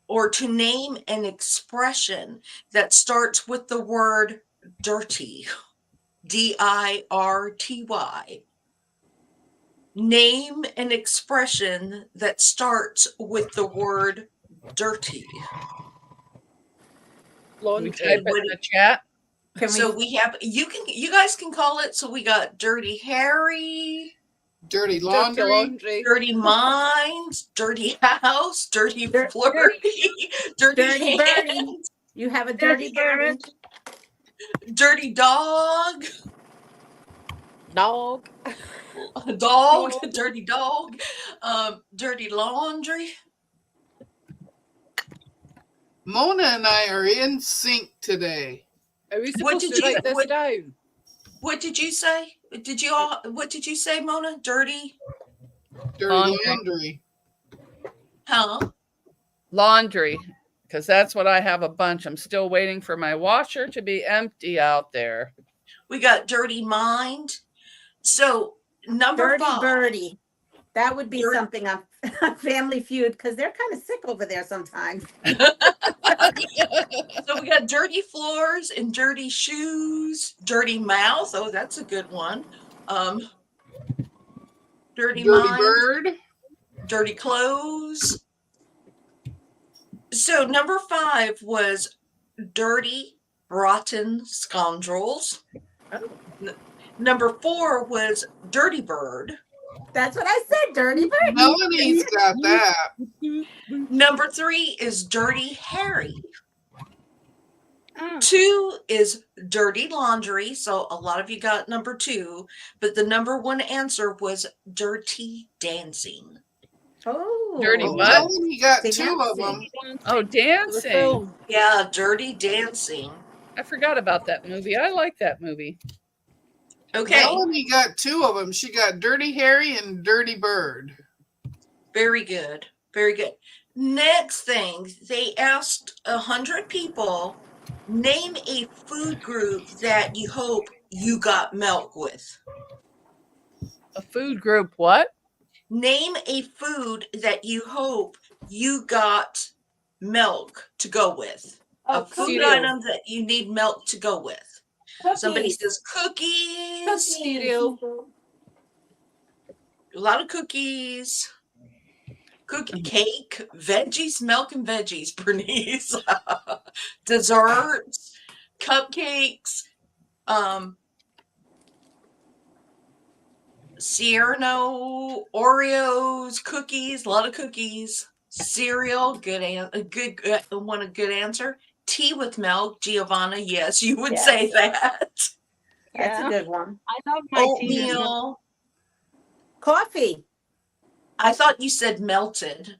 Speaker 2: or to name an expression that starts with the word dirty, DIRTY. Name an expression that starts with the word dirty.
Speaker 1: We type it in the chat.
Speaker 2: We have, you guys can call it. So we got Dirty Harry,
Speaker 4: Dirty laundry,
Speaker 2: dirty minds, dirty house, dirty flirty, dirty
Speaker 5: birdie. You have a dirty birdie.
Speaker 2: Dirty dog. Dirty dog, dirty laundry.
Speaker 4: Mona and I are in sync today.
Speaker 7: Are we supposed to write this down?
Speaker 2: What did you say? What did you say, Mona? Dirty
Speaker 4: laundry.
Speaker 2: Huh?
Speaker 1: Laundry, because that's what I have a bunch. I'm still waiting for my washer to be empty out there.
Speaker 2: We got dirty mind. So number
Speaker 5: dirty
Speaker 2: 5.
Speaker 5: birdie. That would be something on Family Feud, because they're kind of sick over there sometimes.
Speaker 2: So we got dirty floors and dirty shoes, dirty mouth. Oh, that's a good one. Dirty mind,
Speaker 4: bird,
Speaker 2: dirty clothes. So number 5 was dirty, rotten scoundrels. Number 4 was dirty bird.
Speaker 5: That's what I said, dirty bird.
Speaker 4: Melanie's got that.
Speaker 2: Number 3 is dirty Harry. 2 is dirty laundry. So a lot of you got number 2, but the number 1 answer was dirty dancing.
Speaker 5: Oh,
Speaker 1: dirty what?
Speaker 4: Melanie got 2 of them.
Speaker 1: Oh, dancing.
Speaker 2: Yeah, dirty dancing.
Speaker 1: I forgot about that movie. I like that movie.
Speaker 2: Okay.
Speaker 4: Melanie got 2 of them. She got Dirty Harry and Dirty Bird.
Speaker 2: Very good. Very good. Next thing, they asked 100 people, name a food group that you hope you got milk with.
Speaker 1: A food group, what?
Speaker 2: Name a food that you hope you got milk to go with. A food item that you need milk to go with. Cookies. Somebody says cookies.
Speaker 7: Cereal.
Speaker 2: A lot of cookies. Cake, veggies, milk and veggies, Bernice. Desserts, cupcakes, Sierra, Oreos, cookies, a lot of cookies, cereal, good answer. Tea with milk, Giovanna, yes, you would say that.
Speaker 5: That's a good one.
Speaker 3: I love my tea.
Speaker 2: Oatmeal.
Speaker 5: Coffee.
Speaker 2: I thought you said melted.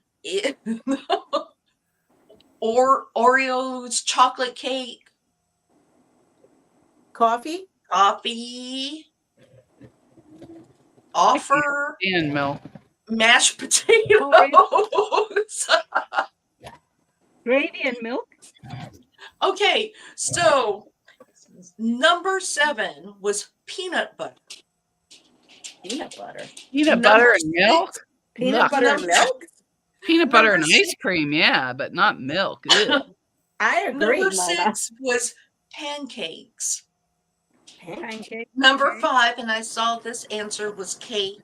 Speaker 2: Or Oreos, chocolate cake.
Speaker 5: Coffee.
Speaker 2: Offer.
Speaker 1: And milk.
Speaker 2: mashed potatoes.
Speaker 3: Gravy and milk.
Speaker 2: Okay, so number 7 was peanut butter.
Speaker 5: Peanut butter.
Speaker 1: Peanut butter
Speaker 2: Number
Speaker 1: and milk?
Speaker 2: 6
Speaker 5: Peanut
Speaker 1: Ugh.
Speaker 5: butter and
Speaker 2: Number-
Speaker 5: milk?
Speaker 1: Peanut butter and
Speaker 2: Number
Speaker 1: ice cream, yeah, but not milk. Ugh.
Speaker 5: I agree,
Speaker 2: Number
Speaker 5: Mona.
Speaker 2: 6 was pancakes.
Speaker 3: Pancake.
Speaker 2: Number
Speaker 3: Okay.
Speaker 2: 5, and I saw this answer, was cake.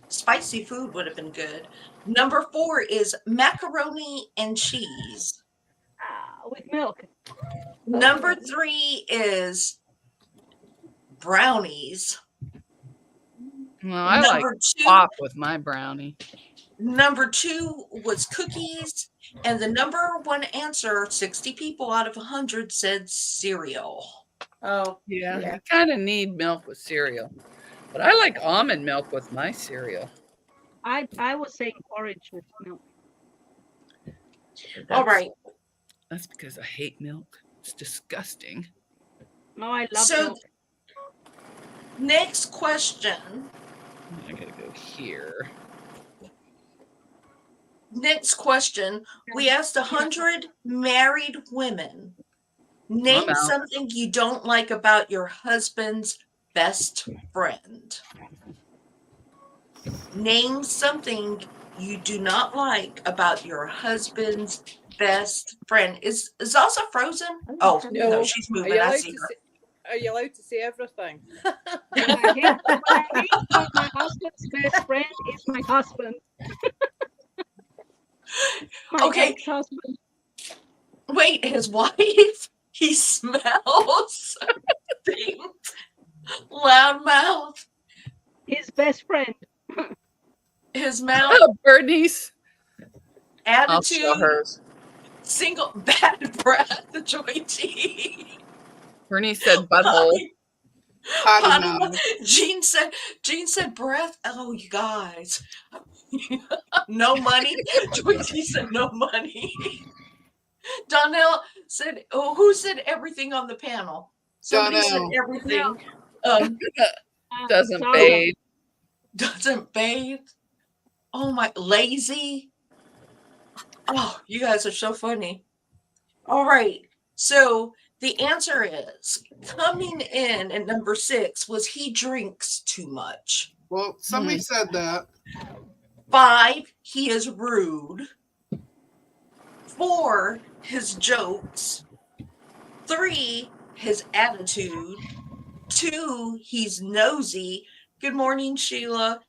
Speaker 2: Spicy food would have been good. Number 4 is macaroni and cheese.
Speaker 3: With milk.
Speaker 2: Number 3 is brownies.
Speaker 1: Well, I like
Speaker 2: Number 2
Speaker 1: pop with my brownie.
Speaker 2: Number 2 was cookies. And the number 1 answer, 60 people out of 100 said cereal.
Speaker 5: Oh,
Speaker 1: Yeah,
Speaker 5: Yeah.
Speaker 1: you kind of need milk with cereal. But I like almond milk with my cereal.
Speaker 3: I was saying porridge with milk.
Speaker 2: All right.
Speaker 1: That's because I hate milk. It's disgusting.
Speaker 3: No, I love
Speaker 2: So
Speaker 3: milk.
Speaker 2: next question.
Speaker 1: I gotta go here.
Speaker 2: Next question. We asked 100 married women. Name
Speaker 1: I'm out.
Speaker 2: something you don't like about your husband's best friend. Name something you do not like about your husband's best friend. Is also Frozen? Oh, no,
Speaker 7: No.
Speaker 2: she's
Speaker 7: Are
Speaker 2: moving.
Speaker 7: you
Speaker 2: I
Speaker 7: allowed
Speaker 2: see
Speaker 7: to
Speaker 2: her.
Speaker 7: say, are you allowed to say everything?
Speaker 3: What I hate about my husband's best friend is my husband. My
Speaker 2: Okay.
Speaker 3: ex-husband.
Speaker 2: Wait, his wife? He smells. Loud mouth.
Speaker 3: His best friend.
Speaker 2: His mouth.
Speaker 1: Oh, Bernice. I'll show
Speaker 2: Attitude.
Speaker 1: hers.
Speaker 2: Single bad breath. Joy T.
Speaker 1: Bernice said butthole.
Speaker 4: Potty mouth.
Speaker 2: Jean said breath. Oh, you guys. No money. Joy T said no money. Donnell said, oh, who said everything on the panel? Somebody said
Speaker 4: Donnell.
Speaker 2: everything.
Speaker 1: Doesn't
Speaker 3: Sorry.
Speaker 1: bathe.
Speaker 2: Doesn't bathe. Oh my, lazy. Oh, you guys are so funny. All right. So the answer is coming in at number 6 was he drinks too much.
Speaker 4: Well, somebody said that.
Speaker 2: 5, he is rude. 4, his jokes. 3, his attitude. 2, he's nosy. Good morning, Sheila.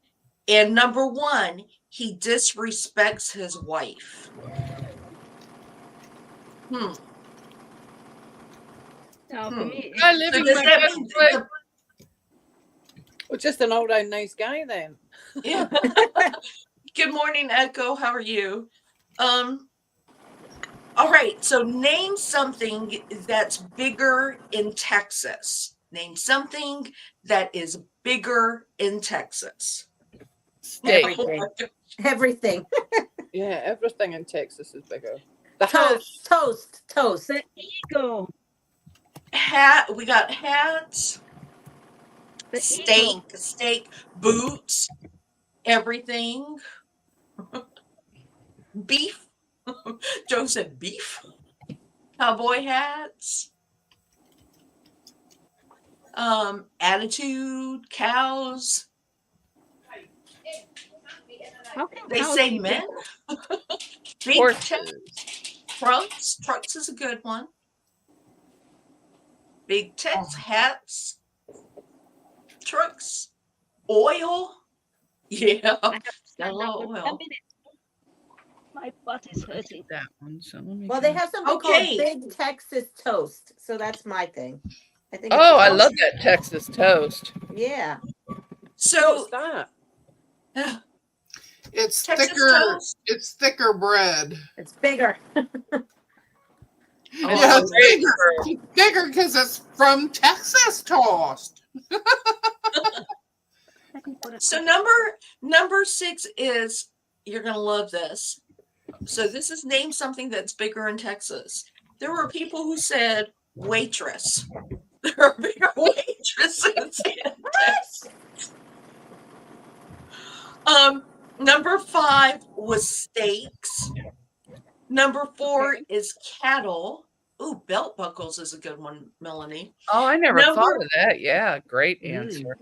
Speaker 2: And number 1, he disrespects his wife.
Speaker 3: Now, for me,
Speaker 1: I
Speaker 3: it's
Speaker 1: live
Speaker 2: So
Speaker 1: in
Speaker 2: does
Speaker 1: my
Speaker 2: that
Speaker 1: best
Speaker 2: mean
Speaker 1: friend.
Speaker 7: Well, just an all-round nice guy then.
Speaker 2: Yeah. Good morning, Echo. How are you? All right. So name something that's bigger in Texas. Name something that is bigger in Texas.
Speaker 1: Steak.
Speaker 5: everything. Everything.
Speaker 7: Yeah, everything in Texas is bigger. The hats.
Speaker 5: Toast.
Speaker 3: the ego.
Speaker 2: Hat. We got hats,
Speaker 3: The
Speaker 2: steak,
Speaker 3: ego.
Speaker 2: boots, everything. Beef. Joe said beef. Cowboy hats. Attitude, cows.
Speaker 3: How can
Speaker 2: They
Speaker 3: cows
Speaker 2: say
Speaker 3: be
Speaker 2: men.
Speaker 3: bigger?
Speaker 2: Big
Speaker 1: Horses.
Speaker 2: trucks. Trucks is a good one. Big techs, hats, trucks, oil. Yeah.
Speaker 3: I have to stand
Speaker 2: Hello,
Speaker 3: up for 10
Speaker 2: well.
Speaker 3: minutes. My butt is hurting.
Speaker 1: That one. So let me
Speaker 5: Well, they
Speaker 1: go.
Speaker 5: have something
Speaker 2: Okay.
Speaker 5: called Big Texas Toast. So that's my thing. I think.
Speaker 1: Oh, I
Speaker 5: it's-
Speaker 1: love that Texas toast.
Speaker 5: Yeah.
Speaker 2: So
Speaker 7: What's that?
Speaker 4: It's
Speaker 2: Texas
Speaker 4: thicker.
Speaker 2: toast.
Speaker 4: It's thicker bread.
Speaker 5: It's bigger.
Speaker 4: Yeah,
Speaker 1: Oh,
Speaker 4: it's bigger. It's bigger because it's from Texas toast.
Speaker 3: Let me put it-
Speaker 2: So number 6 is, you're gonna love this. So this is name something that's bigger in Texas. There were people who said waitress. There are bigger waitresses in Texas. Number 5 was steaks. Number 4
Speaker 3: Okay.
Speaker 2: is cattle. Ooh, belt buckles is a good one, Melanie.
Speaker 1: Oh, I never thought
Speaker 2: Number
Speaker 1: of that. Yeah, great answer.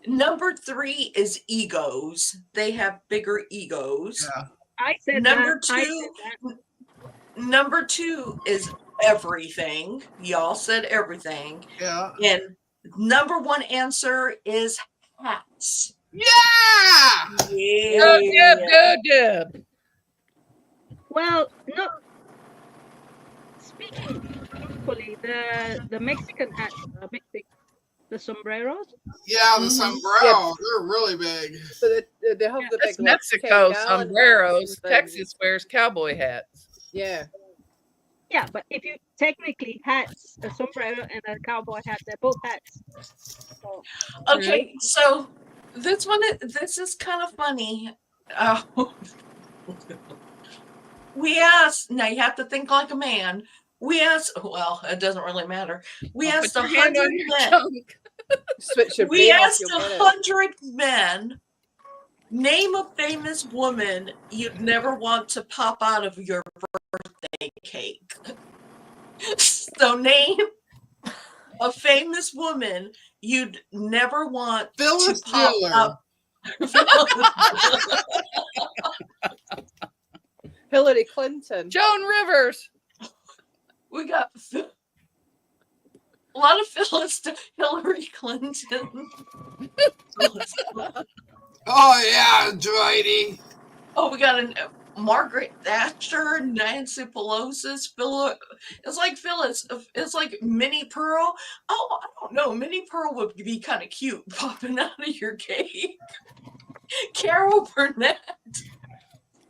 Speaker 2: number 3 is egos. They have bigger egos.
Speaker 1: Yeah.
Speaker 3: I said
Speaker 2: Number
Speaker 3: that. I
Speaker 2: 2
Speaker 3: said that.
Speaker 2: number 2 is everything. Y'all said everything.
Speaker 4: Yeah.
Speaker 2: And number 1 answer is hats.
Speaker 4: Yeah.
Speaker 1: Go,
Speaker 2: Yeah.
Speaker 1: Deb, go, Deb.
Speaker 3: Well, no. Speaking truthfully, the Mexican hats are big. The sombreros.
Speaker 4: Yeah, the
Speaker 2: Mhm.
Speaker 4: sombrero. They're really big.
Speaker 7: But they have the
Speaker 1: That's
Speaker 7: big like
Speaker 1: Mexico
Speaker 7: Ken Gallon
Speaker 1: sombreros.
Speaker 7: hats and things.
Speaker 1: Texas wears cowboy hats.
Speaker 7: Yeah.
Speaker 3: Yeah, but if you technically hats, a sombrero and a cowboy hat, they're both hats. So,
Speaker 2: Okay, so this is kind of funny. We asked, now you have to think like a man. We asked, well, it doesn't really matter. We
Speaker 1: I'll
Speaker 2: asked
Speaker 1: put your hand
Speaker 2: 100
Speaker 1: on your
Speaker 2: men.
Speaker 1: junk.
Speaker 7: Switch your
Speaker 2: We
Speaker 7: brain off,
Speaker 2: asked
Speaker 7: you'll get it.
Speaker 2: 100 men, name a famous woman you'd never want to pop out of your birthday cake. So name a famous woman you'd never want
Speaker 4: Phyllis
Speaker 2: to pop
Speaker 4: Diller.
Speaker 2: out.
Speaker 7: Hillary Clinton.
Speaker 1: Joan Rivers.
Speaker 2: We got a lot of Phyllis to Hillary Clinton.
Speaker 4: Oh yeah, Dwighty.
Speaker 2: Oh, we got Margaret Thatcher, Nancy Pelosi's It's like Phyllis. It's like Minnie Pearl. Oh, I don't know. Minnie Pearl would be kind of cute popping out of your cake. Carol Burnett.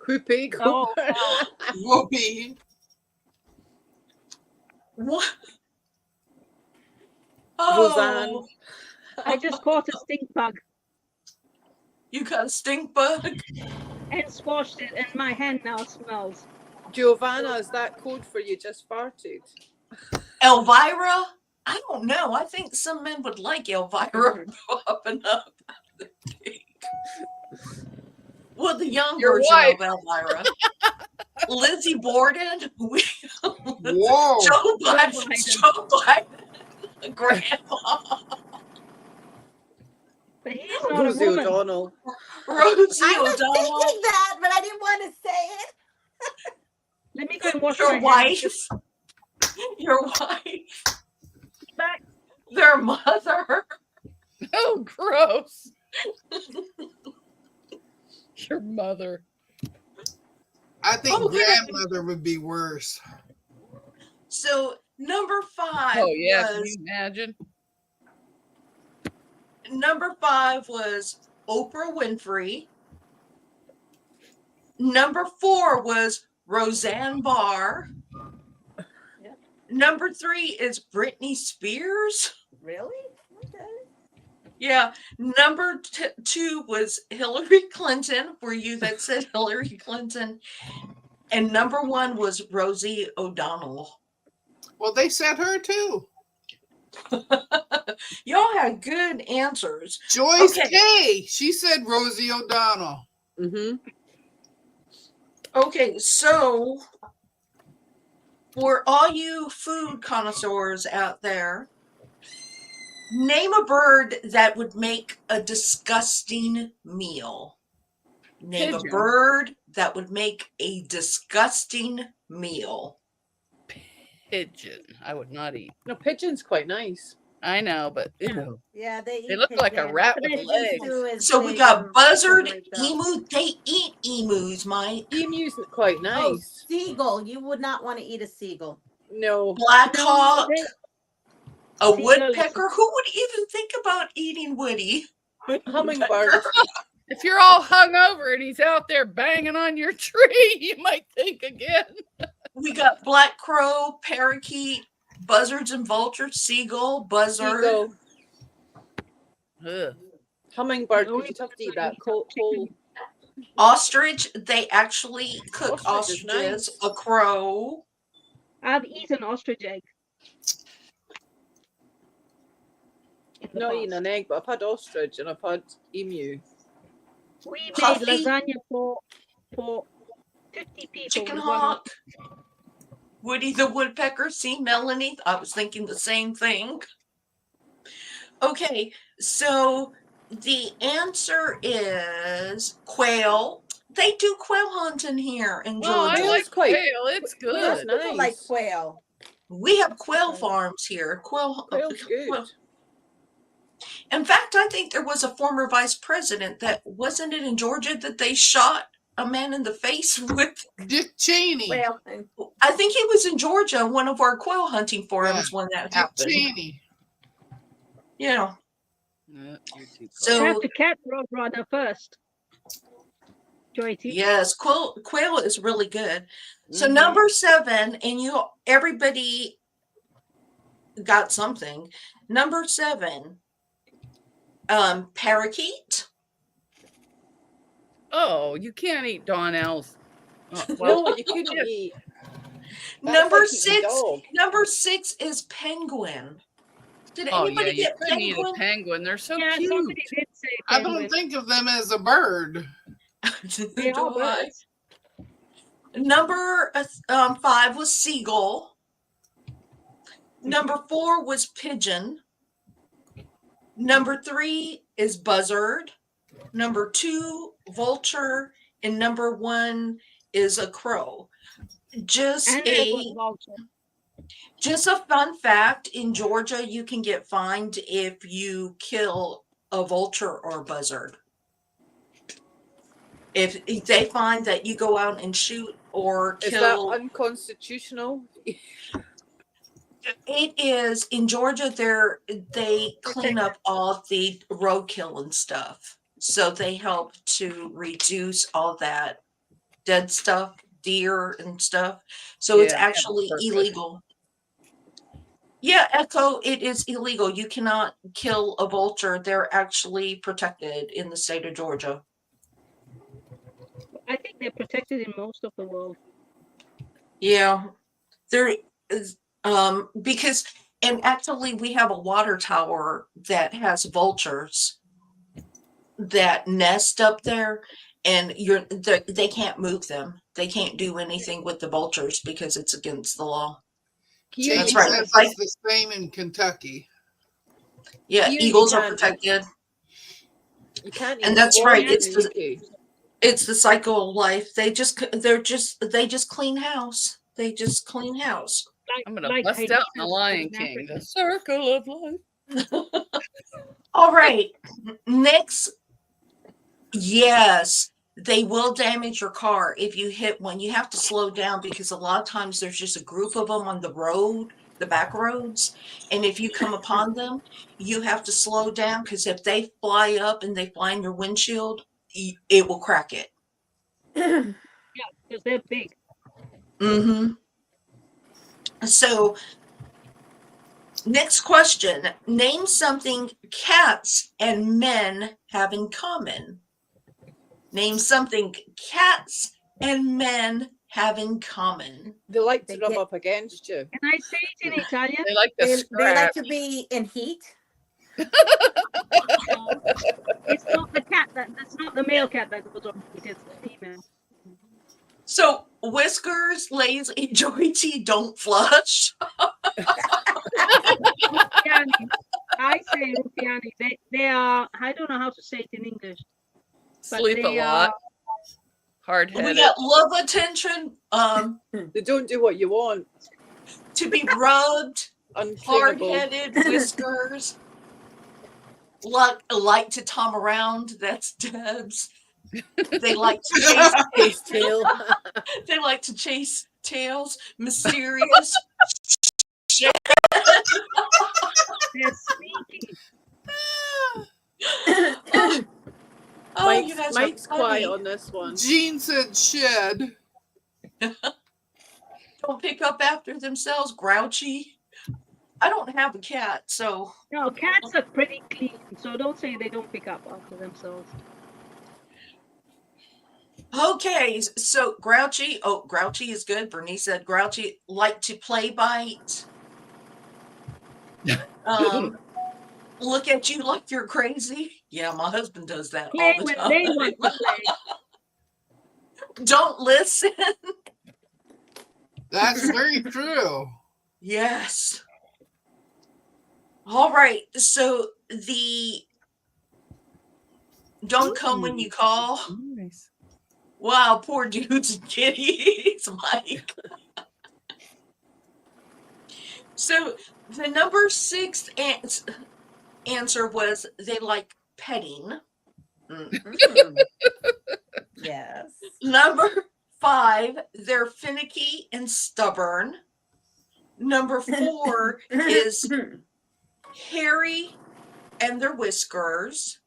Speaker 7: Whoopi.
Speaker 3: oh, wow.
Speaker 4: Whoopi.
Speaker 2: What?
Speaker 7: Roseanne.
Speaker 2: Oh,
Speaker 3: I just caught a stink bug
Speaker 2: you got a stink bug.
Speaker 3: and squashed it, and my hand now smells.
Speaker 7: Giovanna, is that code for you just farted?
Speaker 2: Elvira. I don't know. I think some men would like Elvira popping up. Well, the young
Speaker 1: Your
Speaker 2: version
Speaker 1: wife.
Speaker 2: of Elvira. Lizzie Borden.
Speaker 4: Whoa.
Speaker 2: Joe Biden.
Speaker 3: Biden.
Speaker 2: Joe Biden. Grandma.
Speaker 3: But he's not a
Speaker 7: Rosie
Speaker 3: woman.
Speaker 7: O'Donnell.
Speaker 2: Rosie
Speaker 5: I was
Speaker 2: O'Donnell.
Speaker 5: thinking that, but I didn't want to say it.
Speaker 3: Let me go and wash
Speaker 2: Your
Speaker 3: my hands.
Speaker 2: wife. Your wife.
Speaker 3: Back.
Speaker 2: Their mother.
Speaker 1: Oh, gross. Your mother.
Speaker 4: I think
Speaker 2: Okay.
Speaker 4: grandmother would be worse.
Speaker 2: So number 5
Speaker 1: Oh, yeah. Can
Speaker 2: was
Speaker 1: you imagine?
Speaker 2: number 5 was Oprah Winfrey. Number 4 was Roseanne Barr.
Speaker 3: Yep.
Speaker 2: Number 3 is Britney Spears.
Speaker 5: Really? Okay.
Speaker 2: Yeah. Number 2 was Hillary Clinton. Were you that said Hillary Clinton? And number 1 was Rosie O'Donnell.
Speaker 4: Well, they said her too.
Speaker 2: Y'all had good answers.
Speaker 4: Joyce
Speaker 2: Okay.
Speaker 4: K. She said Rosie O'Donnell.
Speaker 7: Mm-hmm.
Speaker 2: Okay, so for all you food connoisseurs out there, name a bird that would make a disgusting meal. Name
Speaker 1: Pigeon.
Speaker 2: a bird that would make a disgusting meal.
Speaker 1: Pigeon. I would not eat.
Speaker 7: No, pigeon's quite nice.
Speaker 1: I know, but ew.
Speaker 5: Yeah, they eat
Speaker 1: They look like a
Speaker 5: pigeon.
Speaker 1: rat with
Speaker 3: They
Speaker 1: legs.
Speaker 5: Too is
Speaker 2: So we
Speaker 5: big
Speaker 2: got
Speaker 5: and
Speaker 2: buzzard,
Speaker 5: stuff like that.
Speaker 2: emu. They eat emus, Mike.
Speaker 7: Emu's quite
Speaker 5: Oh,
Speaker 7: nice.
Speaker 5: seagull. You would not want to eat a seagull.
Speaker 7: No.
Speaker 2: Black
Speaker 3: No,
Speaker 2: hawk,
Speaker 3: they-
Speaker 2: a
Speaker 3: Seagull.
Speaker 2: woodpecker. Who would even think about eating Woody?
Speaker 7: Hummingbird.
Speaker 1: If you're all hung over and he's out there banging on your tree, you might think again.
Speaker 2: We got black crow, parakeet, buzzards and vultures, seagull, buzzard,
Speaker 7: Seagull.
Speaker 1: Ugh.
Speaker 7: Hummingbird,
Speaker 3: No,
Speaker 7: because you'd have to eat that whole.
Speaker 2: ostrich. They actually cook
Speaker 7: Ostrich is
Speaker 2: ostriches.
Speaker 7: nice.
Speaker 2: A crow.
Speaker 3: I've eaten ostrich egg. In the
Speaker 7: Not
Speaker 3: past.
Speaker 7: eating an egg, but I've had ostrich and I've had emu.
Speaker 3: We made
Speaker 2: Puffy,
Speaker 3: lasagna for 50 people.
Speaker 2: Chicken
Speaker 3: with one
Speaker 2: Hawk, Woody the Woodpecker. See, Melanie, I was thinking the same thing. Okay, so the answer is quail. They do quail hunting here in
Speaker 1: Oh, I
Speaker 2: Georgia.
Speaker 1: like
Speaker 7: quite-
Speaker 1: quail. It's
Speaker 7: Quail's
Speaker 1: good.
Speaker 5: People like
Speaker 7: nice.
Speaker 5: quail.
Speaker 2: We have quail
Speaker 7: Okay.
Speaker 2: farms here.
Speaker 7: Quail's good.
Speaker 2: In fact, I think there was a former vice president that wasn't it in Georgia that they shot a man in the face with.
Speaker 4: Dick Cheney.
Speaker 5: Quail. And
Speaker 2: I think he was in Georgia, one of our quail hunting forums when that
Speaker 4: Dick
Speaker 2: happened.
Speaker 4: Cheney.
Speaker 2: Yeah.
Speaker 1: You're too
Speaker 2: So-
Speaker 3: You have to cat runner first. Joyty.
Speaker 2: Yes, quail is really good. So
Speaker 1: Mhm.
Speaker 2: number 7, and everybody got something. Number 7, parakeet.
Speaker 1: Oh, you can't eat Donnell's. Oh,
Speaker 7: No, you couldn't eat. That's
Speaker 2: Number
Speaker 7: like eating
Speaker 2: 6,
Speaker 7: dog.
Speaker 2: number 6 is penguin. Did
Speaker 1: oh
Speaker 2: anybody
Speaker 1: yeah, you
Speaker 2: get
Speaker 1: couldn't eat a
Speaker 2: penguin?
Speaker 1: penguin. They're so
Speaker 3: Yeah,
Speaker 1: cute.
Speaker 3: somebody did say
Speaker 4: I
Speaker 3: penguin.
Speaker 4: don't think of them as a bird.
Speaker 3: They are
Speaker 2: Do I?
Speaker 3: birds.
Speaker 2: Number 5 was seagull. Number 4 was pigeon. Number 3 is buzzard. Number 2, vulture. And number 1 is a crow. Just
Speaker 3: And there was
Speaker 2: a
Speaker 3: vulture.
Speaker 2: fun fact, in Georgia, you can get fined if you kill a vulture or a buzzard. If they find that you go out and shoot or
Speaker 7: Is that
Speaker 2: kill,
Speaker 7: unconstitutional?
Speaker 2: it is in Georgia. They clean up all the roadkill and stuff, so they help to reduce all that dead stuff, deer and stuff. So it's
Speaker 1: Yeah, they have a
Speaker 2: actually
Speaker 1: purpose.
Speaker 2: illegal. Yeah, Echo, it is illegal. You cannot kill a vulture. They're actually protected in the state of Georgia.
Speaker 3: I think they're protected in most of the world.
Speaker 2: Yeah, there is because and actually we have a water tower that has vultures that nest up there, and they can't move them. They can't do anything with the vultures because it's against the law.
Speaker 7: Here
Speaker 2: That's
Speaker 7: you
Speaker 2: right.
Speaker 7: can-
Speaker 2: It's like,
Speaker 4: It's the same in Kentucky.
Speaker 2: yeah,
Speaker 7: Here you
Speaker 2: eagles are
Speaker 7: can't-
Speaker 2: protected.
Speaker 7: You can't
Speaker 2: And
Speaker 7: eat
Speaker 2: that's
Speaker 7: swans
Speaker 2: right,
Speaker 7: in
Speaker 2: it's
Speaker 7: the
Speaker 2: the-
Speaker 7: UK.
Speaker 2: It's the cycle of life. They just clean house. They just clean house.
Speaker 1: I'm gonna bust out in the Lion King. The circle of life.
Speaker 2: All right. Next. Yes, they will damage your car if you hit one. You have to slow down because a lot of times there's just a group of them on the road, the back roads. And if you come upon them, you have to slow down because if they fly up and they fly in your windshield, it will crack it.
Speaker 3: Because they're big.
Speaker 2: Mm-hmm. So, next question. Name something cats and men have in common. Name something cats and men have in common.
Speaker 7: They like to
Speaker 5: They
Speaker 7: rub
Speaker 5: get-
Speaker 7: up against you.
Speaker 3: Can I say it in Italian?
Speaker 1: They like to
Speaker 5: they like
Speaker 1: scratch.
Speaker 5: to be in heat.
Speaker 3: No. It's not the cat that's not the male cat that goes on heat, it's the female.
Speaker 2: So, Whiskers, Lazy, Joy don't flush.
Speaker 3: Ruffiani. I say Ruffiani. They are, I don't know how to say it in English. But
Speaker 1: Sleep a
Speaker 3: they
Speaker 1: lot.
Speaker 3: are-
Speaker 1: Hard
Speaker 2: We
Speaker 1: headed.
Speaker 2: got love attention,
Speaker 7: They don't do what you want.
Speaker 2: to be rubbed,
Speaker 7: Uncleanable.
Speaker 2: hard-headed, whiskers. Like to tom around, that's Deb's. They like to chase
Speaker 7: His tail.
Speaker 2: They like to chase tails, mysterious.
Speaker 3: They're sneaky.
Speaker 2: Oh, you guys are
Speaker 7: Mike's quiet
Speaker 2: funny.
Speaker 7: on this one.
Speaker 4: Jean said shed.
Speaker 2: Don't pick up after themselves, grouchy. I don't have a cat, so
Speaker 3: No, cats are pretty clean, so don't say they don't pick up after themselves.
Speaker 2: okay. So grouchy. Oh, grouchy is good. Bernice said grouchy like to play bite. Look at you like you're crazy. Yeah, my husband does that
Speaker 3: Play
Speaker 2: all the
Speaker 3: when
Speaker 2: time.
Speaker 3: they want to play.
Speaker 2: Don't listen.
Speaker 4: That's very true.
Speaker 2: Yes. All right. So the don't come when you call.
Speaker 1: Nice.
Speaker 2: Wow, poor dudes and kitties, Mike. So the number 6 answer was they like petting.
Speaker 5: Mm. Yes.
Speaker 2: Number 5, they're finicky and stubborn. Number 4 is hairy and their whiskers.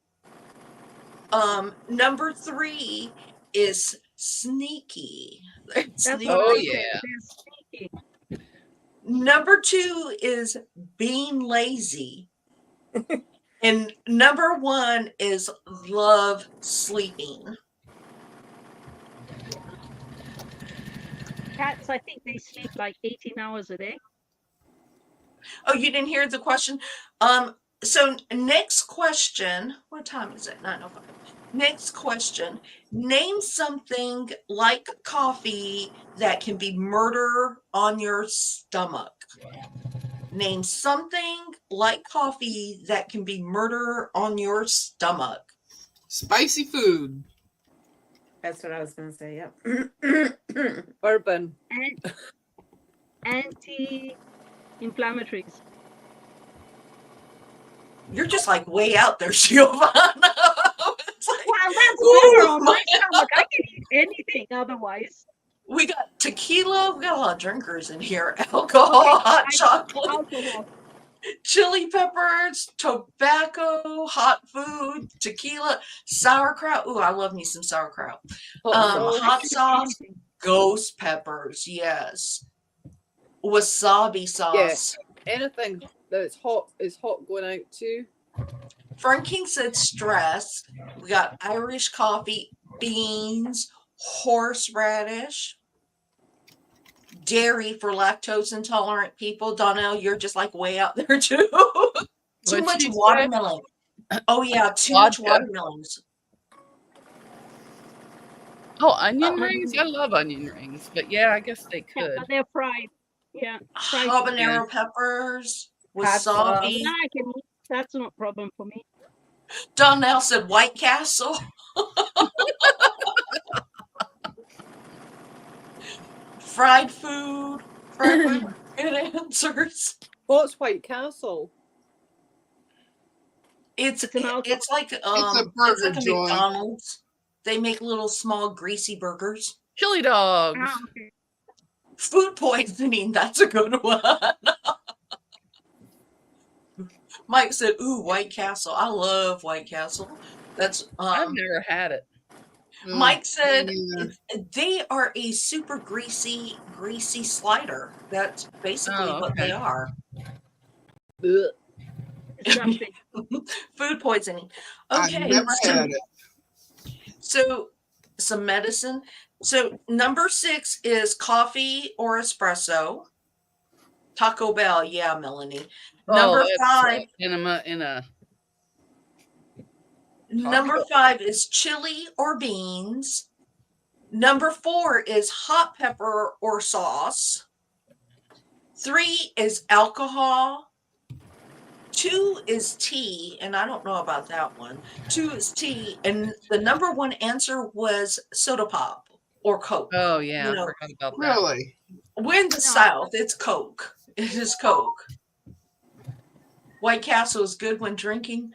Speaker 2: Number 3 is sneaky.
Speaker 3: That's
Speaker 2: Sneaky.
Speaker 3: what
Speaker 1: Oh
Speaker 3: I said.
Speaker 1: yeah.
Speaker 3: They're sneaky.
Speaker 2: Number 2 is being lazy. And number 1 is love sleeping.
Speaker 3: Cats, I think they sleep like 18 hours a day.
Speaker 2: Oh, you didn't hear the question? So next question, what time is it? 9:05. Next question. Name something like coffee that can be murder on your stomach. Name something like coffee that can be murder on your stomach.
Speaker 4: Spicy food.
Speaker 5: That's what I was gonna say. Yep.
Speaker 7: Bourbon.
Speaker 3: And anti-inflammatories.
Speaker 2: You're just like way out there, Giovanna. It's like,
Speaker 3: Well, that's
Speaker 2: ooh,
Speaker 3: better on my stomach. I can eat anything otherwise.
Speaker 2: we got tequila. We got a lot of drinkers in here. Alcohol, hot chocolate,
Speaker 3: Alcohol.
Speaker 2: chili peppers, tobacco, hot food, tequila, sauerkraut. Ooh, I love me some sauerkraut. Hot sauce, ghost peppers. Yes. Wasabi sauce.
Speaker 7: Anything that's hot is hot going out too.
Speaker 2: Fern King said stress. We got Irish coffee, beans, horseradish, dairy for lactose intolerant people. Donnell, you're just like way out there too. Too
Speaker 1: What'd
Speaker 2: much
Speaker 1: she say?
Speaker 2: watermelon. Oh yeah, too much
Speaker 1: Vodka.
Speaker 2: watermelons.
Speaker 1: Oh, onion rings? I love onion rings, but yeah, I guess they
Speaker 3: Yeah,
Speaker 1: could.
Speaker 3: but they're fried. Yeah. Fried.
Speaker 2: Habanero peppers,
Speaker 5: Hot sauce.
Speaker 2: wasabi.
Speaker 3: That I can eat. That's not a problem for me.
Speaker 2: Donnell said White Castle. Fried food. Fried food. Good answers.
Speaker 7: What's White Castle?
Speaker 2: It's
Speaker 3: It's an alcohol.
Speaker 2: it's like
Speaker 4: burger
Speaker 2: it's like a
Speaker 4: joint.
Speaker 2: McDonald's. They make little small greasy burgers.
Speaker 1: Chili dogs.
Speaker 3: Ah, okay.
Speaker 2: Food poisoning, that's a good one. Mike said, "Ooh, White Castle. I love White Castle." That's
Speaker 1: I've never had it.
Speaker 2: Mike said
Speaker 4: neither.
Speaker 2: they are a super greasy slider. That's basically
Speaker 1: Oh,
Speaker 2: what they
Speaker 1: okay.
Speaker 2: are.
Speaker 7: Ugh.
Speaker 3: Disgusting.
Speaker 2: Food poisoning.
Speaker 4: I've
Speaker 2: Okay,
Speaker 4: never had it.
Speaker 2: so some medicine. So number 6 is coffee or espresso. Taco Bell, yeah, Melanie. Number
Speaker 1: that's
Speaker 2: 5,
Speaker 1: in a
Speaker 2: number
Speaker 1: taco.
Speaker 2: 5 is chili or beans. Number 4 is hot pepper or sauce. 3 is alcohol. 2 is tea, and I don't know about that one. 2 is tea, and the number 1 answer was soda pop or Coke.
Speaker 1: Oh yeah,
Speaker 2: You
Speaker 1: I
Speaker 2: know,
Speaker 1: forgot about that.
Speaker 4: Really?
Speaker 2: we're in the South. It's Coke. It is Coke. White Castle is good when drinking.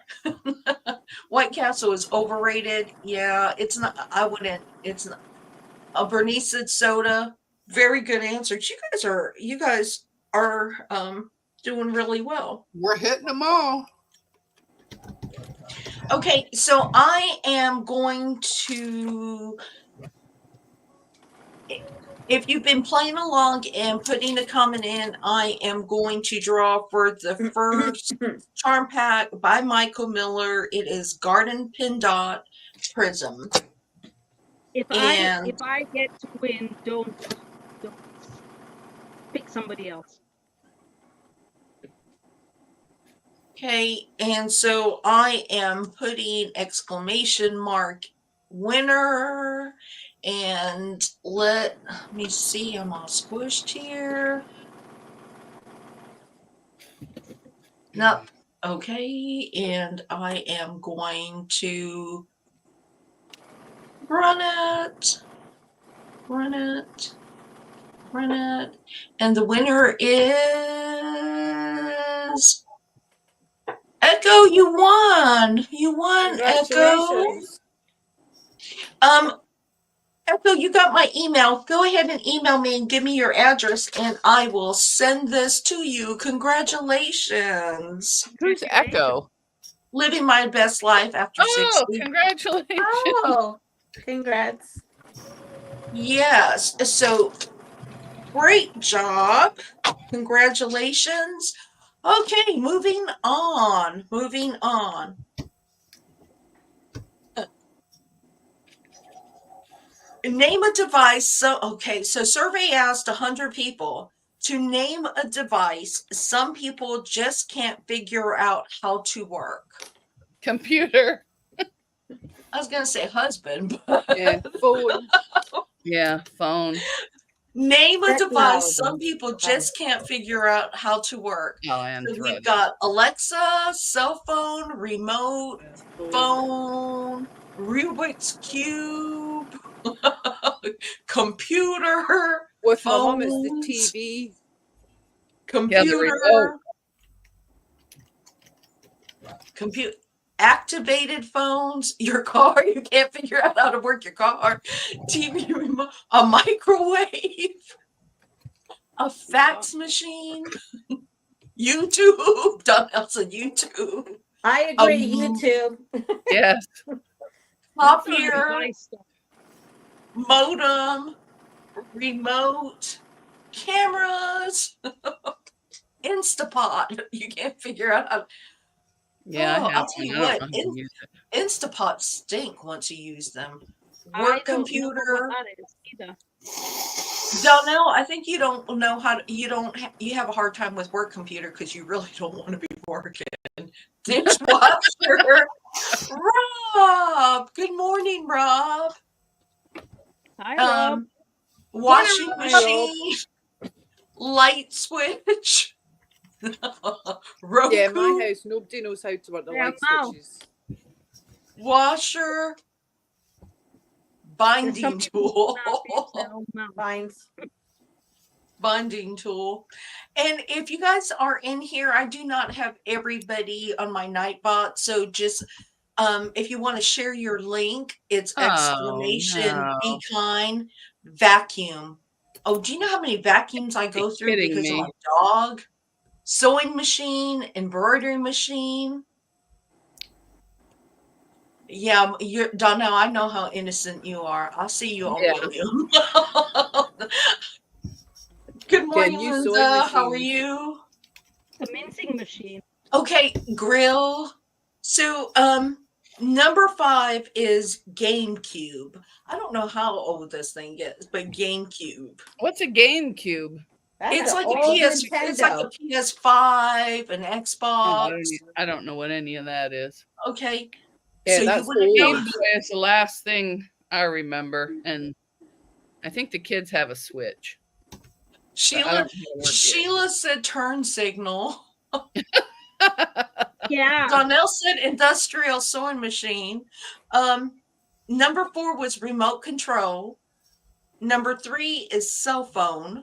Speaker 2: White Castle is overrated. Yeah, it's not. I wouldn't. It's not. Bernice said soda. Very good answers. You guys are doing really well.
Speaker 4: We're hitting them all.
Speaker 2: Okay, so I am going to. If you've been playing along and putting a comment in, I am going to draw for the first charm pack by Michael Miller. It is Garden Pin Dot Prism.
Speaker 3: If
Speaker 2: And
Speaker 3: I get to win, don't pick somebody else.
Speaker 2: Okay, and so I am putting exclamation mark winner, and let me see, I'm all squished here. No, okay, and I am going to run it, run it, run it, and the winner is Echo. You won. You won, Echo.
Speaker 7: Congratulations.
Speaker 2: Echo, you got my email. Go ahead and email me and give me your address, and I will send this to you. Congratulations.
Speaker 1: Who's Echo?
Speaker 2: Living my best life after
Speaker 1: Oh,
Speaker 2: 60.
Speaker 1: congratulations.
Speaker 5: Oh, congrats.
Speaker 2: Yes. So great job. Congratulations. Okay, moving on. Moving on. Name a device. So survey asked 100 people to name a device some people just can't figure out how to work.
Speaker 1: Computer.
Speaker 2: I was gonna say husband, but
Speaker 7: Yeah, phone.
Speaker 1: Yeah, phone.
Speaker 2: name a device some
Speaker 5: Technology.
Speaker 2: people just can't figure out how to work.
Speaker 1: Oh,
Speaker 2: So
Speaker 1: Android.
Speaker 2: we've got Alexa, cell phone, remote, phone, Rubik's Cube, computer,
Speaker 7: With my mum, it's the
Speaker 2: phones,
Speaker 7: TV.
Speaker 1: Yeah, the remote.
Speaker 2: computer, activated phones, your car. You can't figure out how to work your car. TV remote, a microwave, a fax machine, YouTube. Donnell said YouTube.
Speaker 5: I agree,
Speaker 2: Um,
Speaker 5: YouTube.
Speaker 1: Yes.
Speaker 2: copier,
Speaker 3: Device stuff.
Speaker 2: modem, remote, cameras, Instapot. You can't figure out how.
Speaker 1: Yeah, I
Speaker 2: Oh,
Speaker 1: have
Speaker 2: I'll tell
Speaker 1: one.
Speaker 2: you
Speaker 1: I don't
Speaker 2: what,
Speaker 1: know how to use it.
Speaker 2: Instapots stink once you use them.
Speaker 3: I
Speaker 2: Work
Speaker 3: don't know
Speaker 2: computer.
Speaker 3: what that is either.
Speaker 2: Donnell, I think you don't know how to, you have a hard time with work computer because you really don't want to be working. Dishwasher. Rob. Good morning, Rob.
Speaker 3: Hi, Rob.
Speaker 2: Washing
Speaker 7: Hi, Rob.
Speaker 2: machine. Light switch. Roku.
Speaker 7: Yeah, in my house, nobody knows how to work the
Speaker 3: Yeah,
Speaker 7: light
Speaker 3: mouse.
Speaker 7: switches.
Speaker 2: Washer.
Speaker 3: There's
Speaker 2: Binding
Speaker 3: some people now use
Speaker 2: tool.
Speaker 3: their own mouse.
Speaker 5: Fines.
Speaker 2: Binding tool. And if you guys are in here, I do not have everybody on my Nightbot, so just if you want to share your link, it's
Speaker 1: Oh,
Speaker 2: exclamation
Speaker 1: no.
Speaker 2: be kind vacuum. Oh, do you know how many vacuums I go through
Speaker 1: Kidding
Speaker 2: because of
Speaker 1: me.
Speaker 2: my dog? Sewing machine, embroidery machine. Yeah, you're Donnell, I know how innocent you are. I'll see you on
Speaker 1: Yeah.
Speaker 2: William. Good morning,
Speaker 7: new sewing
Speaker 2: Linda. How are
Speaker 7: machines.
Speaker 2: you?
Speaker 3: The mincing machine.
Speaker 2: Okay, grill. So, number 5 is GameCube. I don't know how old this thing is, but GameCube.
Speaker 1: What's a GameCube?
Speaker 5: That's
Speaker 2: It's
Speaker 5: an
Speaker 2: like
Speaker 5: old
Speaker 2: it's like a
Speaker 5: Nintendo.
Speaker 2: PS5, an
Speaker 1: Oh,
Speaker 2: Xbox.
Speaker 1: I don't know what any of that is.
Speaker 2: Okay,
Speaker 7: Yeah,
Speaker 2: so you
Speaker 7: that's
Speaker 2: wouldn't know.
Speaker 1: Game Boy is the last thing I remember, and I think the kids have a Switch. But I
Speaker 2: Sheila
Speaker 1: don't know how to work it.
Speaker 2: Sheila said turn signal.
Speaker 3: Yeah.
Speaker 2: Donnell said industrial sewing machine. Number 4 was remote control. Number 3 is cell phone.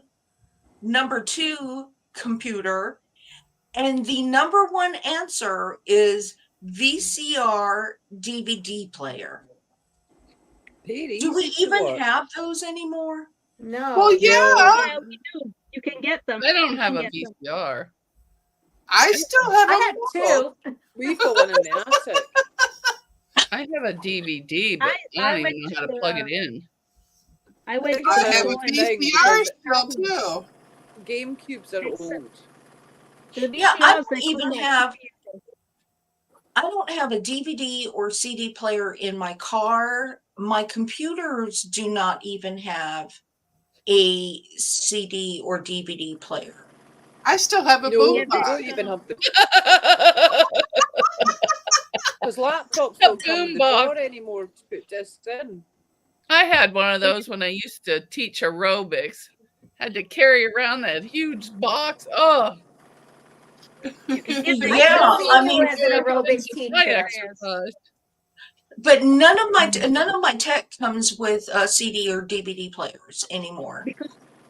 Speaker 2: Number 2, computer. And the number 1 answer is VCR DVD player.
Speaker 7: Very
Speaker 2: Do we
Speaker 7: easy to
Speaker 2: even
Speaker 7: work.
Speaker 2: have those anymore?
Speaker 5: No.
Speaker 4: Well, yeah.
Speaker 3: Yeah, we do. You can get them.
Speaker 1: I don't
Speaker 3: You
Speaker 1: have
Speaker 3: can
Speaker 1: a
Speaker 3: get them.
Speaker 1: VCR.
Speaker 4: I still have
Speaker 5: I
Speaker 4: a
Speaker 5: had
Speaker 4: photo.
Speaker 5: 2.
Speaker 7: We've got one in the attic.
Speaker 1: I have a DVD, but I
Speaker 3: I
Speaker 1: don't even
Speaker 3: went
Speaker 1: know
Speaker 3: to
Speaker 1: how to plug it in.
Speaker 3: I went
Speaker 7: think
Speaker 3: to
Speaker 4: I
Speaker 7: it's
Speaker 4: have
Speaker 7: a
Speaker 4: a
Speaker 3: the
Speaker 7: thing
Speaker 4: VCR
Speaker 7: because
Speaker 4: still too.
Speaker 7: GameCubes are
Speaker 3: It's-
Speaker 7: old.
Speaker 3: the
Speaker 2: Yeah, I
Speaker 3: VCRs, they
Speaker 2: don't even
Speaker 3: come like
Speaker 2: have
Speaker 3: 2 years.
Speaker 2: I don't have a DVD or CD player in my car. My computers do not even have a CD or DVD player.
Speaker 4: I still have a
Speaker 7: No,
Speaker 4: boom
Speaker 7: you
Speaker 4: box.
Speaker 7: don't even have the because laptops
Speaker 1: A
Speaker 7: don't come with the
Speaker 1: boombox.
Speaker 7: door anymore to put discs in.
Speaker 1: I had one of those when I used to teach aerobics. Had to carry around that huge box. Oh,
Speaker 3: You can give the
Speaker 2: Yeah,
Speaker 5: I
Speaker 3: external
Speaker 5: can
Speaker 2: I
Speaker 5: see
Speaker 3: one.
Speaker 5: you
Speaker 2: mean,
Speaker 5: as an aerobic
Speaker 1: it's a flight
Speaker 5: teacher.
Speaker 1: exercise.
Speaker 2: but none of my tech comes with CD or DVD players anymore.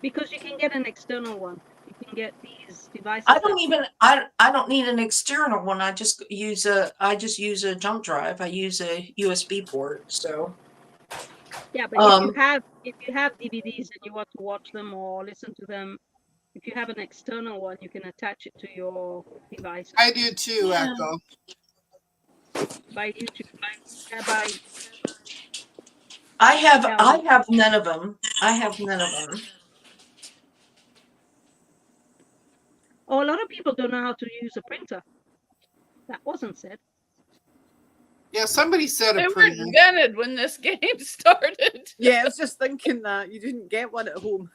Speaker 3: Because you can get an external one. You can get these devices.
Speaker 2: I don't need an external one. I just use a jump drive. I use a USB port. So
Speaker 3: Yeah, but if you have DVDs and you want to watch them or listen to them, if you have an external one, you can attach it to your device
Speaker 4: I do too,
Speaker 2: Yeah.
Speaker 4: Echo.
Speaker 3: by YouTube. By
Speaker 2: I have
Speaker 3: download.
Speaker 2: none of them. I have none of them.
Speaker 3: Oh, a lot of people don't know how to use a printer. That wasn't said.
Speaker 4: Yeah, somebody said
Speaker 1: They
Speaker 4: a
Speaker 1: were
Speaker 4: printer.
Speaker 1: invented when this game started.
Speaker 7: Yeah, I was just thinking that you didn't get one at home.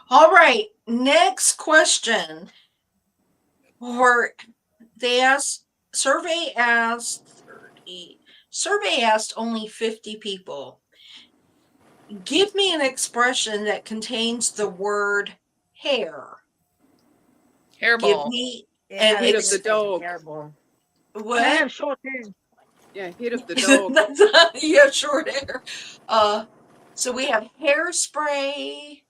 Speaker 2: All right, next question. Or they asked survey asked only 50 people. Give me an expression that contains the word hair. Give
Speaker 1: Hairball.
Speaker 2: me
Speaker 5: Yeah,
Speaker 2: And
Speaker 5: I was
Speaker 7: Hair of
Speaker 2: it's-
Speaker 7: the
Speaker 5: gonna say
Speaker 7: dog.
Speaker 5: hairball.
Speaker 3: I
Speaker 2: what?
Speaker 3: have short hair.
Speaker 7: Yeah, hair of the dog.
Speaker 2: Yeah, short hair. So we have hairspray,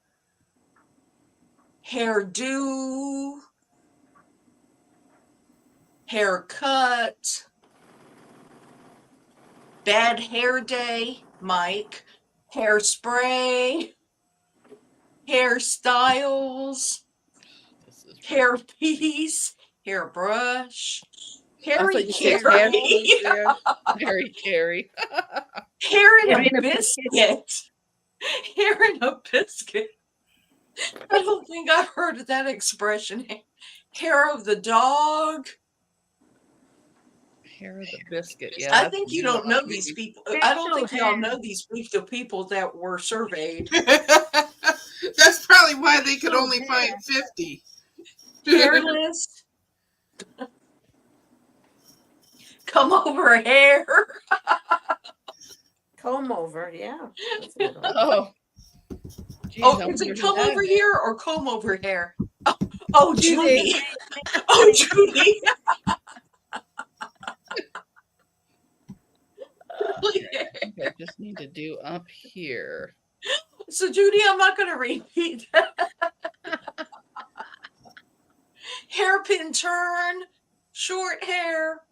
Speaker 2: hairdo, haircut, bad hair day, Mike, hairspray, hairstyles,
Speaker 1: This is
Speaker 2: hairpiece, hairbrush,
Speaker 7: I
Speaker 2: hairy
Speaker 7: thought you said
Speaker 2: Carrie,
Speaker 7: hairpiece there.
Speaker 1: very Carrie.
Speaker 2: hair in
Speaker 3: Hair
Speaker 2: a
Speaker 3: in a
Speaker 2: biscuit, hair in a biscuit. I don't think I've heard of that expression. Hair of the dog.
Speaker 1: Hair of the biscuit. Yeah,
Speaker 2: I
Speaker 1: that's
Speaker 2: think
Speaker 1: a
Speaker 2: you
Speaker 1: new
Speaker 2: don't
Speaker 1: one.
Speaker 2: know these people. I don't think
Speaker 3: Facial
Speaker 2: y'all
Speaker 3: hair.
Speaker 2: know these people that were surveyed.
Speaker 4: That's probably why they could
Speaker 3: So
Speaker 4: only find 50.
Speaker 2: Hairless. Come over hair.
Speaker 5: Comb over, yeah. That's a good one.
Speaker 1: Oh. Geez,
Speaker 2: Oh,
Speaker 1: I
Speaker 2: is
Speaker 1: wonder
Speaker 2: it
Speaker 1: who
Speaker 2: come
Speaker 1: that
Speaker 2: over
Speaker 1: is.
Speaker 2: here or comb over hair? Oh,
Speaker 7: Judy.
Speaker 2: Judy. Oh, Judy.
Speaker 1: I just need to do up here.
Speaker 2: So, Judy, I'm not going to repeat that. Hairpin turn, short hair.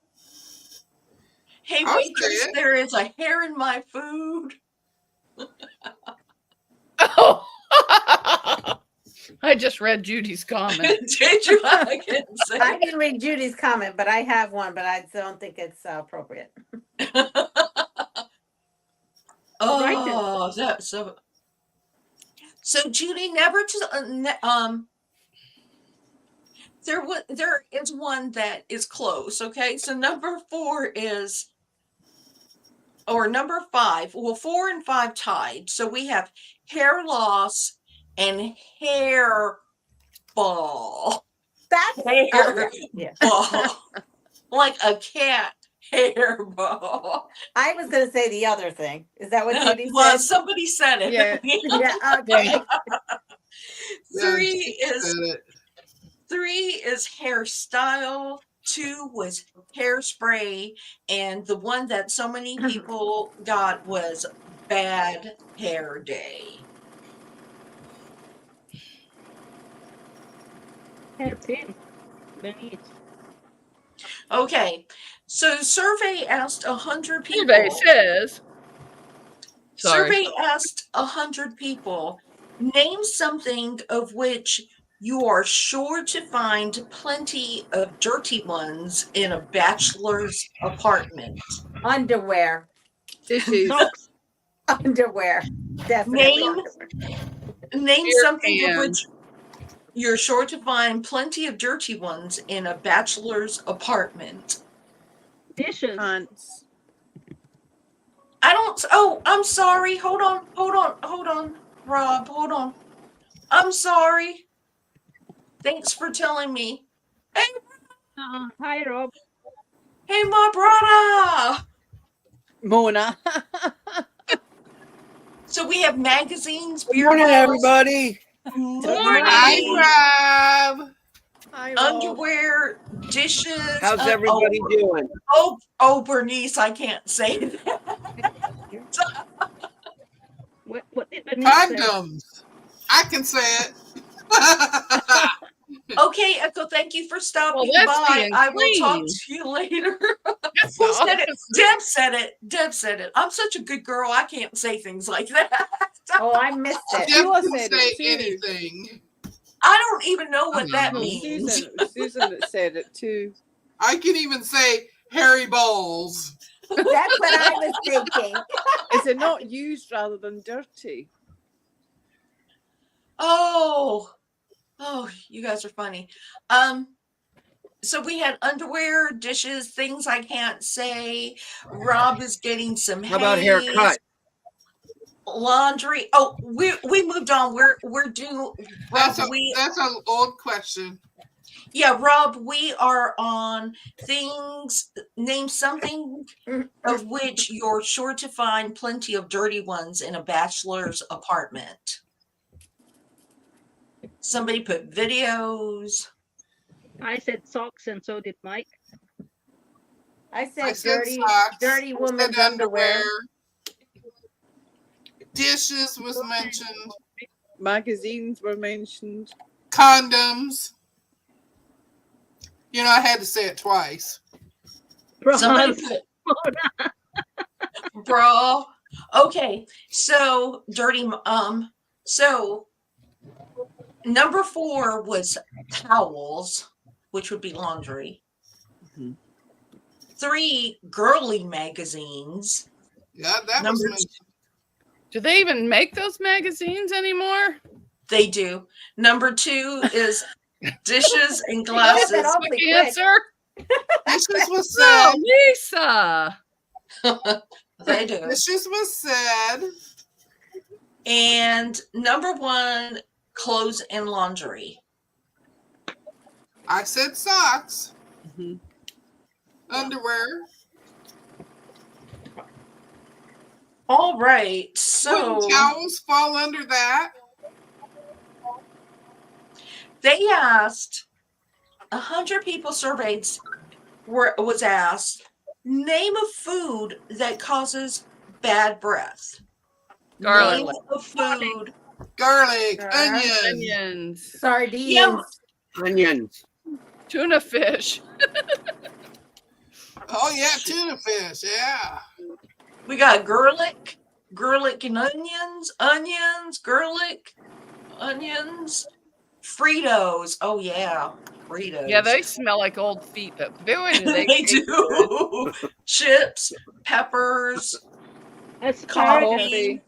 Speaker 2: Hey,
Speaker 4: I'll say
Speaker 2: waitress,
Speaker 4: it.
Speaker 2: there is a hair in my food.
Speaker 1: Oh. I just read Judy's comment.
Speaker 2: Did you? I can say
Speaker 5: I didn't read Judy's comment, but I have one, but I don't think it's appropriate.
Speaker 2: Oh, that's so. So Judy, never to there is one that is close. Okay, so number 4 is, or number 5. Well, 4 and 5 tied. So we have hair loss and hair ball.
Speaker 5: That's
Speaker 2: Hair
Speaker 5: yeah.
Speaker 2: ball, like a cat hair ball.
Speaker 5: I was gonna say the other thing. Is that what Judy
Speaker 2: Well,
Speaker 5: said?
Speaker 2: somebody said it.
Speaker 7: Yeah.
Speaker 5: Yeah, okay.
Speaker 2: Three
Speaker 4: Yeah,
Speaker 2: is
Speaker 4: said it.
Speaker 2: 3 is hairstyle, 2 was hairspray, and the one that so many people got was bad hair day.
Speaker 3: hairpin beneath.
Speaker 2: Okay, so survey asked 100 people.
Speaker 1: Survey says. Sorry.
Speaker 2: Survey asked 100 people, name something of which you are sure to find plenty of dirty ones in a bachelor's apartment.
Speaker 5: Underwear.
Speaker 7: Tissues.
Speaker 3: Socks.
Speaker 5: Underwear. Definitely
Speaker 2: Name-
Speaker 5: underwear.
Speaker 2: Name
Speaker 1: Beer
Speaker 2: something of
Speaker 1: can.
Speaker 2: which you're sure to find plenty of dirty ones in a bachelor's apartment.
Speaker 3: Dishes.
Speaker 7: Pants.
Speaker 2: I don't. Oh, I'm sorry. Hold on, Rob. Hold on. I'm sorry. Thanks for telling me. Hey,
Speaker 3: Hi, Rob.
Speaker 2: hey, my brother.
Speaker 7: Mona.
Speaker 2: So we have magazines,
Speaker 8: Good
Speaker 2: beer
Speaker 8: morning,
Speaker 2: bottles,
Speaker 8: everybody.
Speaker 4: Hi,
Speaker 2: morning,
Speaker 4: Rob.
Speaker 7: Hi, Rob.
Speaker 2: underwear, dishes.
Speaker 8: How's everybody doing?
Speaker 2: Oh, Bernice, I can't say that.
Speaker 3: What did Bernice say?
Speaker 4: Condoms. I can say it.
Speaker 2: Okay, Echo, thank you for stopping
Speaker 1: that's
Speaker 2: by.
Speaker 1: being
Speaker 2: I will talk
Speaker 1: clean.
Speaker 2: to you later.
Speaker 1: That's
Speaker 2: Who
Speaker 1: the
Speaker 2: said it?
Speaker 1: opposite.
Speaker 2: Deb said it. Deb said it. I'm such a good girl. I can't say things like that.
Speaker 5: Oh, I missed it.
Speaker 4: Jeff
Speaker 7: Sheila
Speaker 4: can
Speaker 7: said
Speaker 4: say
Speaker 7: it too.
Speaker 4: anything.
Speaker 2: I don't even know what that
Speaker 7: No,
Speaker 2: means.
Speaker 7: Susan. It was Susan that said it too.
Speaker 4: I can even say hairy balls.
Speaker 5: That's what I was thinking.
Speaker 7: Is it not used rather than dirty?
Speaker 2: Oh, you guys are funny. So we had underwear, dishes, things I can't say. Rob is getting some
Speaker 8: How about
Speaker 2: haze,
Speaker 8: haircut?
Speaker 2: laundry. Oh, we moved on. We're due. Rob,
Speaker 4: That's an old question.
Speaker 2: yeah, Rob, we are on things. Name something of which you're sure to find plenty of dirty ones in a bachelor's apartment. Somebody put videos.
Speaker 3: I said socks, and so did Mike.
Speaker 5: I said,
Speaker 4: I said
Speaker 5: dirty,
Speaker 4: socks.
Speaker 5: dirty
Speaker 4: I
Speaker 5: woman's
Speaker 4: said
Speaker 5: underwear.
Speaker 4: Dishes was mentioned.
Speaker 7: Magazines were mentioned.
Speaker 4: Condoms. You know, I had to say it twice.
Speaker 2: Somebody put bra. Okay, so dirty. So number 4 was towels, which would be laundry.
Speaker 7: Mhm.
Speaker 2: 3 girly magazines.
Speaker 4: Yeah, that was
Speaker 2: Number
Speaker 4: mentioned.
Speaker 1: Do they even make those magazines anymore?
Speaker 2: They do. Number 2 is dishes and
Speaker 5: She got
Speaker 2: glasses.
Speaker 5: that awfully
Speaker 1: Quick
Speaker 5: quick.
Speaker 1: answer.
Speaker 4: Dishes was
Speaker 1: Oh,
Speaker 4: said.
Speaker 1: Lisa.
Speaker 2: They do.
Speaker 4: Dishes was said.
Speaker 2: And number 1, clothes and laundry.
Speaker 4: I said socks.
Speaker 7: Mhm.
Speaker 4: Underwear.
Speaker 2: All right. So
Speaker 4: Wooden towels fall under that.
Speaker 2: they asked 100 people surveyed was asked, name a food that causes bad breath.
Speaker 1: Garlic.
Speaker 2: Name a food.
Speaker 4: Garlic,
Speaker 5: Garlic.
Speaker 4: onion.
Speaker 1: Onions.
Speaker 5: Sardines.
Speaker 2: Yeah.
Speaker 8: Onions.
Speaker 1: Tuna fish.
Speaker 4: Oh yeah, tuna fish. Yeah.
Speaker 2: We got garlic and onions, garlic, onions, Fritos. Oh yeah, Fritos.
Speaker 1: Yeah, they smell like old feet, but boy, do they
Speaker 2: They
Speaker 1: taste
Speaker 2: do. Chips, peppers,
Speaker 3: Asparagus.
Speaker 2: coffee,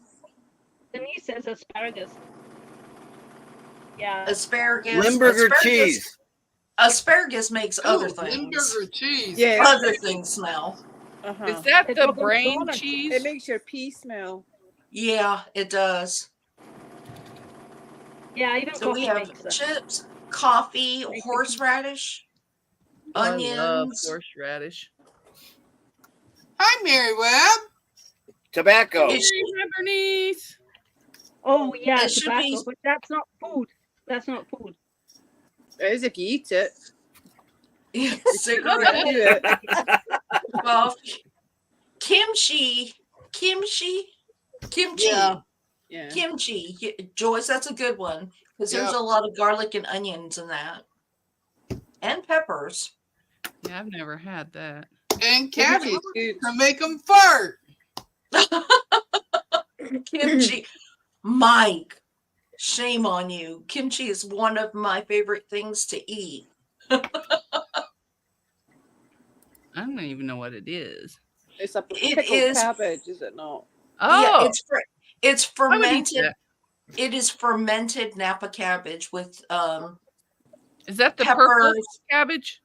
Speaker 3: Denise says asparagus. Yeah.
Speaker 2: asparagus.
Speaker 8: Limburger cheese.
Speaker 2: Asparagus makes other
Speaker 4: Ooh,
Speaker 2: things.
Speaker 4: Limburger cheese.
Speaker 7: Yeah.
Speaker 2: Other things smell.
Speaker 7: Uh-huh.
Speaker 1: Is that
Speaker 3: It's
Speaker 1: the
Speaker 3: all
Speaker 1: brain
Speaker 3: garlic.
Speaker 1: cheese?
Speaker 7: It makes your pee smell.
Speaker 2: Yeah, it does.
Speaker 3: Yeah, even
Speaker 2: So we
Speaker 3: coffee
Speaker 2: have
Speaker 3: makes that.
Speaker 2: chips, coffee,
Speaker 3: Makes it-
Speaker 2: horseradish,
Speaker 1: Oh, I love
Speaker 2: onions.
Speaker 1: horseradish.
Speaker 4: Hi, Mary Webb.
Speaker 8: Tobacco.
Speaker 2: It
Speaker 1: Hey, Bernice.
Speaker 3: Oh yeah,
Speaker 2: It should
Speaker 3: tobacco,
Speaker 2: be-
Speaker 3: but that's not food. That's not food.
Speaker 7: It is if you eat it.
Speaker 2: cigarette,
Speaker 7: Do it.
Speaker 2: coffee, kimchi.
Speaker 4: Yeah.
Speaker 7: Yeah.
Speaker 2: Kimchi. Joyce, that's a good one because there's
Speaker 4: Yep.
Speaker 2: a lot of garlic and onions in that, and peppers.
Speaker 1: Yeah, I've never had that.
Speaker 4: And
Speaker 7: Kimchi
Speaker 4: cabbage
Speaker 7: is good.
Speaker 4: to make them fart.
Speaker 2: Kimchi. Mike, shame on you. Kimchi is one of my favorite things to eat.
Speaker 1: I don't even know what it is.
Speaker 7: It's a
Speaker 2: It
Speaker 7: pickled
Speaker 2: is-
Speaker 7: cabbage, is it not?
Speaker 1: Oh,
Speaker 2: Yeah, it's
Speaker 1: I would eat
Speaker 2: fermented.
Speaker 1: that.
Speaker 2: It is fermented Napa cabbage with
Speaker 1: Is that the purple
Speaker 2: peppers.
Speaker 1: cabbage?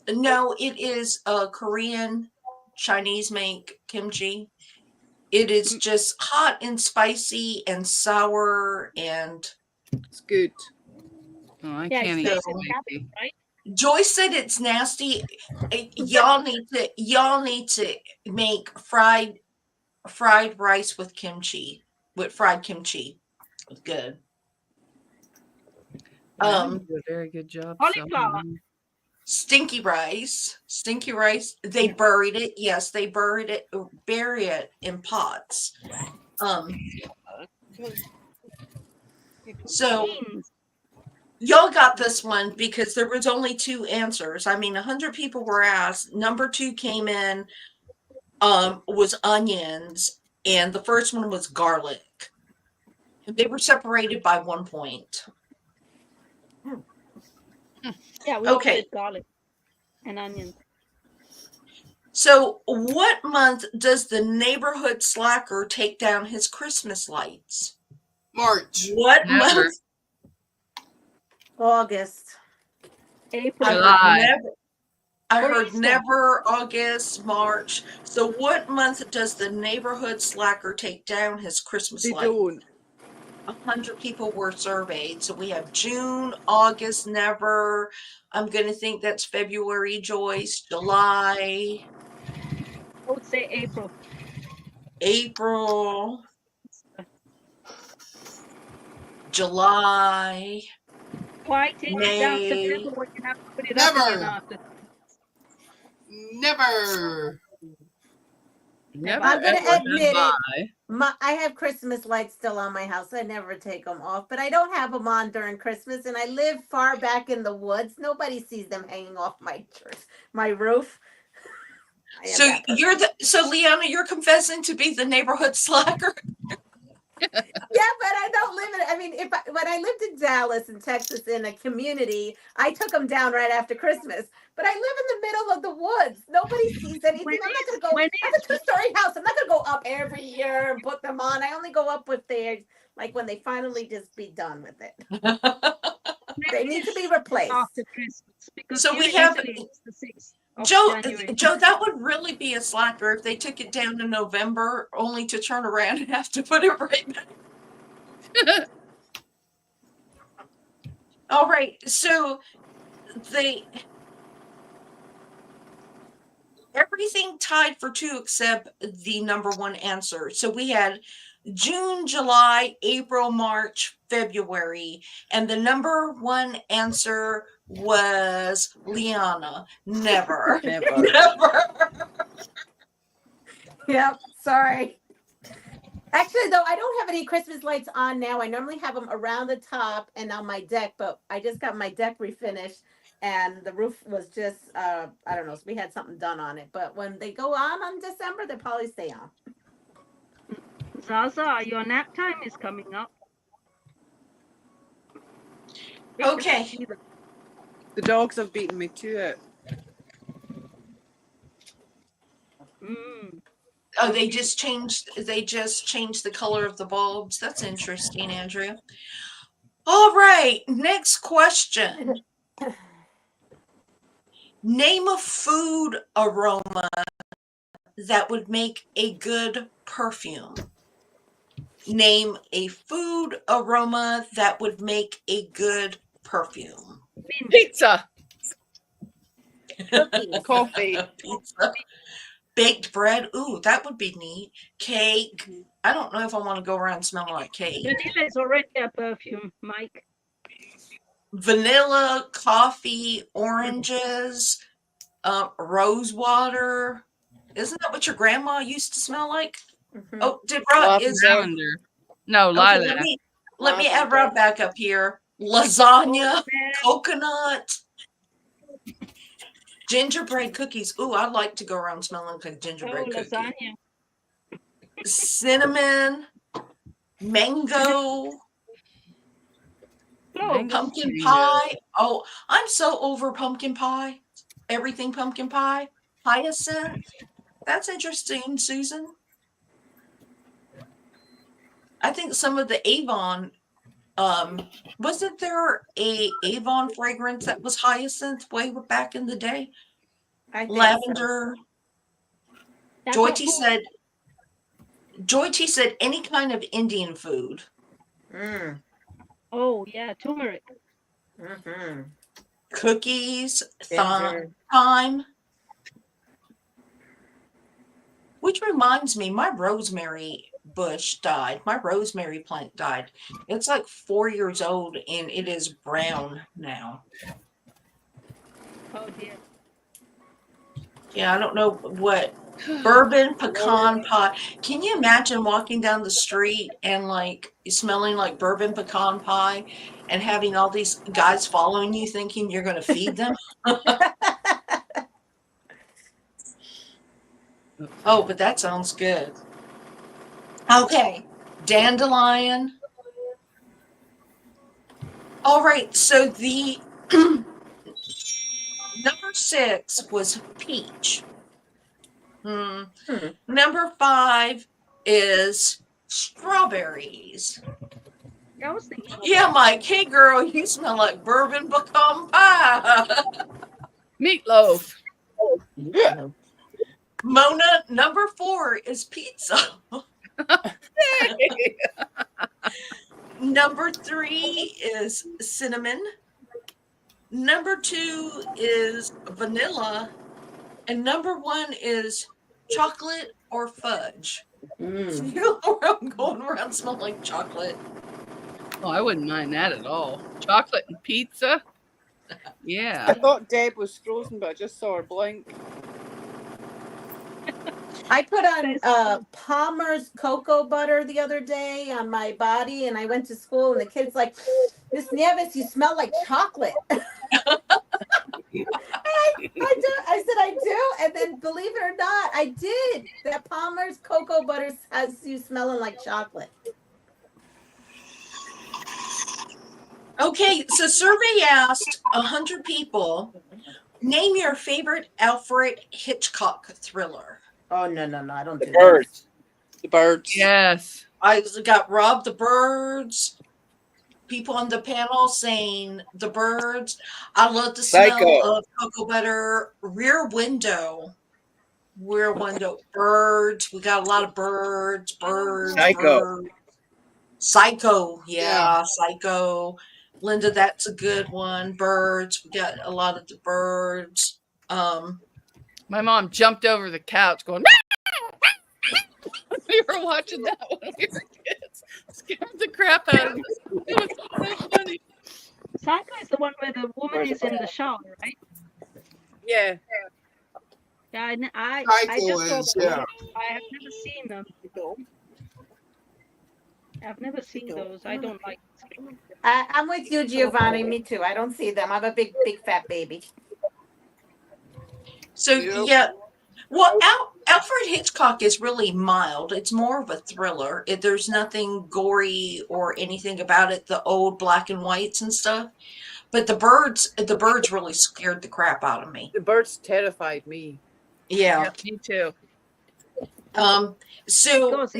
Speaker 2: No, it is Korean Chinese make kimchi. It is just hot and spicy and sour and
Speaker 7: It's good.
Speaker 1: Oh, I
Speaker 3: Yeah,
Speaker 1: can't
Speaker 3: it's
Speaker 1: eat
Speaker 3: tasted cabbage,
Speaker 1: spicy.
Speaker 3: right?
Speaker 2: Joyce said it's nasty. Y'all need to make fried rice with kimchi, with fried kimchi. It's good.
Speaker 1: Boy, I didn't do a very good job.
Speaker 3: Cauliflower.
Speaker 2: Stinky rice. They buried it. Yes, they bury it in pots. So
Speaker 3: Beans.
Speaker 2: y'all got this one because there was only 2 answers. I mean, 100 people were asked. Number 2 came in, was onions, and the first one was garlic. They were separated by 1 point.
Speaker 3: Yeah, we also
Speaker 2: Okay.
Speaker 3: did garlic and onions.
Speaker 2: So, what month does the neighborhood slacker take down his Christmas lights?
Speaker 4: March.
Speaker 2: What
Speaker 1: Never.
Speaker 2: month?
Speaker 5: August.
Speaker 3: April.
Speaker 1: July.
Speaker 2: I
Speaker 3: Or
Speaker 2: heard
Speaker 3: Easter.
Speaker 2: never, August, March. So, what month does the neighborhood slacker take down his Christmas
Speaker 7: They
Speaker 2: lights?
Speaker 7: don't.
Speaker 2: 100 people were surveyed. So, we have June, August, never. I'm going to think that's February, Joyce, July,
Speaker 3: I would say April.
Speaker 2: April, July.
Speaker 3: Why take it down
Speaker 2: May.
Speaker 3: September when you have to put it up again
Speaker 4: Never.
Speaker 3: after?
Speaker 4: Never.
Speaker 1: Never
Speaker 5: I'm gonna
Speaker 1: ever
Speaker 5: admit
Speaker 1: have
Speaker 5: it.
Speaker 1: I.
Speaker 5: I have Christmas lights still on my house. I never take them off, but I don't have them on during Christmas, and I live far back in the woods. Nobody sees them hanging off my roof. I am
Speaker 2: So
Speaker 5: that person.
Speaker 2: so Leanna, you're confessing to be the neighborhood slacker.
Speaker 5: Yeah, but I don't live in. I mean, when I lived in Dallas, in Texas, in a community, I took them down right after Christmas. But I live in the middle of the woods. Nobody sees anything. I'm not going to go. I have a 2-story house. I'm not going to go up every year and put them on. I only go up if they're like when they finally just be done with it. They need to be replaced.
Speaker 3: After Christmas, because
Speaker 2: So
Speaker 3: here
Speaker 2: we
Speaker 3: in
Speaker 2: have-
Speaker 3: Italy it's the 6th of
Speaker 2: Joe,
Speaker 3: January.
Speaker 2: that would really be a slacker if they took it down in November, only to turn around and have to put it right back. All right, so everything tied for 2 except the number 1 answer. So we had June, July, April, March, February, and the number 1 answer was Liana. Never.
Speaker 7: Never.
Speaker 2: Never.
Speaker 5: Yep. Sorry. Actually, though, I don't have any Christmas lights on now. I normally have them around the top and on my deck, but I just got my deck refinished and the roof was just, I don't know, so we had something done on it. But when they go on December, they probably stay on.
Speaker 3: Zaza, your nap time is coming up.
Speaker 2: Okay.
Speaker 7: The dogs have beaten me to it.
Speaker 3: Mm.
Speaker 2: Oh, they just changed the color of the bulbs. That's interesting, Andrea. All right, next question. Name a food aroma that would make a good perfume. Name a food aroma that would make a good perfume.
Speaker 1: Pizza.
Speaker 7: Coffee.
Speaker 2: Pizza. Baked bread. Ooh, that would be neat. Cake. I don't know if I want to go around smelling like cake.
Speaker 3: Vanilla is already a perfume, Mike.
Speaker 2: Vanilla, coffee, oranges, rose water. Isn't that what your grandma used to smell like?
Speaker 5: Mhm.
Speaker 2: Oh, did Rob is
Speaker 1: Lavender. No,
Speaker 2: okay,
Speaker 1: lilac.
Speaker 2: let me add Rob back up here. Lasagna, coconut, gingerbread cookies. Ooh, I'd like to go around smelling like a gingerbread cookie.
Speaker 3: Lasagna.
Speaker 2: Cinnamon, mango, pumpkin pie. Oh, I'm so over pumpkin pie. Everything pumpkin pie. Hyacinth. That's interesting, Susan. I think some of the Avon, wasn't there a Avon fragrance that was hyacinth way back in the day?
Speaker 5: I think
Speaker 2: Lavender.
Speaker 3: That's
Speaker 2: Joy
Speaker 3: not
Speaker 2: T
Speaker 3: food.
Speaker 2: said any kind of Indian food.
Speaker 5: so.
Speaker 3: Oh yeah, turmeric.
Speaker 5: Mm-hmm.
Speaker 2: cookies,
Speaker 5: Ginger.
Speaker 2: thyme. Which reminds me, my rosemary bush died. My rosemary plant died. It's like 4 years old and it is brown now.
Speaker 3: Oh dear.
Speaker 2: Yeah, I don't know what bourbon pecan pie. Can you imagine walking down the street and like smelling like bourbon pecan pie and having all these guys following you thinking you're going to feed them? Oh, but that sounds good. Okay, dandelion. All right, so the number 6 was peach. Number 5 is strawberries.
Speaker 3: I was thinking of
Speaker 2: Yeah, Mike. Hey, girl, you smell like bourbon pecan pie.
Speaker 1: Meatloaf.
Speaker 2: Mona, number 4 is pizza. Number 3 is cinnamon. Number 2 is vanilla. And number 1 is chocolate or fudge.
Speaker 5: Mm.
Speaker 2: You know where I'm going around smelling like chocolate.
Speaker 1: Oh, I wouldn't mind that at all. Chocolate and pizza.
Speaker 7: I
Speaker 1: Yeah.
Speaker 7: thought Deb was frozen, but I just saw her blink.
Speaker 5: I put on Palmer's cocoa butter the other day on my body, and I went to school, and the kid's like, "Miss Nieves, you smell like chocolate." I said I do, and then believe it or not, I did. That Palmer's cocoa butter has you smelling like chocolate.
Speaker 2: Okay, so survey asked 100 people, name your favorite Alfred Hitchcock thriller.
Speaker 5: Oh no, I don't
Speaker 8: The
Speaker 5: do
Speaker 8: birds.
Speaker 7: The birds.
Speaker 1: Yes.
Speaker 2: I got Rob the Birds. People on the panel saying the birds. I love the smell
Speaker 8: Psycho.
Speaker 2: of cocoa butter. Rear Window. Birds. We got a lot of birds.
Speaker 8: Psycho.
Speaker 2: Birds. Psycho. Yeah, Psycho. Linda, that's a good one. Birds. We got a lot of the birds.
Speaker 1: My mom jumped over the couch going, we were watching that when we were kids. Scared the crap out of us. It was so funny.
Speaker 3: Psycho is the one where the woman is in the shower, right?
Speaker 7: Yeah.
Speaker 3: Yeah, I
Speaker 4: Psycho
Speaker 3: just saw
Speaker 4: is,
Speaker 3: them.
Speaker 4: yeah.
Speaker 3: I have never seen them before. I've never seen those. I don't like.
Speaker 5: I'm with you, Giovanni. Me too. I don't see them. I'm a big fat baby.
Speaker 2: So,
Speaker 4: Yep.
Speaker 2: yeah. Well, Alfred Hitchcock is really mild. It's more of a thriller. There's nothing gory or anything about it, the old black and whites and stuff. But the birds really scared the crap out of me.
Speaker 7: The birds terrified me.
Speaker 2: Yeah.
Speaker 1: Yep, me too.
Speaker 2: So
Speaker 3: Because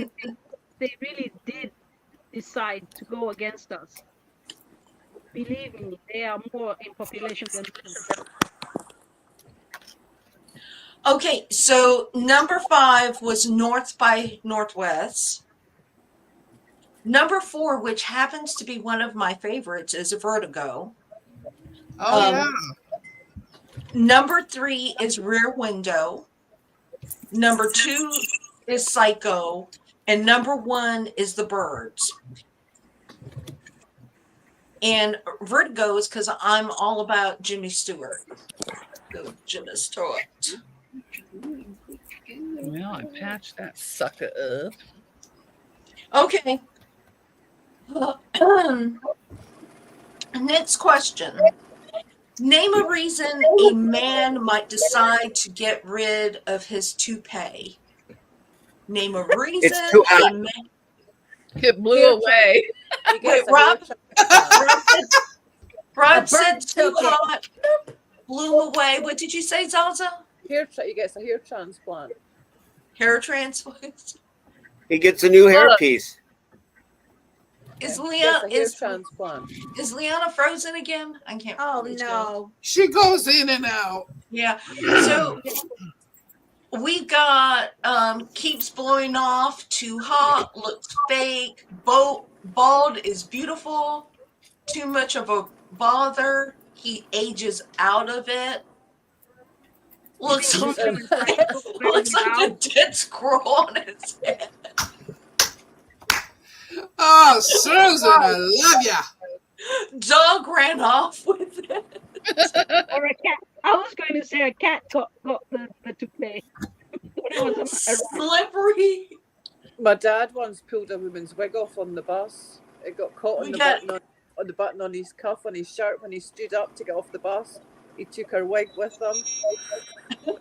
Speaker 3: they really did decide to go against us. Believe me, they are more in population than us.
Speaker 2: okay, so number 5 was North by Northwest. Number 4, which happens to be one of my favorites, is Vertigo.
Speaker 4: Oh, yeah.
Speaker 2: Number 3 is Rear Window. Number 2 is Psycho. And number 1 is The Birds. And Vertigo is because I'm all about Jimmy Stewart. Go Jimmy Stewart.
Speaker 1: Well, I patched that sucker up.
Speaker 2: Okay. Next question. Name a reason a man might decide to get rid of his toupee. Name a reason
Speaker 8: It's too hot.
Speaker 2: a man.
Speaker 1: It blew away.
Speaker 7: You get
Speaker 2: Wait, Rob?
Speaker 7: some
Speaker 2: Rod said
Speaker 5: bird
Speaker 2: too
Speaker 5: took it.
Speaker 2: hot. Blew away. What did you say, Zaza?
Speaker 7: he gets a hair transplant.
Speaker 2: Hair transplant.
Speaker 8: He gets a new
Speaker 1: Look.
Speaker 8: hairpiece.
Speaker 2: Is
Speaker 7: He gets a hair
Speaker 2: Leon
Speaker 7: transplant.
Speaker 2: is Leona frozen again? I can't.
Speaker 5: Oh
Speaker 2: remember.
Speaker 5: no.
Speaker 4: She goes in and out.
Speaker 2: Yeah. So we've got keeps blowing off, too hot, looks fake, bald is beautiful, too much of a bother. He ages out of it. Looks
Speaker 3: think
Speaker 2: like,
Speaker 3: he's gonna try to cook
Speaker 2: looks
Speaker 3: better
Speaker 2: like a
Speaker 3: now?
Speaker 2: dead squirrel on his head.
Speaker 4: Oh, Susan, I love ya.
Speaker 2: Dog ran off with it.
Speaker 3: Or a cat? I was going to say a cat got the toupee. But it was a
Speaker 2: Slippery.
Speaker 7: My dad once pulled a woman's wig off on the bus. It got caught on
Speaker 2: We
Speaker 7: the
Speaker 2: got-
Speaker 7: button on his cuff on his shirt when he stood up to get off the bus. He took her wig with him.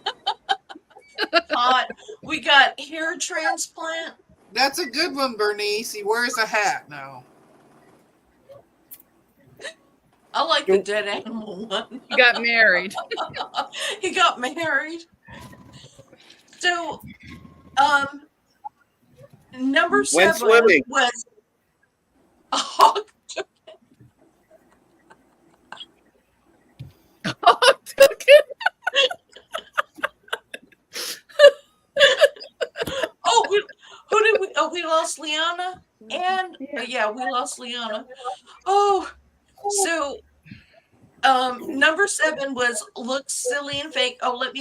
Speaker 2: Hot. We got hair transplant.
Speaker 4: That's a good one, Bernice. He wears a hat now.
Speaker 2: I like the dead animal one.
Speaker 1: He got married.
Speaker 2: He got married. So, number
Speaker 8: Went
Speaker 2: 7
Speaker 8: swimming.
Speaker 2: was a hawk. Oh, who did we? Oh, we lost Liana, and yeah, we lost Liana. Oh, so number 7 was look silly and fake. Oh, let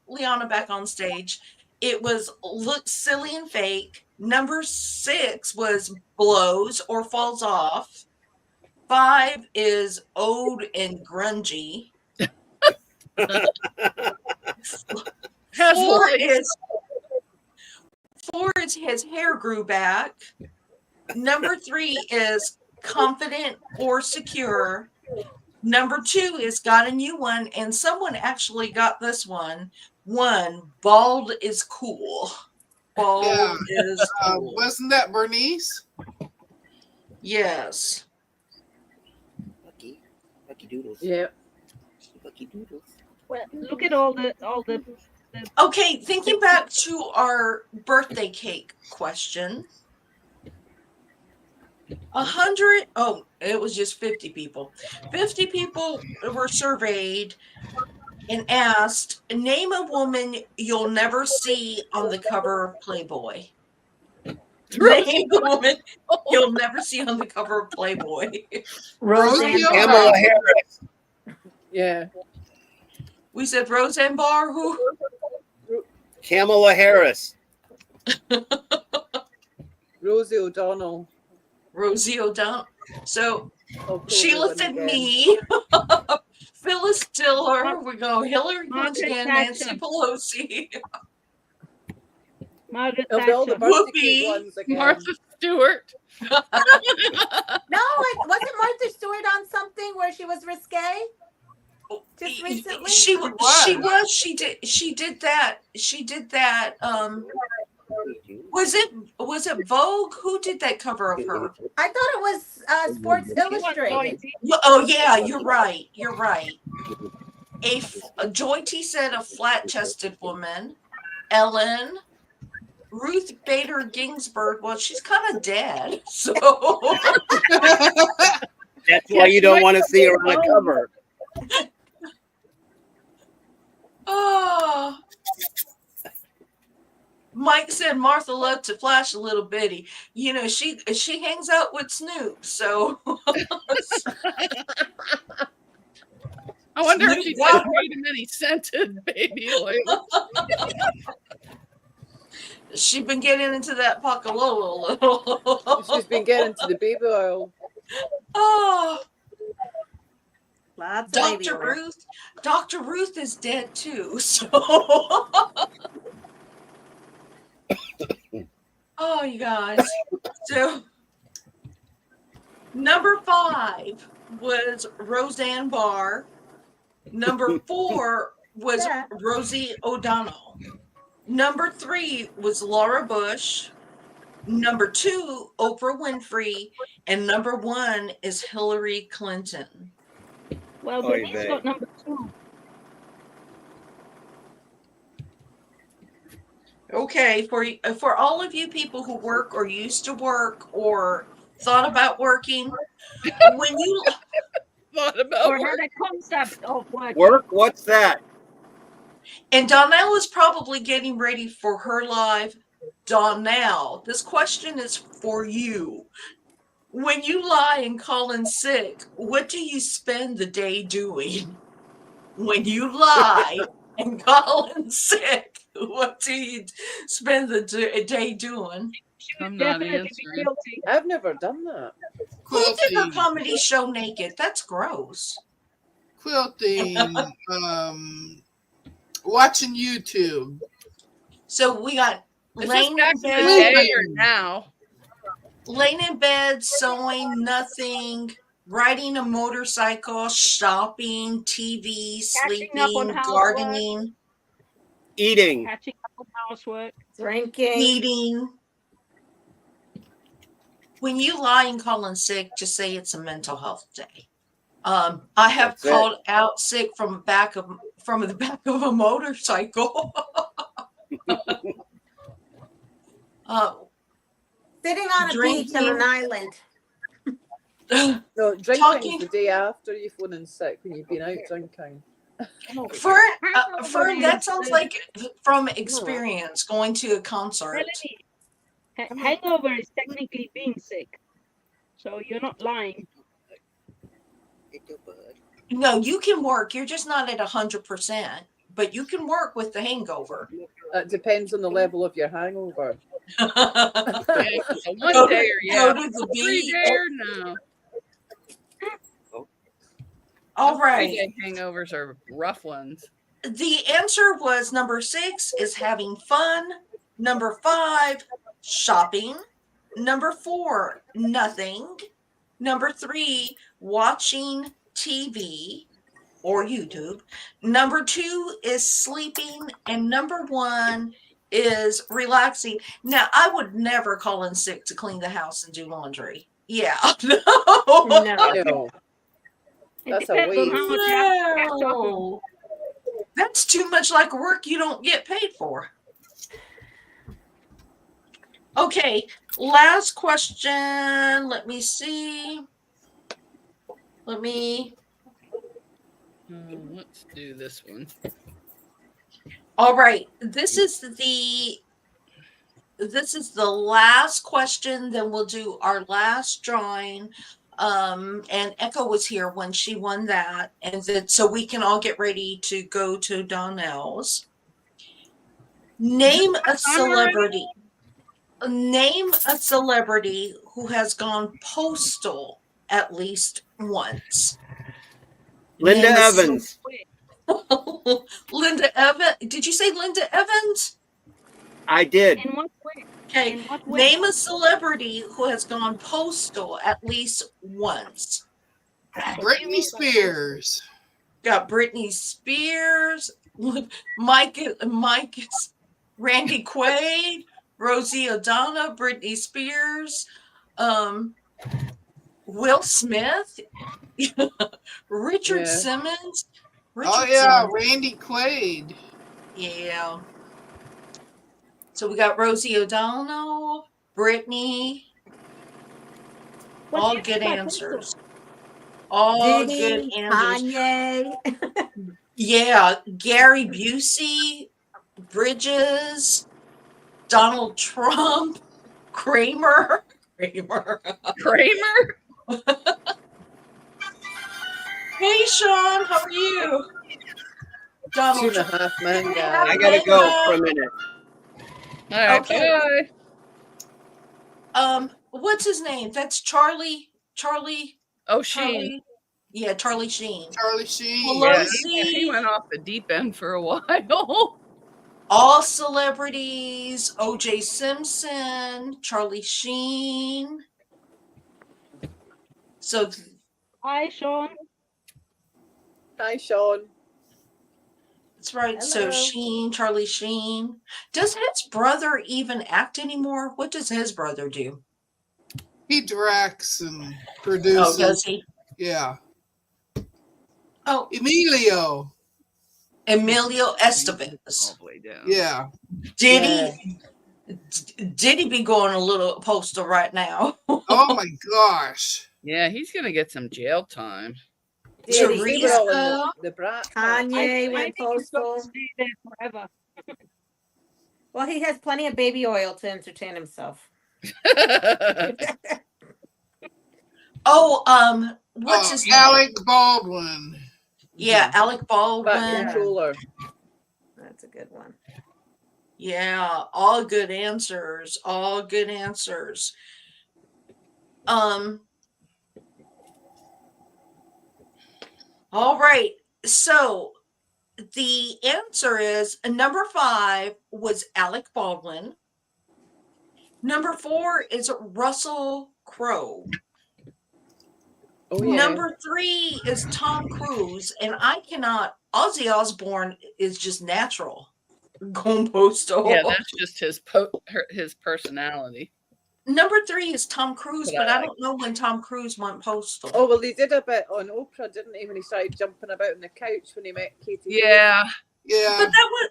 Speaker 2: Liana back on stage. It was look silly and fake. Number 6 was blows or falls off. 5 is old and grungy.
Speaker 1: Has
Speaker 2: 4
Speaker 1: legs.
Speaker 2: is his hair grew back. Number 3 is confident or secure. Number 2 is got a new one, and someone actually got this one. 1, bald is cool. Bald
Speaker 4: Yeah.
Speaker 2: is cool.
Speaker 4: Wasn't that Bernice?
Speaker 2: Yes.
Speaker 8: Lucky doodles.
Speaker 7: Yeah.
Speaker 8: Lucky doodles.
Speaker 3: Well, look at all the
Speaker 2: Okay, thinking back to our birthday cake question. 100, oh, it was just 50 people. 50 people were surveyed and asked, name a woman you'll never see on the cover of Playboy. Name a woman you'll never see on the cover of Playboy.
Speaker 7: Roseanne
Speaker 4: Roseanne
Speaker 8: Kamala Harris.
Speaker 7: Yeah.
Speaker 2: We said Roseanne Barr, who?
Speaker 8: Kamala Harris.
Speaker 7: Rosie O'Donnell.
Speaker 2: Rosie O'Donnell. So
Speaker 7: I'll pull
Speaker 2: Sheila
Speaker 7: the
Speaker 2: said
Speaker 7: one again.
Speaker 2: me. Phyllis Diller. We go Hillary
Speaker 3: Margaret
Speaker 2: Clinton,
Speaker 3: Thatcher.
Speaker 2: Nancy Pelosi.
Speaker 3: Margaret
Speaker 7: It'll be all the
Speaker 3: Thatcher.
Speaker 7: birthday
Speaker 2: Whoopi.
Speaker 7: cake ones again.
Speaker 1: Martha Stewart.
Speaker 5: No, wasn't Martha Stewart on something where she was risque? Just recently?
Speaker 2: She
Speaker 4: was.
Speaker 2: She did that. Was it Vogue? Who did that cover of her?
Speaker 5: I thought it was Sports Illustrated.
Speaker 2: Oh yeah, you're right. You're right. A Joy T said a flat-chested woman. Ellen. Ruth Bader Ginsburg. Well, she's kind of dead, so
Speaker 8: That's why you don't want to see her on the cover.
Speaker 2: oh. Mike said Martha loved to flash a little bitty. You know, she hangs out with Snoop, so
Speaker 1: I wonder if
Speaker 2: Snoop
Speaker 1: she
Speaker 2: Dogg.
Speaker 1: made him any scented baby oil.
Speaker 2: she's been getting into that Pocalolo a little.
Speaker 7: She's been getting to the baby oil.
Speaker 2: Oh,
Speaker 5: Lots of baby
Speaker 2: Dr.
Speaker 5: oil.
Speaker 2: Ruth. Dr. Ruth is dead too, so oh, you guys. So number 5 was Roseanne Barr. Number 4 was
Speaker 5: Yeah.
Speaker 2: Rosie O'Donnell. Number 3 was Laura Bush. Number 2, Oprah Winfrey. And number 1 is Hillary Clinton.
Speaker 3: Well,
Speaker 8: Oy
Speaker 3: Bernice
Speaker 8: vey.
Speaker 3: got number 2.
Speaker 2: Okay, for all of you people who work or used to work or thought about working, when you
Speaker 1: Thought about
Speaker 3: Or
Speaker 1: work.
Speaker 3: had a concept of work.
Speaker 8: Work? What's that?
Speaker 2: and Donnell is probably getting ready for her live. Donnell, this question is for you. When you lie and call in sick, what do you spend the day doing? When you lie and call in sick, what do you spend the day doing?
Speaker 3: She would
Speaker 1: I'm not
Speaker 3: definitely be
Speaker 1: answering.
Speaker 3: guilty.
Speaker 7: I've never done that.
Speaker 2: Who did her
Speaker 4: Quilting,
Speaker 2: comedy show naked? That's gross.
Speaker 4: quilting, watching YouTube.
Speaker 2: So we got
Speaker 1: Is this
Speaker 2: laying
Speaker 1: back
Speaker 2: in
Speaker 1: in the
Speaker 2: bed,
Speaker 1: day or now?
Speaker 2: laying in bed, sewing, nothing, riding a motorcycle, shopping, TV,
Speaker 3: Catching up on
Speaker 2: sleeping,
Speaker 3: housework.
Speaker 2: gardening,
Speaker 8: Eating.
Speaker 3: Catching up on housework.
Speaker 5: Drinking.
Speaker 2: eating. When you lie and call in sick, just say it's a mental health day. I have
Speaker 8: That's it.
Speaker 2: called out sick from the back of a motorcycle.
Speaker 5: Sitting on a beach on an island.
Speaker 7: No, drinking's
Speaker 2: Talking-
Speaker 7: the day after you phone in sick when you've been out drinking.
Speaker 2: Fern, that sounds like from experience going to a concert.
Speaker 3: Melanie, hangover is technically being sick, so you're not lying.
Speaker 2: No, you can work. You're just not at 100%, but you can work with the hangover.
Speaker 7: It depends on the level of your hangover.
Speaker 1: Yeah, so one
Speaker 2: Go
Speaker 1: day or yeah,
Speaker 2: to the
Speaker 1: 3
Speaker 2: beach.
Speaker 1: day or no.
Speaker 2: All
Speaker 1: Those
Speaker 2: right.
Speaker 1: 3-day hangovers are rough ones.
Speaker 2: The answer was number 6 is having fun. Number 5, shopping. Number 4, nothing. Number 3, watching TV or YouTube. Number 2 is sleeping. And number 1 is relaxing. Now, I would never call in sick to clean the house and do laundry. Yeah. No.
Speaker 7: No.
Speaker 3: It
Speaker 7: That's a
Speaker 3: depends on how
Speaker 7: waste.
Speaker 3: much you have to catch up on.
Speaker 2: No. That's too much like work you don't get paid for. Okay, last question. Let me see.
Speaker 1: Let's do this one.
Speaker 2: All right. This is the last question. Then we'll do our last drawing. And Echo was here when she won that, and then so we can all get ready to go to Donnell's. Name a celebrity. Name a celebrity who has gone postal at least once.
Speaker 8: Linda
Speaker 2: Name a ce-
Speaker 8: Evans.
Speaker 2: Linda Evans. Did you say Linda Evans?
Speaker 8: I did.
Speaker 3: In what way?
Speaker 2: Okay.
Speaker 3: In what way?
Speaker 2: Name a celebrity who has gone postal at least once.
Speaker 4: Britney Spears.
Speaker 2: Got Britney Spears, Mike, Randy Quaid, Rosie O'Donnell, Britney Spears, Will Smith, Richard
Speaker 7: Yeah.
Speaker 2: Simmons.
Speaker 4: Oh yeah,
Speaker 2: Simmons.
Speaker 4: Randy Quaid.
Speaker 2: Yeah. So we got Rosie O'Donnell, Britney.
Speaker 3: What
Speaker 2: All
Speaker 3: do you
Speaker 2: good
Speaker 3: mean by
Speaker 2: answers. All
Speaker 5: Diddy,
Speaker 2: good answers.
Speaker 5: Kanye.
Speaker 2: Yeah, Gary Busey, Bridges, Donald Trump, Kramer.
Speaker 1: Kramer?
Speaker 2: Hey, Sean, how are you? Donald Trump.
Speaker 7: 2.5 man guy.
Speaker 8: I gotta go for a minute.
Speaker 1: All right,
Speaker 2: Okay.
Speaker 1: bye.
Speaker 2: What's his name? That's Charlie.
Speaker 1: Oh, Sheen.
Speaker 2: Yeah, Charlie Sheen.
Speaker 4: Charlie Sheen.
Speaker 1: Yeah,
Speaker 2: Pelosi.
Speaker 1: he went off the deep end for a while.
Speaker 2: All celebrities. O.J. Simpson, Charlie Sheen. So
Speaker 3: Hi, Sean.
Speaker 7: Hi, Sean.
Speaker 2: that's right. So
Speaker 5: Hello.
Speaker 2: Sheen, Charlie Sheen. Does his brother even act anymore? What does his brother do?
Speaker 4: He directs and
Speaker 2: Oh,
Speaker 4: produces.
Speaker 2: does he?
Speaker 4: Yeah.
Speaker 2: Oh,
Speaker 4: Emilio.
Speaker 2: Emilio
Speaker 1: All
Speaker 2: Estevez.
Speaker 1: the way down.
Speaker 4: Yeah.
Speaker 2: Did he be going a little postal right now?
Speaker 4: Oh my gosh.
Speaker 1: Yeah, he's gonna get some jail time.
Speaker 5: Diddy.
Speaker 7: They were all in
Speaker 2: Teresa.
Speaker 7: the brat.
Speaker 5: Kanye
Speaker 3: I
Speaker 5: went
Speaker 3: think he's going
Speaker 5: postal.
Speaker 3: to stay there forever.
Speaker 5: Well, he has plenty of baby oil to entertain himself.
Speaker 2: Oh, what's
Speaker 4: Oh,
Speaker 2: his name?
Speaker 4: Alec Baldwin.
Speaker 2: Yeah, Alec
Speaker 7: Back
Speaker 2: Baldwin.
Speaker 7: controller.
Speaker 5: That's a good one.
Speaker 2: Yeah, all good answers. All good answers. All right. So the answer is number 5 was Alec Baldwin. Number 4 is Russell Crowe.
Speaker 7: Oh yeah.
Speaker 2: Number 3 is Tom Cruise, and I cannot. Ozzy Osbourne is just natural. Going postal.
Speaker 1: Yeah, that's just his personality.
Speaker 2: Number 3 is Tom Cruise,
Speaker 1: But
Speaker 2: but
Speaker 1: I
Speaker 2: I
Speaker 1: like
Speaker 2: don't know when Tom Cruise went postal.
Speaker 7: Oh well, he did a bit on Oprah, didn't he? When he started jumping about on the couch when he met Katie.
Speaker 1: Yeah.
Speaker 4: Yeah.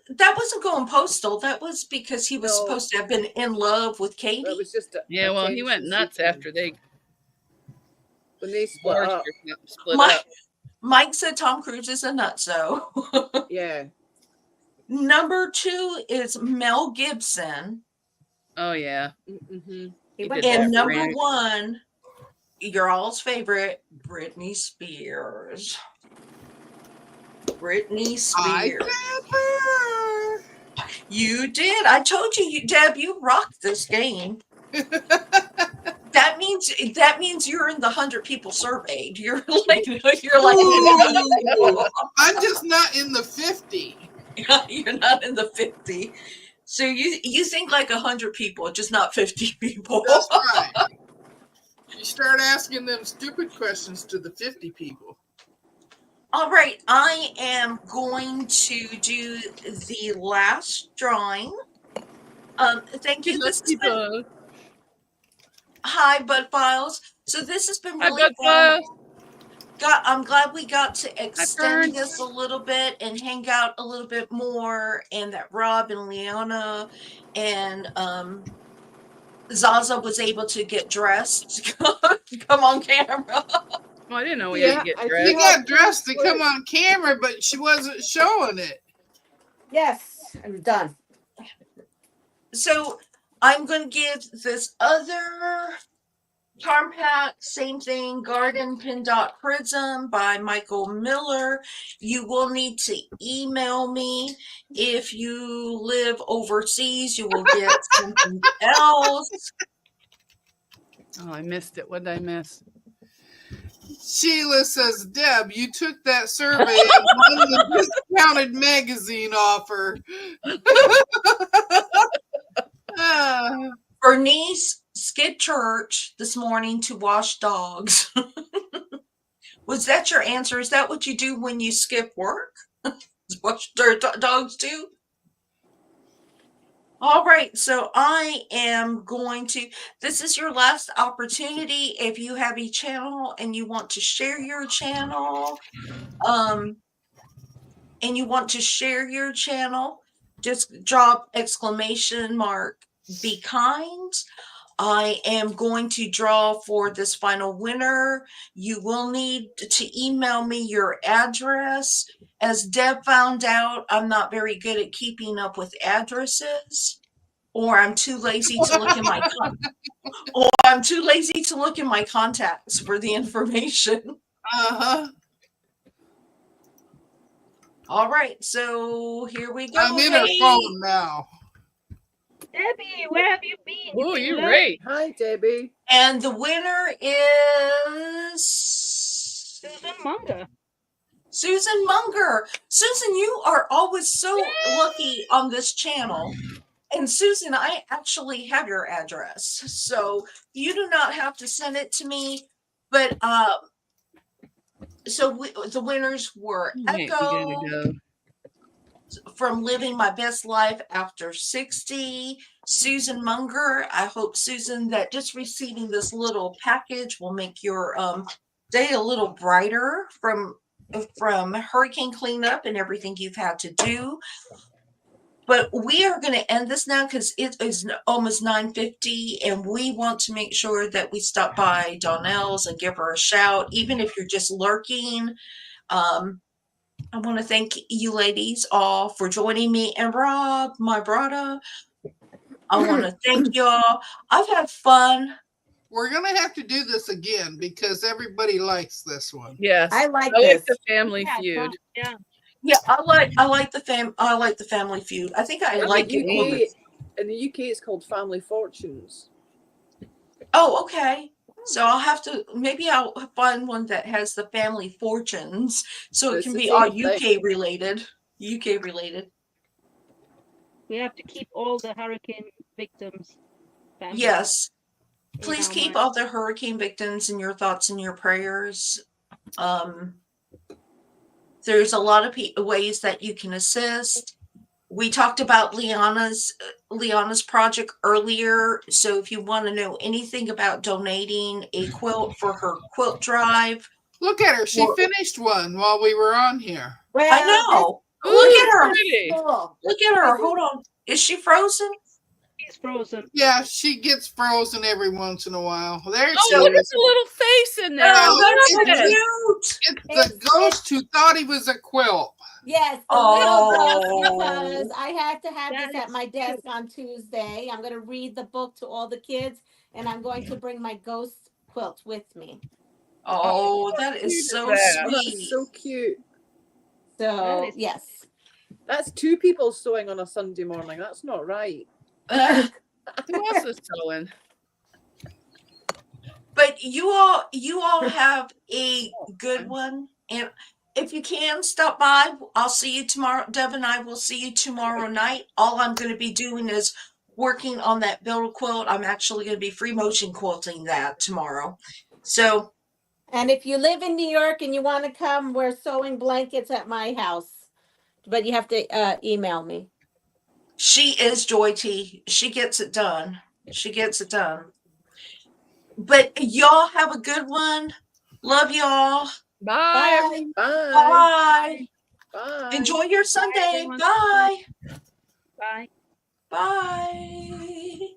Speaker 2: But that wasn't going postal. That was because he was
Speaker 7: No.
Speaker 2: supposed to have been in love with Katie.
Speaker 7: That was just
Speaker 1: Yeah, well, he went nuts after they
Speaker 7: when they split
Speaker 1: divorced
Speaker 7: up.
Speaker 1: or split up.
Speaker 2: Mike said Tom Cruise is a nutso.
Speaker 7: Yeah.
Speaker 2: Number 2 is Mel Gibson.
Speaker 1: Oh yeah.
Speaker 7: Mm-hmm.
Speaker 1: He
Speaker 5: went
Speaker 1: did
Speaker 2: And
Speaker 1: that
Speaker 2: number
Speaker 1: ranch.
Speaker 2: 1, your all's favorite, Britney Spears. Britney
Speaker 4: I
Speaker 2: Spears.
Speaker 4: can't
Speaker 2: You did. I told you, Deb, you rocked this game. That means you're in the 100 people surveyed. You're like
Speaker 4: Ooh. I'm just not in the 50.
Speaker 2: you're not in the 50. So you think like 100 people, just not 50 people.
Speaker 4: That's right. You start asking them stupid questions to the 50 people.
Speaker 2: All right, I am going to do the last drawing. Thank you. This has been, hi, Bud Files. So this has been
Speaker 1: Hi,
Speaker 2: really
Speaker 1: Bud
Speaker 2: fun.
Speaker 1: Files.
Speaker 2: I'm glad we got to extend
Speaker 1: Fern.
Speaker 2: this a little bit and hang out a little bit more, and that Rob and Leona and Zaza was able to get dressed. Come on camera.
Speaker 1: Well, I didn't know we had to get
Speaker 7: I
Speaker 1: dressed.
Speaker 4: She got dressed to come on camera, but she wasn't showing it.
Speaker 5: Yes, I'm done.
Speaker 2: So I'm going to give this other charm pack, same thing, Garden Pin Dot Prism by Michael Miller. You will need to email me. If you live overseas, you will get something else.
Speaker 1: Oh, I missed it. What did I miss?
Speaker 4: Sheila says, Deb, you took that survey and won the discounted magazine offer.
Speaker 2: Bernice skipped church this morning to wash dogs. Was that your answer? Is that what you do when you skip work? Wash their dogs too? All right, so I am going to, this is your last opportunity. If you have a channel and you want to share your channel, just drop exclamation mark, be kind. I am going to draw for this final winner. You will need to email me your address. As Deb found out, I'm not very good at keeping up with addresses, or I'm too lazy to look in my contacts for the information.
Speaker 4: Uh-huh.
Speaker 2: All right, so here we go.
Speaker 4: I'm in her phone now.
Speaker 3: Debbie, where have you been?
Speaker 1: Oh,
Speaker 3: been
Speaker 1: you're
Speaker 3: late.
Speaker 1: right.
Speaker 7: Hi, Debbie.
Speaker 2: And the winner is
Speaker 3: Susan Munger.
Speaker 2: Susan Munger. Susan, you are always so lucky on this channel. And Susan, I actually have your address, so you do not have to send it to me. But the winners were
Speaker 1: Wait, we gotta
Speaker 2: Echo
Speaker 1: go.
Speaker 2: from Living My Best Life After 60. Susan Munger. I hope, Susan, that just receiving this little package will make your day a little brighter from hurricane cleanup and everything you've had to do. But we are going to end this now because it is almost 9:50, and we want to make sure that we stop by Donnell's and give her a shout, even if you're just lurking. I want to thank you ladies all for joining me, and Rob, my brother. I want to thank y'all. I've had fun.
Speaker 4: We're gonna have to do this again because everybody likes this one.
Speaker 1: Yes.
Speaker 5: I like
Speaker 1: I like
Speaker 5: this.
Speaker 1: the Family
Speaker 3: Yeah,
Speaker 1: Feud.
Speaker 3: yeah.
Speaker 2: Yeah, I like the Family Feud. I think I
Speaker 7: In
Speaker 2: like
Speaker 7: the
Speaker 2: it. a little bit.
Speaker 7: in the UK, it's called Family Fortunes.
Speaker 2: Oh, okay. So maybe I'll find one that has the family fortunes, so it
Speaker 7: It's
Speaker 2: can
Speaker 7: the
Speaker 2: be all
Speaker 7: same thing.
Speaker 2: UK related. UK related.
Speaker 3: We have to keep all the hurricane victims. Families
Speaker 2: Yes.
Speaker 3: in
Speaker 2: Please
Speaker 3: our
Speaker 2: keep
Speaker 3: mind.
Speaker 2: all the hurricane victims in your thoughts and your prayers. There's a lot of ways that you can assist. We talked about Liana's project earlier. So if you want to know anything about donating a quilt for her quilt drive,
Speaker 4: Look at her. She
Speaker 2: Well-
Speaker 4: finished one while we were on here.
Speaker 5: Well,
Speaker 2: I know.
Speaker 1: Ooh,
Speaker 2: Look at her.
Speaker 1: pretty.
Speaker 5: Cool.
Speaker 2: Look at her. Hold on. Is she frozen?
Speaker 3: He's frozen.
Speaker 4: Yeah, she gets frozen every once in a while. There
Speaker 1: Oh,
Speaker 4: she
Speaker 1: look at
Speaker 4: is.
Speaker 1: the little face in there.
Speaker 2: Oh, that's so
Speaker 1: Look at it.
Speaker 2: cute.
Speaker 4: It's the ghost who thought he was a quilt.
Speaker 5: Yes, the
Speaker 2: Oh.
Speaker 5: little because I had to have
Speaker 3: That
Speaker 5: this at
Speaker 3: is
Speaker 5: my desk
Speaker 3: cute.
Speaker 5: on Tuesday. I'm going to read the book to all the kids, and I'm going to bring my ghost quilt with me.
Speaker 2: Oh, that
Speaker 1: cute
Speaker 2: is
Speaker 1: is
Speaker 2: so
Speaker 1: that?
Speaker 7: Oh,
Speaker 2: sweet.
Speaker 7: that's so cute.
Speaker 5: So
Speaker 3: is-
Speaker 5: yes,
Speaker 7: That's two people sewing on a Sunday morning. That's not right.
Speaker 1: Who else is sewing?
Speaker 2: But you all have a good one, and if you can stop by, I'll see you tomorrow. Deb and I will see you tomorrow night. All I'm going to be doing is working on that build quilt. I'm actually going to be free motion quilting that tomorrow. So
Speaker 5: and if you live in New York and you want to come, we're sewing blankets at my house, but you have to email me.
Speaker 2: she is Joy T. She gets it done. She gets it done. But y'all have a good one. Love y'all.
Speaker 1: Bye.
Speaker 5: Bye.
Speaker 7: Bye.
Speaker 2: Bye.
Speaker 7: Bye.
Speaker 2: Enjoy your Sunday.
Speaker 3: everyone.
Speaker 2: Bye.
Speaker 3: Bye.
Speaker 2: Bye.